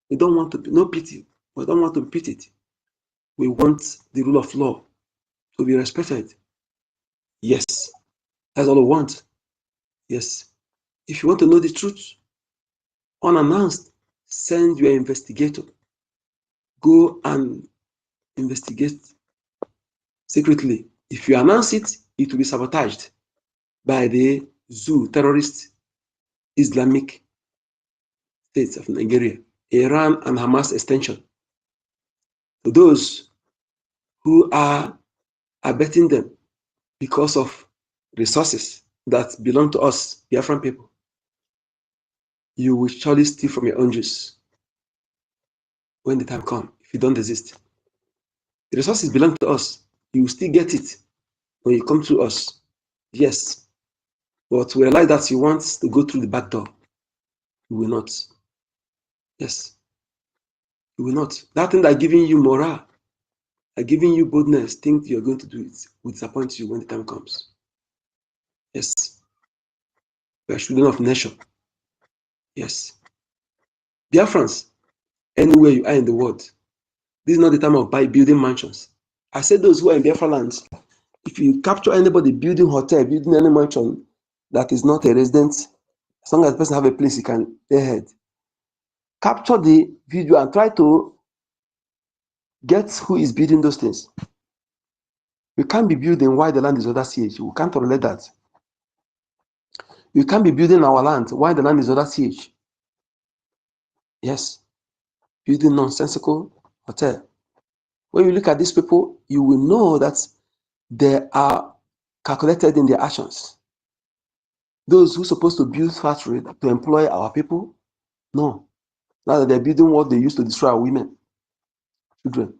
We don't want to no pity. We don't want to be pitied. We want the rule of law to be respected. Yes. That's all we want. Yes. If you want to know the truth, unannounced, send your investigator. Go and investigate secretly. If you announce it, it will be sabotaged by the zoo terrorist Islamic states of Nigeria, Iran and Hamas extension. To those who are abetting them because of resources that belong to us, Biafran people, you will surely steal from your own juice when the time comes, if you don't desist. The resources belong to us. You will still get it when you come to us. Yes. But we realize that you want to go through the back door. You will not. Yes. You will not. That thing that giving you morale, that giving you boldness, think you're going to do it, will disappoint you when the time comes. Yes. We are children of nation. Yes. Biafrans, anywhere you are in the world, this is not the time of building mansions. I said those who are in Biafra lands, if you capture anybody building hotel, building any mansion that is not a resident, as long as the person have a place he can lay head, capture the video and try to get who is building those things. We can't be building while the land is under siege. We can't tolerate that. You can't be building our land while the land is under siege. Yes, building nonsensical hotel. When you look at these people, you will know that they are calculated in their actions. Those who are supposed to build factory to employ our people, no. Now that they're building what they used to destroy our women, children.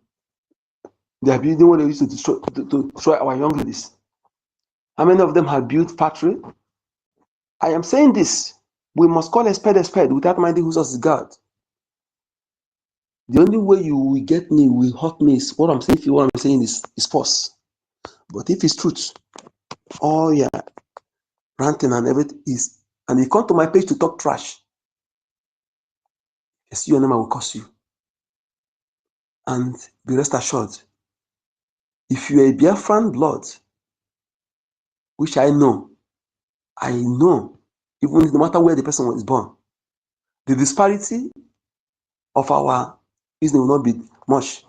They are building what they used to destroy our young ladies. How many of them have built factory? I am saying this. We must call a spade without minding whose us is God. The only way you will get me, will hurt me, is what I'm saying. If what I'm saying is false. But if it's truth, all your ranting and everything is, and you come to my page to talk trash, I see your name, I will curse you. And be rest assured, if you are a Biafran blood, which I know, even no matter where the person was born, the disparity of our business will not be much.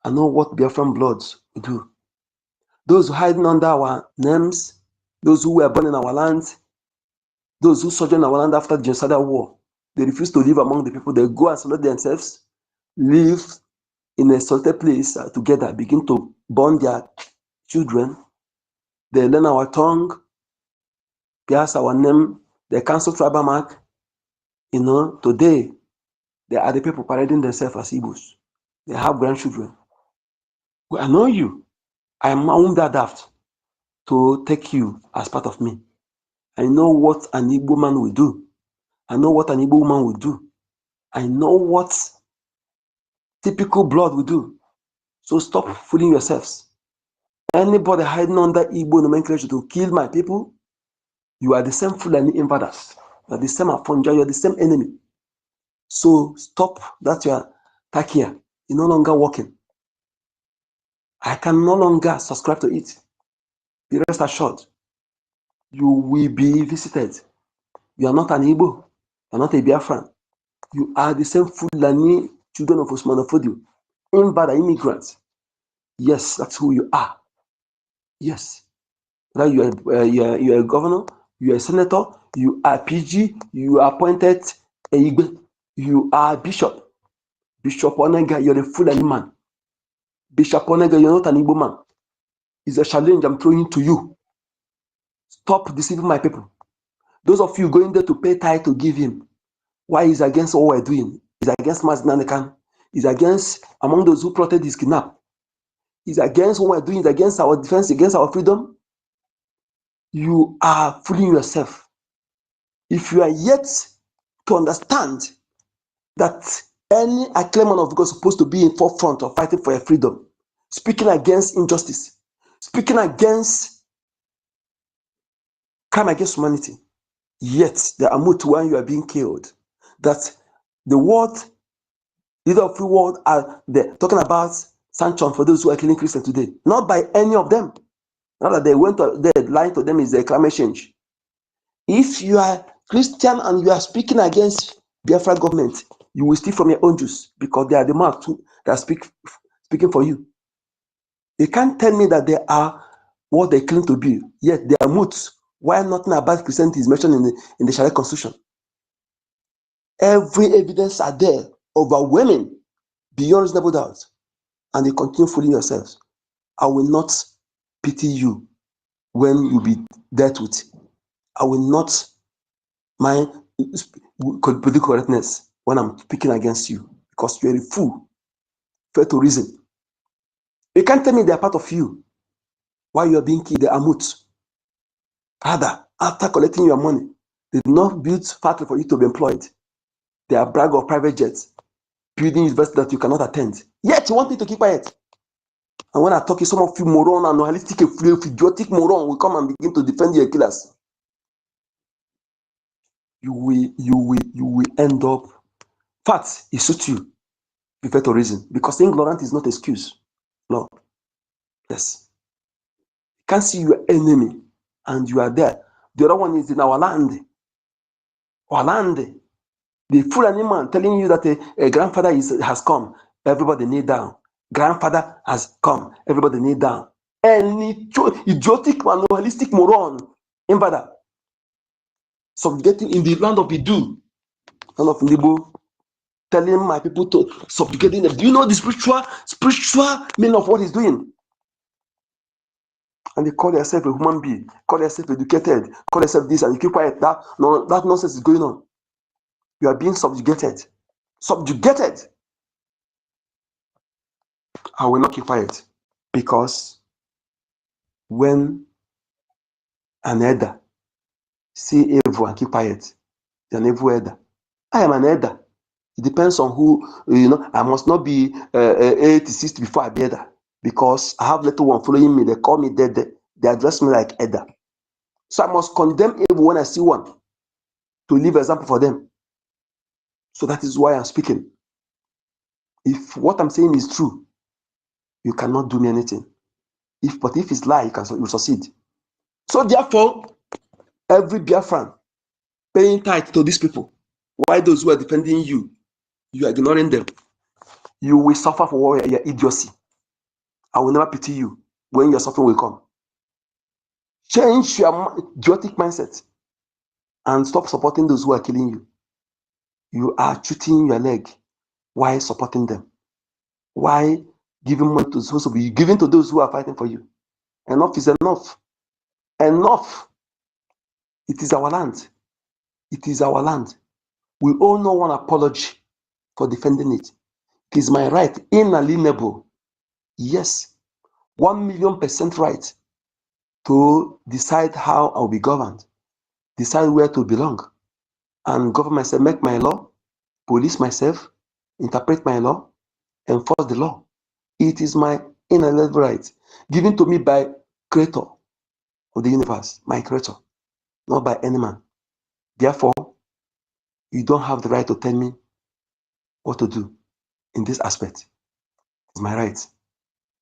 I know what Biafran bloods will do. Those who hiding under our names, those who were born in our land, those who sojourn in our land after the genocidal war, they refuse to live among the people. They go and isolate themselves, live in a solitary place together, begin to born their children. They learn our tongue, pierce our name, they cancel tribal mark. Today, they are the people parading themselves as Igbos. They have grandchildren. Well, I know you. I won't be adapt to take you as part of me. I know what an Igbo man will do. I know what an Igbo woman will do. I know what typical blood will do. So stop fooling yourselves. Anybody hiding under Igbo nomenclature to kill my people, you are the same Fulani invaders. You are the same Afonja, you are the same enemy. So stop that you are takia. You're no longer working. I can no longer subscribe to it. Be rest assured, you will be visited. You are not an Igbo. You are not a Biafran. You are the same Fulani children of Usman Fodio, invader immigrants. Yes, that's who you are. Yes. Now you are a governor, you are a senator, you are PG, you are appointed a Igbo, you are bishop. Bishop Onega, you're a Fulani man. Bishop Onega, you're not an Igbo man. It's a challenge I'm throwing to you. Stop deceiving my people. Those of you going there to pay tithe to give him, why is against what we're doing? Is against Mazdanakan. Is against among those who plotted his kidnap. Is against what we're doing. Is against our defense, against our freedom. You are fooling yourself. If you are yet to understand that any acclaimant of God is supposed to be in forefront of fighting for your freedom, speaking against injustice, speaking against crime against humanity, yet the Amut when you are being killed, that the world, leader of free world, are talking about sanction for those who are killing Christians today. Not by any of them. Not that they went to the line to them is the climate change. If you are Christian and you are speaking against Biafra government, you will steal from your own Jews because they are the ones that speaking for you. They can't tell me that they are what they claim to be, yet they are moots. Why nothing about Christianity is mentioned in the Sharia constitution? Every evidence are there, overwhelming, beyond reasonable doubt, and you continue fooling yourselves. I will not pity you when you be dealt with. I will not mind political correctness when I'm speaking against you because you're a fool. Fair to reason. You can't tell me they're part of you while you're being killed. They are mute. Rather, after collecting your money, they did not build factory for you to be employed. They are brag of private jets, building university that you cannot attend. Yet you want me to keep quiet. And when I talk, some of you moron and holistic, idiotic moron will come and begin to defend your killers. You will end up. Facts, it suits you. Prefer to reason. Because ignorance is not excuse. No. Yes. You can't see your enemy and you are there. The other one is in our land. Our land. The Fulani man telling you that a grandfather has come, everybody kneel down. Grandfather has come, everybody kneel down. Any idiotic, manualistic moron, invada, subjugating in the land of Idu, land of Ndibo, telling my people to subjugating them. Do you know the spiritual meaning of what he's doing? And they call themselves a human being, call themselves educated, call themselves this, and you keep quiet. That nonsense is going on. You are being subjugated. Subjugated. I will not keep quiet, because when an elder see evil and keep quiet, an evil elder. I am an elder. It depends on who, I must not be 80, 60 before I be elder, because I have little one following me. They call me dead. They address me like elder. So I must condemn evil when I see one, to leave example for them. So that is why I'm speaking. If what I'm saying is true, you cannot do me anything. But if it's lie, you succeed. So therefore, every Biafran paying tithe to these people, why those who are defending you, you are ignoring them, you will suffer for your idiocy. I will never pity you when your suffering will come. Change your idiotic mindset and stop supporting those who are killing you. You are shooting your leg. Why supporting them? Why giving money to those who be giving to those who are fighting for you? Enough is enough. Enough. It is our land. It is our land. We owe no one apology for defending it. It is my right, inalienable. Yes, 1,000,000% right to decide how I'll be governed, decide where to belong, and govern myself, make my law, police myself, interpret my law, enforce the law. It is my inalienable right, given to me by Creator of the universe, my Creator, not by any man. Therefore, you don't have the right to tell me what to do in this aspect. It's my right.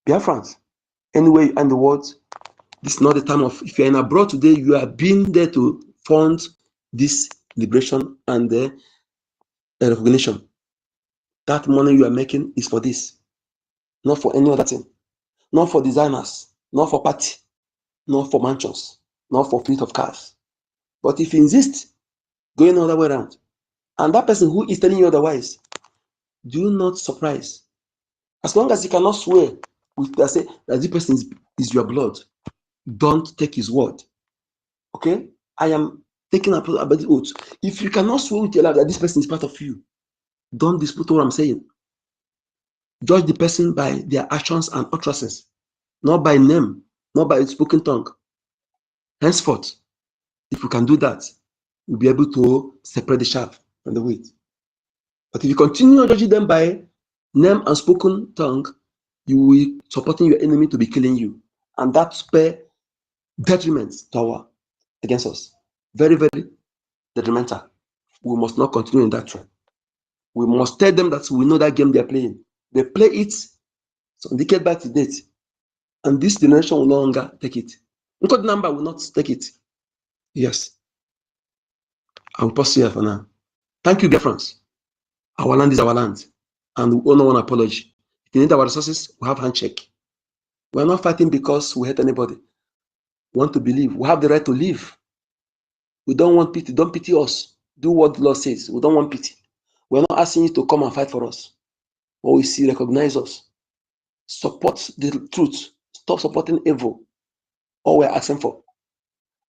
Biafrans, anywhere you end the world, this is not the time of, if you're in abroad today, you are being there to fund this liberation and the recognition. That money you are making is for this, not for any other thing, not for designers, not for party, not for mansions, not for fleet of cars. But if you insist, going all the way around, and that person who is telling you otherwise, do not surprise. As long as you cannot swear with that, say that this person is your blood, don't take his word. Okay? I am taking about the oath. If you cannot swear with your life that this person is part of you, don't dispute what I'm saying. Judge the person by their actions and utterances, not by name, not by spoken tongue. Henceforth, if we can do that, we'll be able to separate the chaff from the wheat. But if you continue judging them by name and spoken tongue, you will be supporting your enemy to be killing you. And that spare detriment against us. Very, very detrimental. We must not continue in that track. We must tell them that we know that game they're playing. They play it some decade back to date. And this generation will no longer take it. Encode number will not take it. Yes. I will pause here for now. Thank you, Biafrans. Our land is our land. And we owe no one apology. If you need our resources, we have handshake. We're not fighting because we hate anybody. We want to believe. We have the right to live. We don't want pity. Don't pity us. Do what the law says. We don't want pity. We're not asking you to come and fight for us. What we see, recognize us. Support the truth. Stop supporting evil. All we're asking for.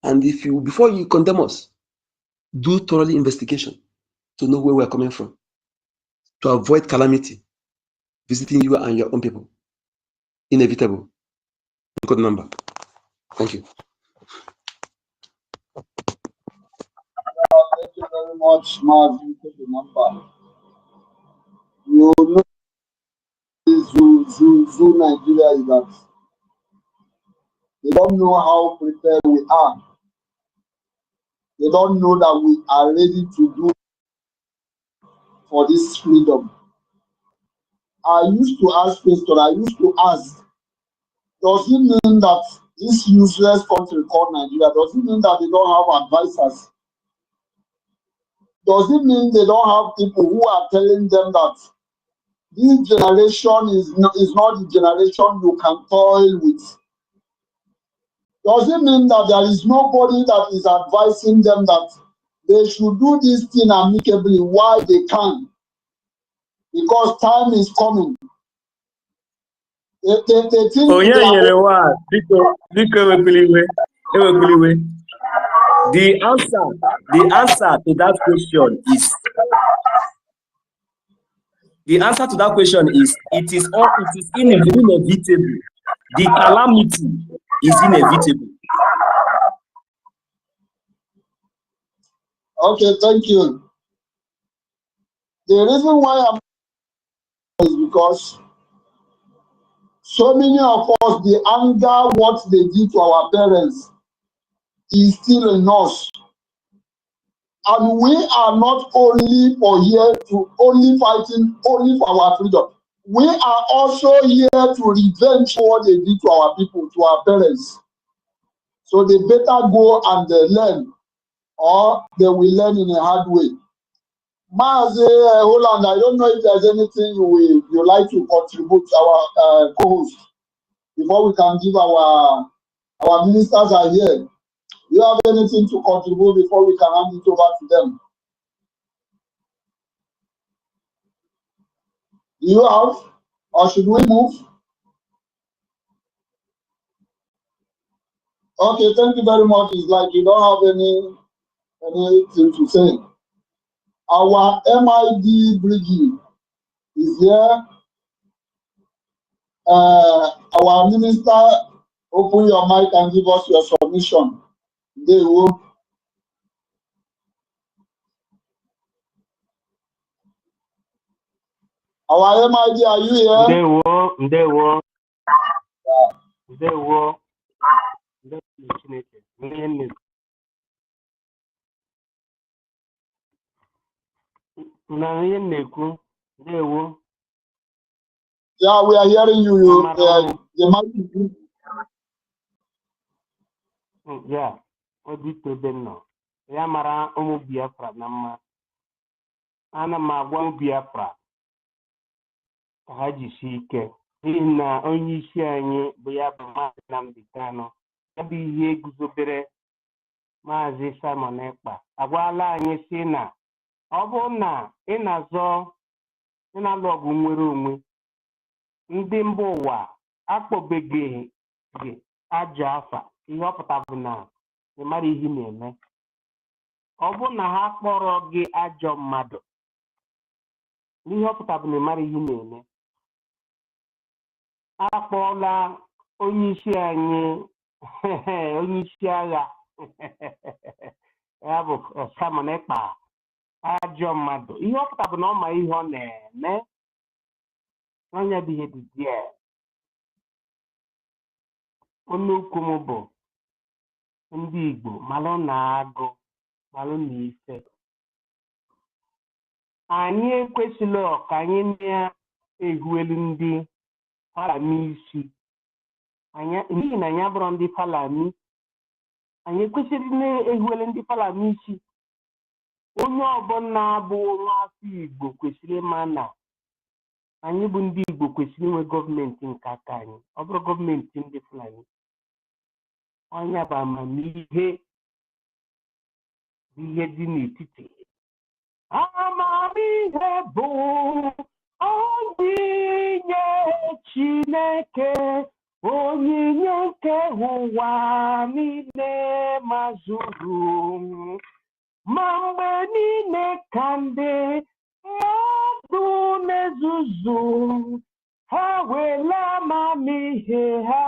And if you, before you condemn us, do thoroughly investigation to know where we're coming from, to avoid calamity visiting you and your own people. Inevitable. Good number. Thank you. Thank you very much, Marvin. Take the number. You know, Zoo Nigeria is that they don't know how prepared we are. They don't know that we are ready to do for this freedom. I used to ask, does it mean that this useless country called Nigeria, does it mean that they don't have advisors? does it mean they don't have people who are telling them that this generation is not the generation you can toil with? Does it mean that there is nobody that is advising them that they should do this thing amicably while they can? Because time is coming. They think oh yeah, the answer to that question is it is inevitable. The calamity is inevitable. Okay, thank you. The reason why I'm is because so many of us, the anger what they did to our parents is still in us. And we are not only for here to only fighting only for our freedom. We are also here to revenge what they did to our people, to our parents. So they better go and learn, or they will learn in a hard way. Mazi Holland, I don't know if there's anything you like to contribute to our co-host before we can give our ministers are here. Do you have anything to contribute before we can hand it over to them? Do you have, or should we move? Okay, thank you very much. It's like you don't have anything to say. Our MID BRGIE is here. Our minister, open your mic and give us your submission. They will. Our MID, are you here? They will. Yeah, we are hearing you. The mic is good. Yeah, what did you know? Yamara Omo Biafra Nama Anama One Biafra Haji Sike in only sharing Biafra Namdikano. Maybe ye Guzobere Mazi Simon Ekpa. Awala Yesina Obona Inazo Inalogu Murumu Ndimbowa Akpobege Ajafa. Ihe ọpụta bụ na ị mara ihe na-eme. Ọ bụ na ha kpọrọ gị ajọ mmadụ. Ihe ọpụta bụ na ị mara ihe na-eme. A kpọọla onye isi anyị onye isi agha ya bụ Simon Ekpa ajọ mmadụ. Ihe ọpụta bụ na ọ ma ihe ọ na-eme. Onye dị ihe dị die. Onye ukwu m bụ ndị Igbo malụ na-agụ malụ na ife. Anyị ekwesịla ka anyị na-ehuelu ndị Falami isi. N'ihi na anyị abụrụ ndị Falami. Anyị ekwesịrị na-ehuelu ndị Falami isi. Onye ọbụla bụ nwa afọ Igbo kwesịrị ịma na anyị bụ ndị Igbo kwesịrị inwe gọọmenti nke aka anyị. Ọ bụrụ gọọmenti ndị Fulani. Onye bụ amamihe ihe dị n'etiti. Amamihe bụ onyinye Chineke, onyinye nke ụwa niile mazuru. Ma mgbe niile ka ndị mmadụ na-ezuzu, ha were amamihe ha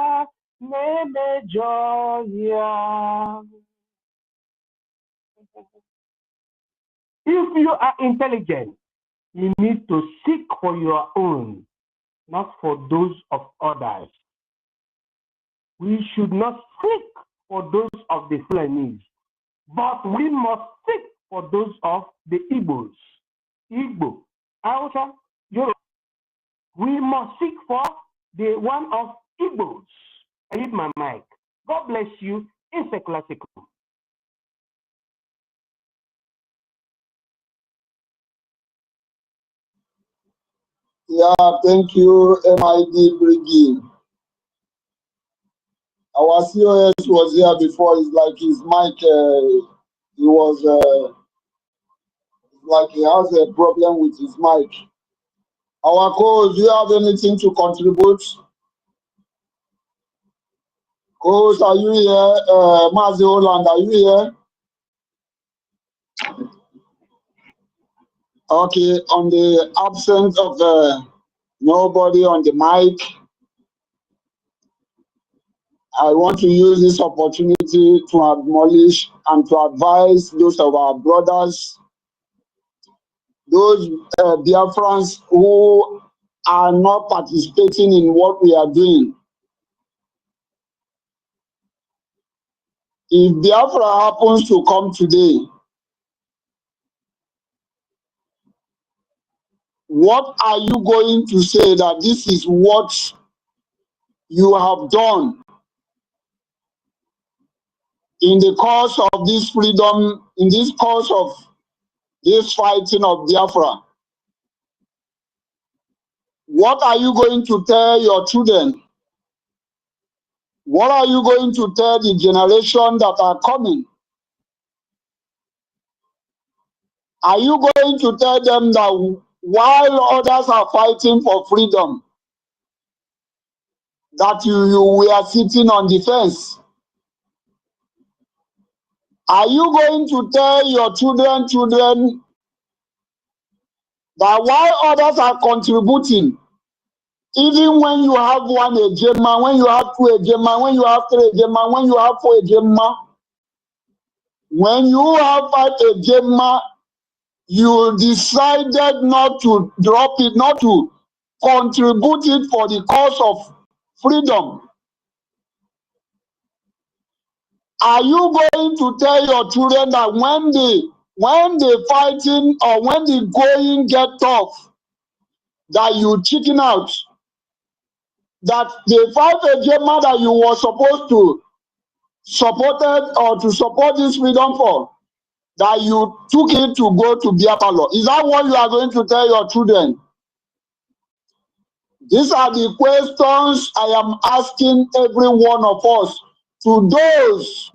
If you are intelligent, you need to seek for your own, not for those of others. We should not seek for those of the Fulanese, but we must seek for those of the Igbos. Igbo, Hausa, Yoruba. We must seek for the one of Igbos. I hit my mic. God bless you. In secular. Yeah, thank you, MID BRGIE. Our COS was here before. It's like his mic, he was like he has a problem with his mic. Our co-host, do you have anything to contribute? Co-host, are you here? Mazi Holland, are you here? Okay, on the absence of nobody on the mic, I want to use this opportunity to acknowledge and to advise those of our brothers, those Biafrans who are not participating in what we are doing. If Biafra happens to come today, what are you going to say that this is what you have done in the course of this freedom, in this course of this fighting of Biafra? What are you going to tell your children? What are you going to tell the generation that are coming? Are you going to tell them that while others are fighting for freedom, that you were sitting on the fence? Are you going to tell your children that while others are contributing, even when you have one ejema, when you have two ejema, when you have three ejema, when you have four ejema, when you have five ejema, you decided not to drop it, not to contribute it for the cause of freedom? Are you going to tell your children that when the fighting or when the going get tough, that you chicken out? That the five agenda that you were supposed to support or to support this freedom for, that you took it to go to Biafra? Is that what you are going to tell your children? These are the questions I am asking every one of us. To those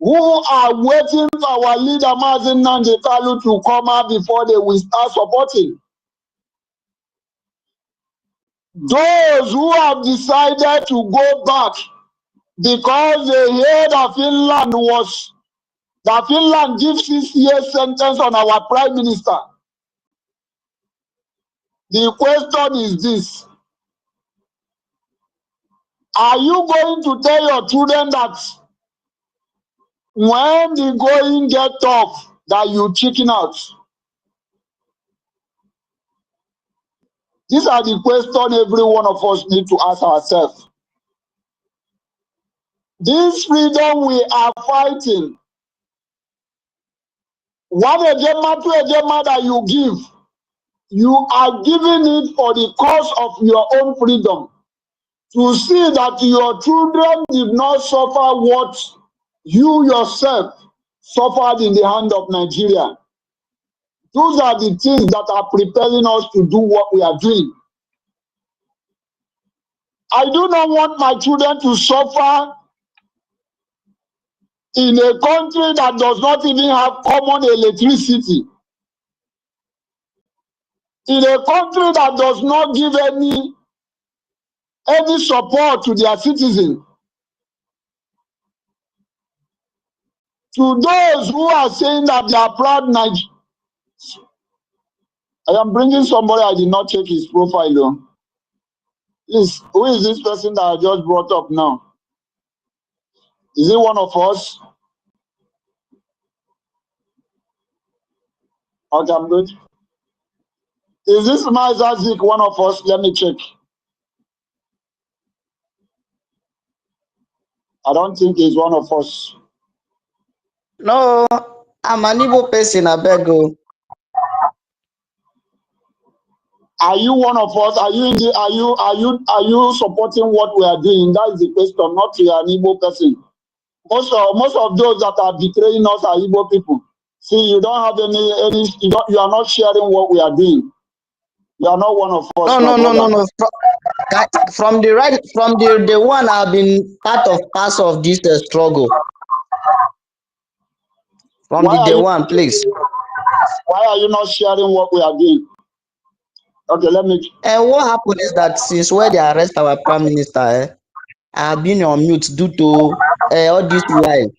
who are waiting for our leader Mazi Nnamdi Kanu to come out before they will start supporting. Those who have decided to go back because they heard that Finland gives 6 years sentence on our prime minister. The question is this: are you going to tell your children that when the going get tough, that you chicken out? These are the questions every one of us need to ask ourselves. This freedom we are fighting, one agenda, two agenda that you give, you are giving it for the cause of your own freedom. To see that your children did not suffer what you yourself suffered in the hand of Nigeria. Those are the things that are preparing us to do what we are doing. I do not want my children to suffer in a country that does not even have common electricity, in a country that does not give any support to their citizens. To those who are saying that they are proud Nigerians, I am bringing somebody. I did not check his profile though. Please, who is this person that I just brought up now? Is it one of us? Okay, I'm good. Is this Mazazik one of us? Let me check. I don't think he's one of us. No, I'm an Igbo person, I beg you. Are you one of us? Are you in the, are you supporting what we are doing? That is the question, not you are an Igbo person. Most of those that are betraying us are Igbo people. See, you don't have you are not sharing what we are doing. You are not one of us. No. From the one I've been part of this struggle. From the day one, please. Why are you not sharing what we are doing? Okay, let me. And what happened is that since when they arrest our prime minister, I have been on mute due to all this while.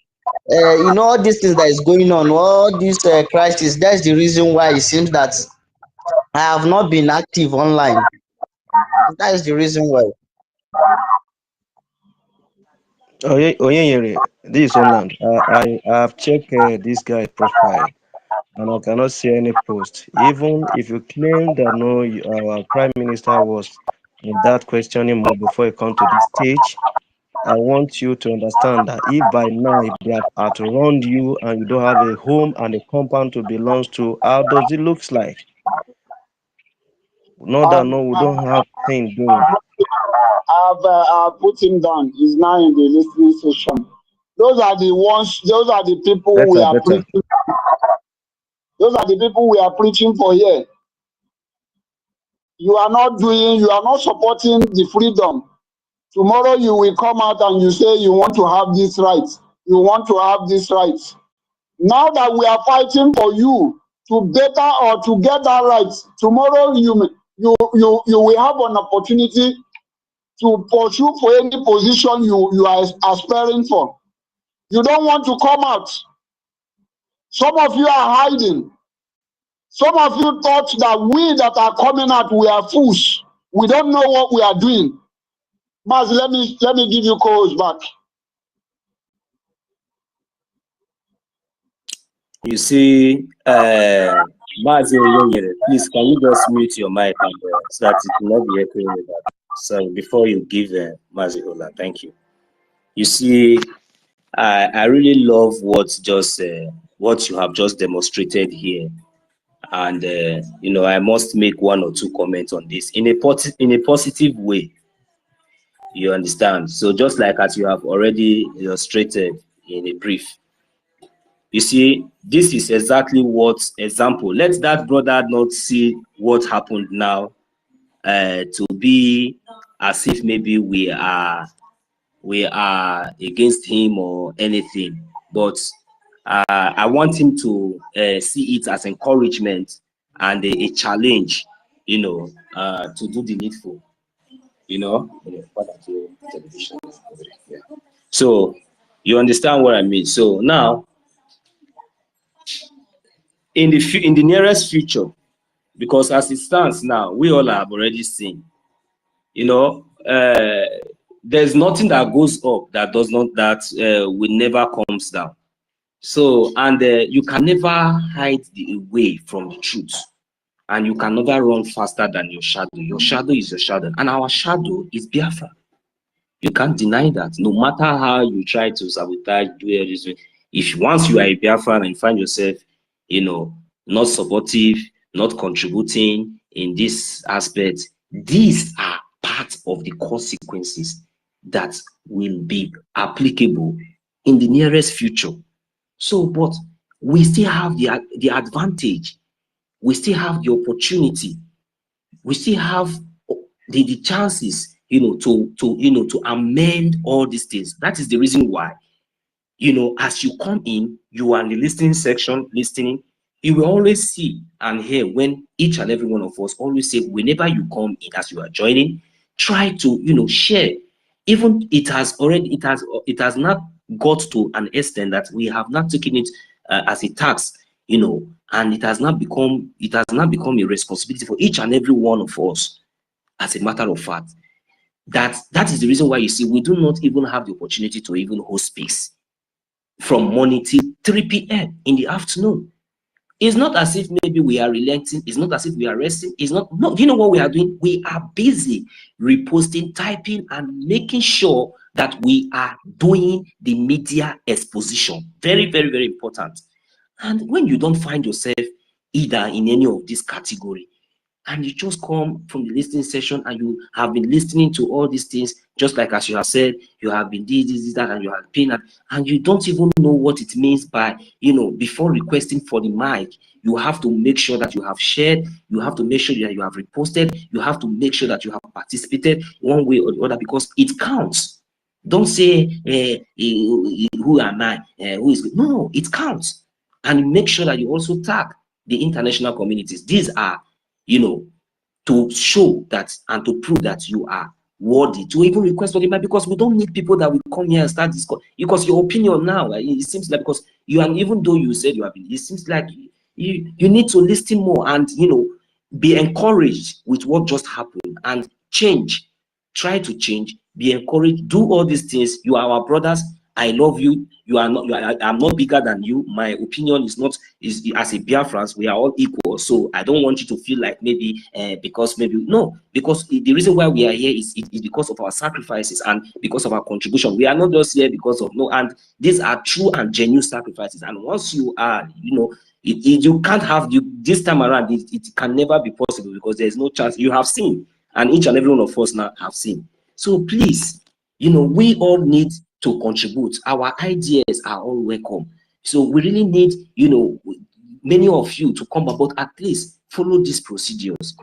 You know, all these things that is going on, all this crisis. That's the reason why it seems that I have not been active online. That is the reason why. Oyenyere, this is Holland. I have checked this guy's profile, and I cannot see any post. Even if you claim that no, our prime minister was in that questioning mode before he come to this stage, I want you to understand that if by now if they have outrun you and you don't have a home and a compound to belong to, how does it look like? No, that no, we don't have thing doing. I've put him down. He's now in the listening session. Those are the ones. Those are the people we are preaching. Those are the people we are preaching for here. You are not supporting the freedom. Tomorrow you will come out and you say you want to have this right. You want to have this right. Now that we are fighting for you to better or to get that right, tomorrow you will have an opportunity to pursue for any position you are aspiring for. You don't want to come out. Some of you are hiding. Some of you thought that we that are coming out, we are fools. We don't know what we are doing. Maz, let me give you calls back. You see, Mazi Oyenyere, please can you just mute your mic and so that it will not be echoing with that. So before you give Mazi Ola, thank you. You see, I really love what you have just demonstrated here, and you know, I must make one or two comments on this in a positive way. You understand? So just like as you have already illustrated in a brief, you see, this is exactly what example. Let that brother not see what happened now to be as if maybe we are against him or anything. But I want him to see it as encouragement and a challenge, you know, to do the needful, you know. Yeah. So you understand what I mean? So now, in the nearest future, because as it stands now, we all have already seen, you know, there's nothing that goes up that does not, that will never comes down. So, and you can never hide away from the truth, and you can never run faster than your shadow. Your shadow is your shadow, and our shadow is Biafra. You can't deny that. No matter how you try to sabotage, do everything, if once you are a Biafran and find yourself, you know, not supportive, not contributing in this aspect, these are part of the consequences that will be applicable in the nearest future. So, but we still have the advantage, we still have the opportunity, we still have the chances, you know, to amend all these things. That is the reason why, you know, as you come in, you are in the listening section, listening, you will always see and hear when each and every one of us always say, whenever you come in, as you are joining, try to, you know, share. Even it has not got to an extent that we have not taken it as a tax, you know, and it has not become a responsibility for each and every one of us. As a matter of fact, that is the reason why you see we do not even have the opportunity to even host space from morning till 3 p.m. in the afternoon. It's not as if maybe we are relenting. It's not as if we are resting. It's not. No, you know what we are doing? We are busy reposting, typing, and making sure that we are doing the media exposition. Very, very, very important. And when you don't find yourself either in any of this category, and you just come from the listening session and you have been listening to all these things, just like as you have said, you have been this, that, and you have been that, and you don't even know what it means by, before requesting for the mic, you have to make sure that you have shared, you have to make sure that you have reposted, you have to make sure that you have participated one way or the other, because it counts. Don't say, who am I? Who is good? No, it counts. And make sure that you also tag the international communities. These are, to show that and to prove that you are worthy to even request for the mic, because we don't need people that will come here and start this. Because your opinion now, it seems like, because you, and even though you said you have been, it seems like you need to listen more and, be encouraged with what just happened and change. Try to change, be encouraged, do all these things. You are our brothers. I love you. You are not. I'm not bigger than you. My opinion is not. Is as a Biafrans, we are all equal. So I don't want you to feel like maybe because maybe no. Because the reason why we are here is because of our sacrifices and because of our contribution. We are not just here because of no. And these are true and genuine sacrifices. And once you are, you can't have you this time around. It can never be possible, because there is no chance. You have seen, and each and every one of us now have seen. So please, we all need to contribute. Our ideas are all welcome. So we really need, many of you to come about, at least follow these procedures.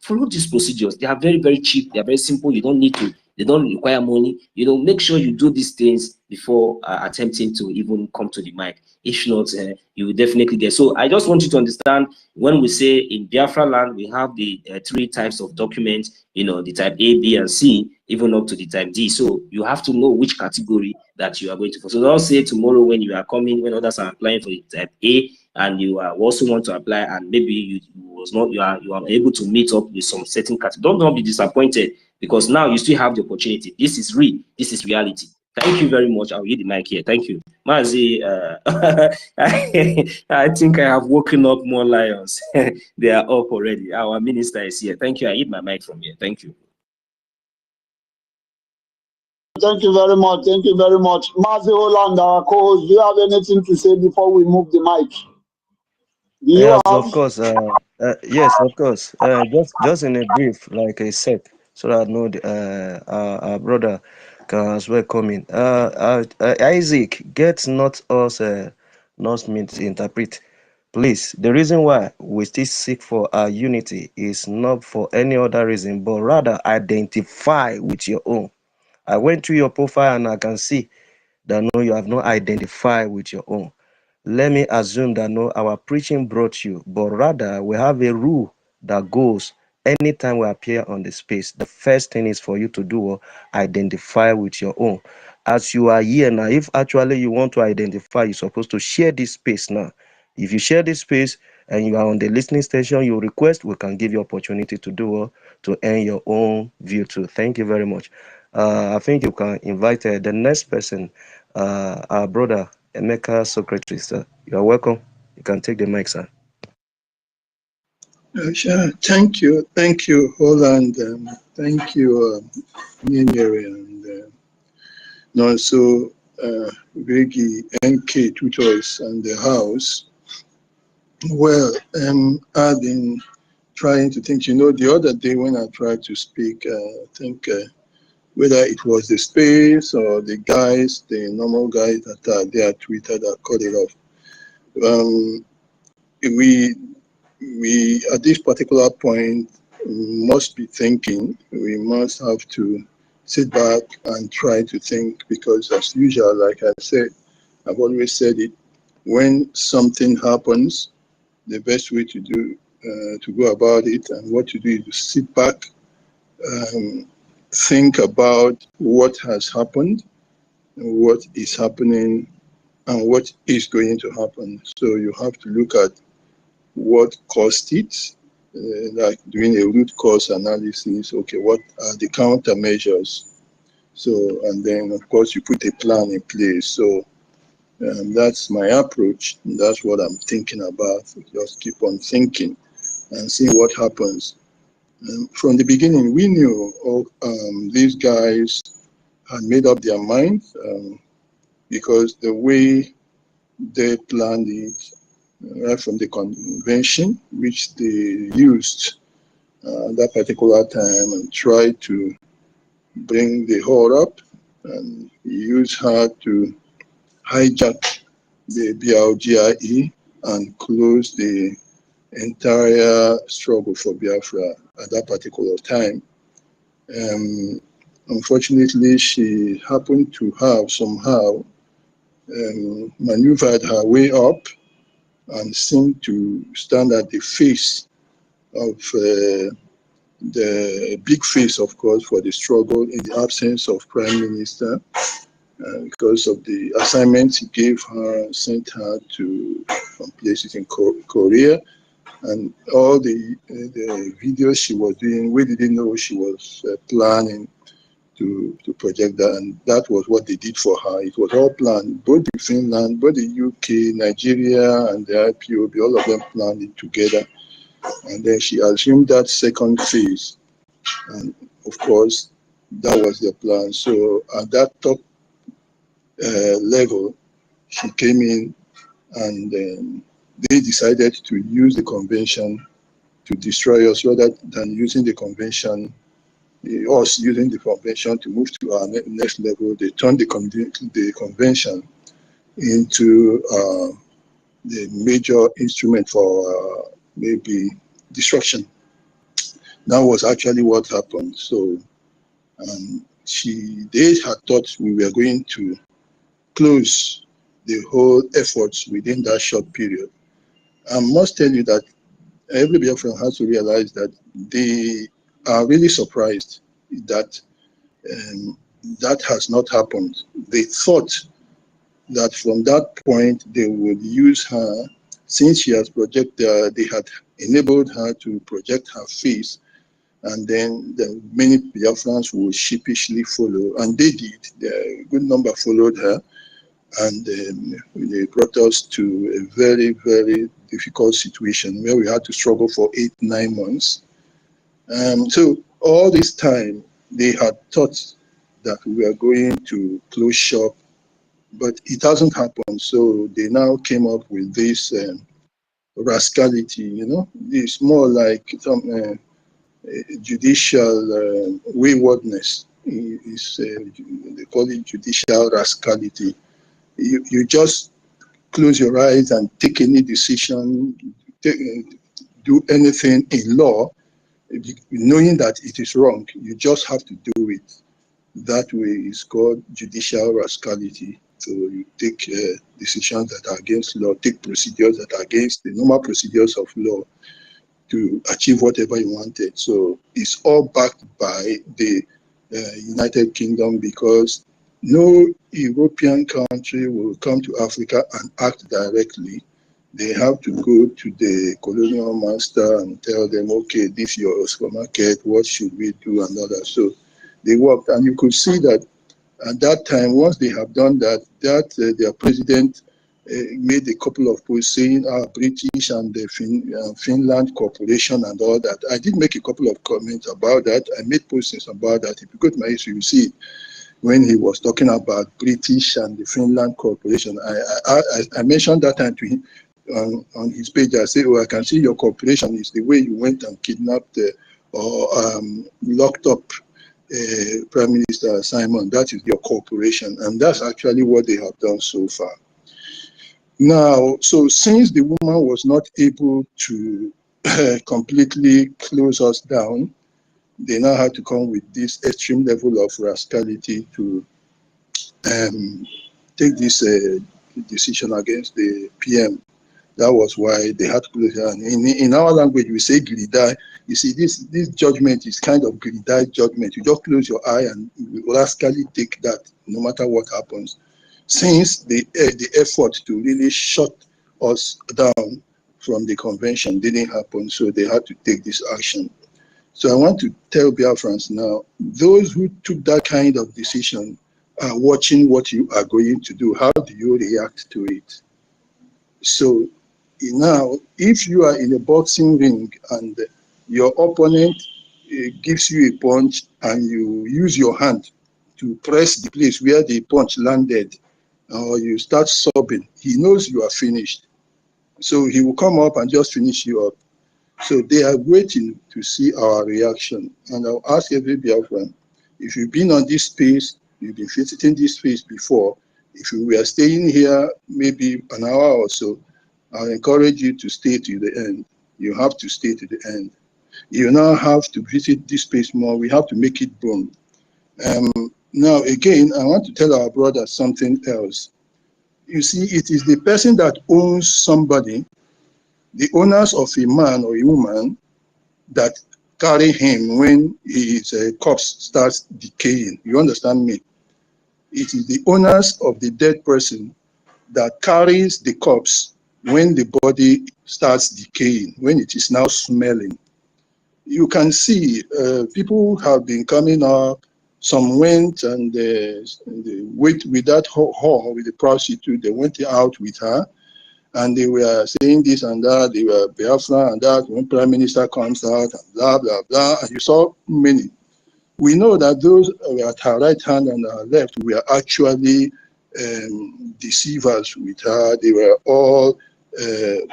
Follow these procedures. They are very, very cheap. They are very simple. You don't need to, they don't require money. Make sure you do these things before attempting to even come to the mic. If not, you will definitely get. So I just want you to understand, when we say in Biafra land, we have the 3 types of documents, the type A, B, and C, even up to the type D. So you have to know which category that you are going to. So don't say tomorrow when you are coming, when others are applying for the type A, and you also want to apply, and maybe you are able to meet up with some certain category. Don't be disappointed, because now you still have the opportunity. This is real. This is reality. Thank you very much. I'll give the mic here. Thank you. Mazi, I think I have woken up more lions. They are up already. Our minister is here. Thank you. I hit my mic from here. Thank you. Thank you very much. Thank you very much. Mazi Holland, our co-host, do you have anything to say before we move the mic? Yes, of course. Yes, of course. Just in a brief, like I said, so that I know our brother can as well come in. Isaac, get not us not me to interpret. Please, the reason why we still seek for our unity is not for any other reason, but rather identify with your own. I went through your profile and I can see that no, you have not identified with your own. Let me assume that no, our preaching brought you, but rather we have a rule that goes anytime we appear on the space. The first thing is for you to do identify with your own. As you are here now, if actually you want to identify, you're supposed to share this space now. If you share this space and you are on the listening station, you request, we can give you opportunity to do to earn your own view too. Thank you very much. I think you can invite the next person, our brother Emeka Secretary, sir. You are welcome. You can take the mic, sir. Sure. Thank you, Holland. Thank you, Nyeri, and also BRGIE and Kate, which was in the house. Well, I've been trying to think. The other day when I tried to speak, I think whether it was the space or the guys, the normal guys that are there at Twitter that cut it off. We at this particular point must be thinking. We must have to sit back and try to think, because as usual, like I said, I've always said it, when something happens, the best way to do to go about it and what to do is to sit back, think about what has happened, what is happening, and what is going to happen. So you have to look at what caused it, like doing a root cause analysis. Okay, what are the countermeasures? So, and then of course you put a plan in place. So that's my approach. That's what I'm thinking about. Just keep on thinking and see what happens. From the beginning, we knew these guys had made up their minds, because the way they planned it, right from the convention, which they used that particular time and tried to bring the whore up and use her to hijack the BRGIE and close the entire struggle for Biafra at that particular time. Unfortunately, she happened to have somehow maneuvered her way up and seemed to stand at the face of the big face, of course, for the struggle in the absence of Prime Minister because of the assignments he gave her, sent her to some places in Korea, and all the videos she was doing, we didn't know she was planning to project that, and that was what they did for her. It was all planned. Both the Finland, both the UK, Nigeria, and the IPOB, all of them planned it together. And then she assumed that second phase. And of course, that was the plan. So at that top level, she came in and they decided to use the convention to destroy us rather than using the convention, us using the convention to move to our next level. They turned the convention into the major instrument for maybe destruction. That was actually what happened. So they had thought we were going to close the whole efforts within that short period. I must tell you that every Biafran has to realize that they are really surprised that that has not happened. They thought that from that point they would use her, since she has projected, they had enabled her to project her face, and then many Biafrans will sheepishly follow, and they did. A good number followed her, and they brought us to a very, very difficult situation where we had to struggle for 8-9 months. So all this time, they had thought that we were going to close shop, but it hasn't happened. So they now came up with this rascality, you know. It's more like some judicial waywardness. They call it judicial rascality. You just close your eyes and take any decision, do anything in law, knowing that it is wrong. You just have to do it. That way is called judicial rascality. So you take decisions that are against law, take procedures that are against the normal procedures of law to achieve whatever you wanted. So it's all backed by the United Kingdom, because no European country will come to Africa and act directly. They have to go to the colonial master and tell them, okay, this is your supermarket, what should we do, and all that. So they worked, and you could see that at that time, once they have done that, their president made a couple of posts saying British and the Finland Corporation and all that. I did make a couple of comments about that. I made postings about that. If you go to my history, you see it. When he was talking about British and the Finland Corporation, I mentioned that time to him on his page. I said, oh, I can see your corporation is the way you went and kidnapped or locked up Prime Minister Simon. That is your corporation. And that's actually what they have done so far. Now, so since the woman was not able to completely close us down, they now had to come with this extreme level of rascality to take this decision against the PM. That was why they had to close down. In our language, we say gridai. You see, this judgment is kind of gridai judgment. You just close your eye and you rascally take that, no matter what happens. Since the effort to really shut us down from the convention didn't happen, so they had to take this action. So I want to tell Biafrans now, those who took that kind of decision are watching what you are going to do. How do you react to it? So now, if you are in a boxing ring and your opponent gives you a punch and you use your hand to press the place where the punch landed, or you start sobbing, he knows you are finished. So he will come up and just finish you up. So they are waiting to see our reaction. And I'll ask every Biafran, if you've been on this space, you've been visiting this space before, if you were staying here maybe an hour or so, I'll encourage you to stay to the end. You have to stay to the end. You now have to visit this space more. We have to make it boom. Now, again, I want to tell our brothers something else. You see, it is the person that owns somebody, the owners of a man or a woman, that carry him when his corpse starts decaying. You understand me? It is the owners of the dead person that carries the corpse when the body starts decaying, when it is now smelling. You can see people have been coming up. Some went and they went with that whore, with the prostitute. They went out with her, and they were saying this and that. They were Biafra and that. When Prime Minister comes out, and blah blah blah. And you saw many. We know that those at her right hand and her left were actually deceivers with her. They were all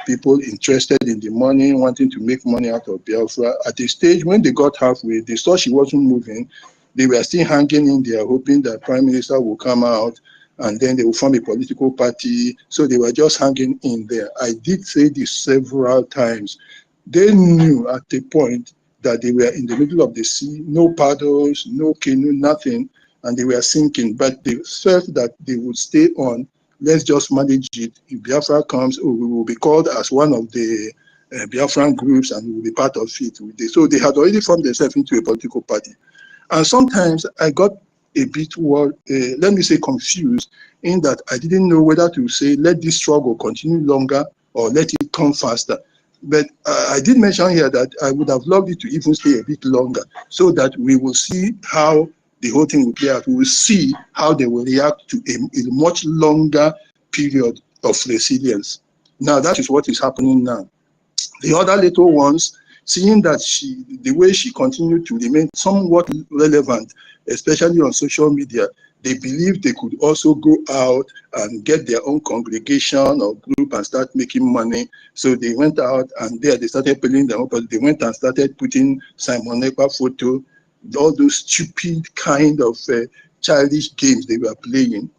people interested in the money, wanting to make money out of Biafra. At the stage when they got halfway, they saw she wasn't moving. They were still hanging in there, hoping that Prime Minister will come out and then they will form a political party. So they were just hanging in there. I did say this several times. They knew at the point that they were in the middle of the sea, no paddles, no canoe, nothing, and they were sinking. But they felt that they would stay on. Let's just manage it. If Biafra comes, we will be called as one of the Biafran groups and we will be part of it. So they had already formed themselves into a political party. And sometimes I got a bit, let me say, confused in that I didn't know whether to say, let this struggle continue longer or let it come faster. But I did mention here that I would have loved it to even stay a bit longer so that we will see how the whole thing will play out. We will see how they will react to a much longer period of resilience. Now, that is what is happening now. The other little ones, seeing that the way she continued to remain somewhat relevant, especially on social media, they believed they could also go out and get their own congregation or group and start making money. So they went out and there they started paying their own. They went and started putting Simon Ekpa photo, all those stupid kind of childish games they were playing.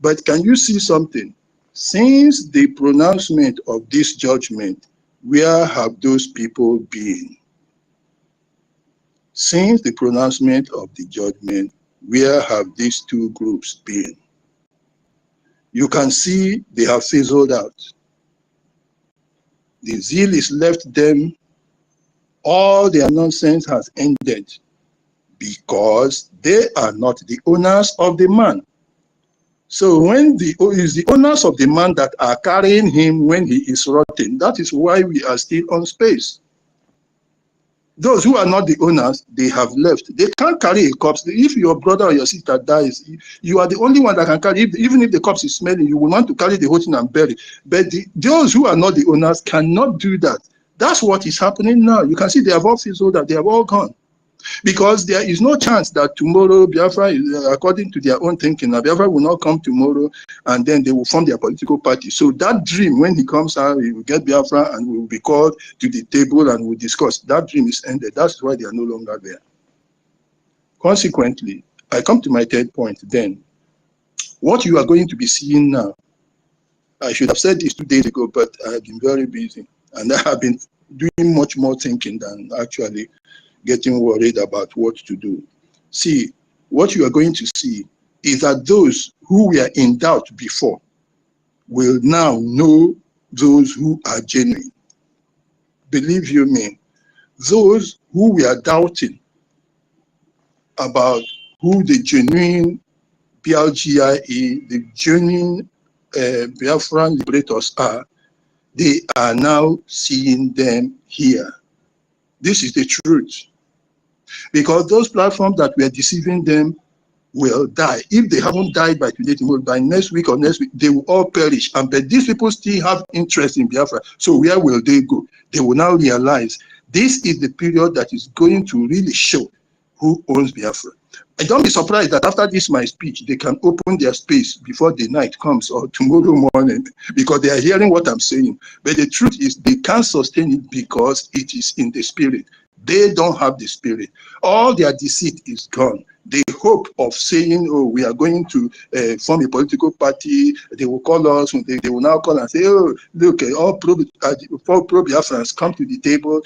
But can you see something? Since the pronouncement of this judgment, where have those people been? Since the pronouncement of the judgment, where have these two groups been? You can see they have fizzled out. The zeal is left them. All their nonsense has ended because they are not the owners of the man. So when it's the owners of the man that are carrying him when he is rotting, that is why we are still on space. Those who are not the owners, they have left. They can't carry a corpse. If your brother or your sister dies, you are the only one that can carry. Even if the corpse is smelling, you will want to carry the whole thing and bury. But those who are not the owners cannot do that. That's what is happening now. You can see they have all fizzled out. They have all gone. Because there is no chance that tomorrow Biafra, according to their own thinking, Biafra will not come tomorrow and then they will form their political party. So that dream, when he comes out, he will get Biafra and we will be called to the table and we'll discuss. That dream is ended. That's why they are no longer there. Consequently, I come to my third point then. What you are going to be seeing now, I should have said this 2 days ago, but I have been very busy and I have been doing much more thinking than actually getting worried about what to do. See, what you are going to see is that those who were in doubt before will now know those who are genuine. Believe you me, those who were doubting about who the genuine BRGIE, the genuine Biafran liberators are, they are now seeing them here. This is the truth. Because those platforms that were deceiving them will die. If they haven't died by today, by next week or next week, they will all perish. But these people still have interest in Biafra. So where will they go? They will now realize this is the period that is going to really show who owns Biafra. And don't be surprised that after this my speech, they can open their space before the night comes or tomorrow morning, because they are hearing what I'm saying. But the truth is they can't sustain it because it is in the spirit. They don't have the spirit. All their deceit is gone. The hope of saying, oh, we are going to form a political party, they will call us, they will now call and say, oh, look, all pro-Biafrans come to the table.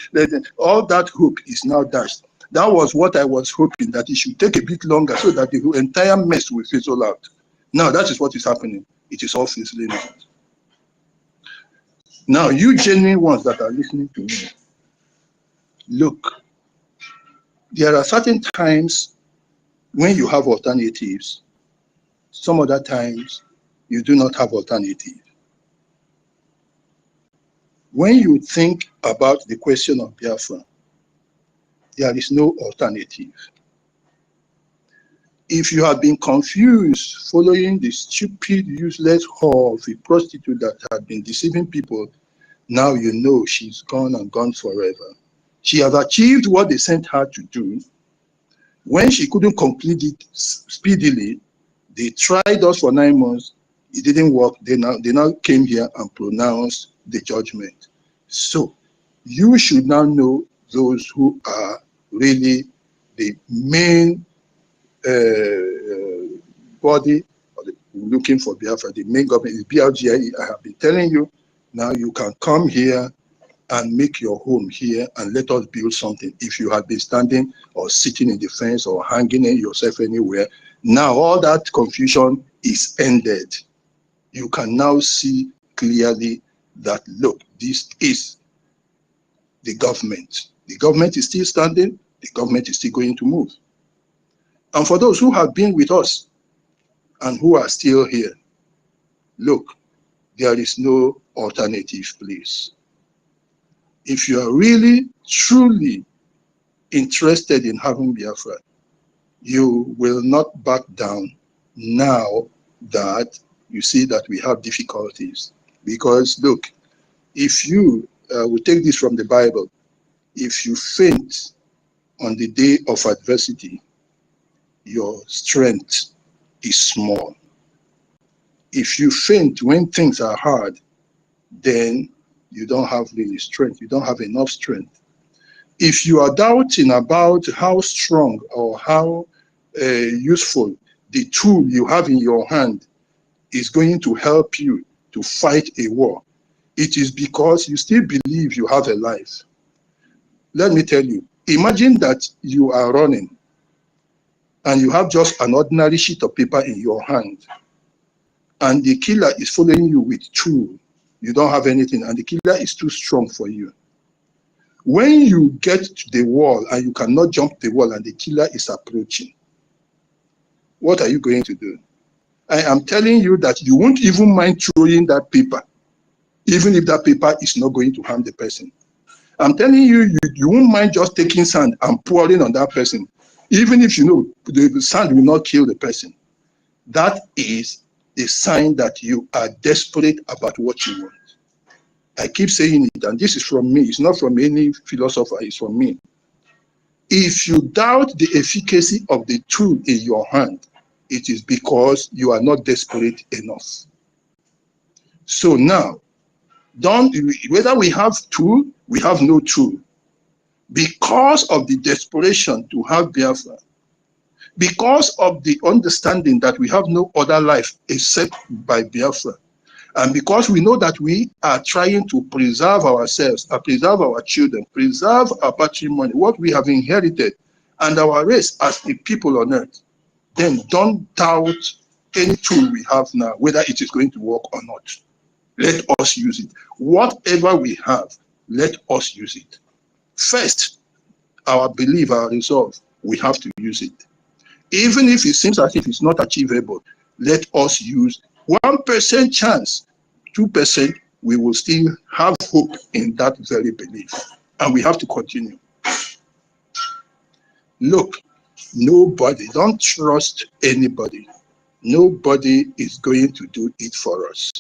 All that hope is now dashed. That was what I was hoping, that it should take a bit longer so that the entire mess will fizzle out. Now, that is what is happening. It is all fizzling out. Now, you genuine ones that are listening to me, look, there are certain times when you have alternatives. Some other times, you do not have alternative. When you think about the question of Biafra, there is no alternative. If you have been confused following the stupid, useless whore of a prostitute that had been deceiving people, now you know she's gone and gone forever. She has achieved what they sent her to do. When she couldn't complete it speedily, they tried us for 9 months. It didn't work. They now came here and pronounced the judgment. So you should now know those who are really the main body looking for Biafra. The main government is BRGIE. I have been telling you. Now you can come here and make your home here and let us build something. If you have been standing or sitting in the fence or hanging in yourself anywhere, now all that confusion is ended. You can now see clearly that, look, this is the government. The government is still standing. The government is still going to move. And for those who have been with us and who are still here, look, there is no alternative, please. If you are really, truly interested in having Biafra, you will not back down now that you see that we have difficulties. Because look, if you, we take this from the Bible, if you faint on the day of adversity, your strength is small. If you faint when things are hard, then you don't have really strength. You don't have enough strength. If you are doubting about how strong or how useful the tool you have in your hand is going to help you to fight a war, it is because you still believe you have a life. Let me tell you, imagine that you are running and you have just an ordinary sheet of paper in your hand and the killer is following you with tool. You don't have anything and the killer is too strong for you. When you get to the wall and you cannot jump the wall and the killer is approaching, what are you going to do? I am telling you that you won't even mind throwing that paper, even if that paper is not going to harm the person. I'm telling you, you won't mind just taking sand and pouring on that person, even if you know the sand will not kill the person. That is a sign that you are desperate about what you want. I keep saying it, and this is from me. It's not from any philosopher, it's from me. If you doubt the efficacy of the tool in your hand, it is because you are not desperate enough. So now, whether we have tool, we have no tool. Because of the desperation to have Biafra, because of the understanding that we have no other life except by Biafra, and because we know that we are trying to preserve ourselves, preserve our children, preserve our patrimony, what we have inherited, and our race as a people on earth, then don't doubt any tool we have now, whether it is going to work or not. Let us use it. Whatever we have, let us use it. First, our belief, our resolve, we have to use it. Even if it seems as if it's not achievable, let us use 1% chance, 2%, we will still have hope in that very belief. And we have to continue. Look, nobody, don't trust anybody. Nobody is going to do it for us.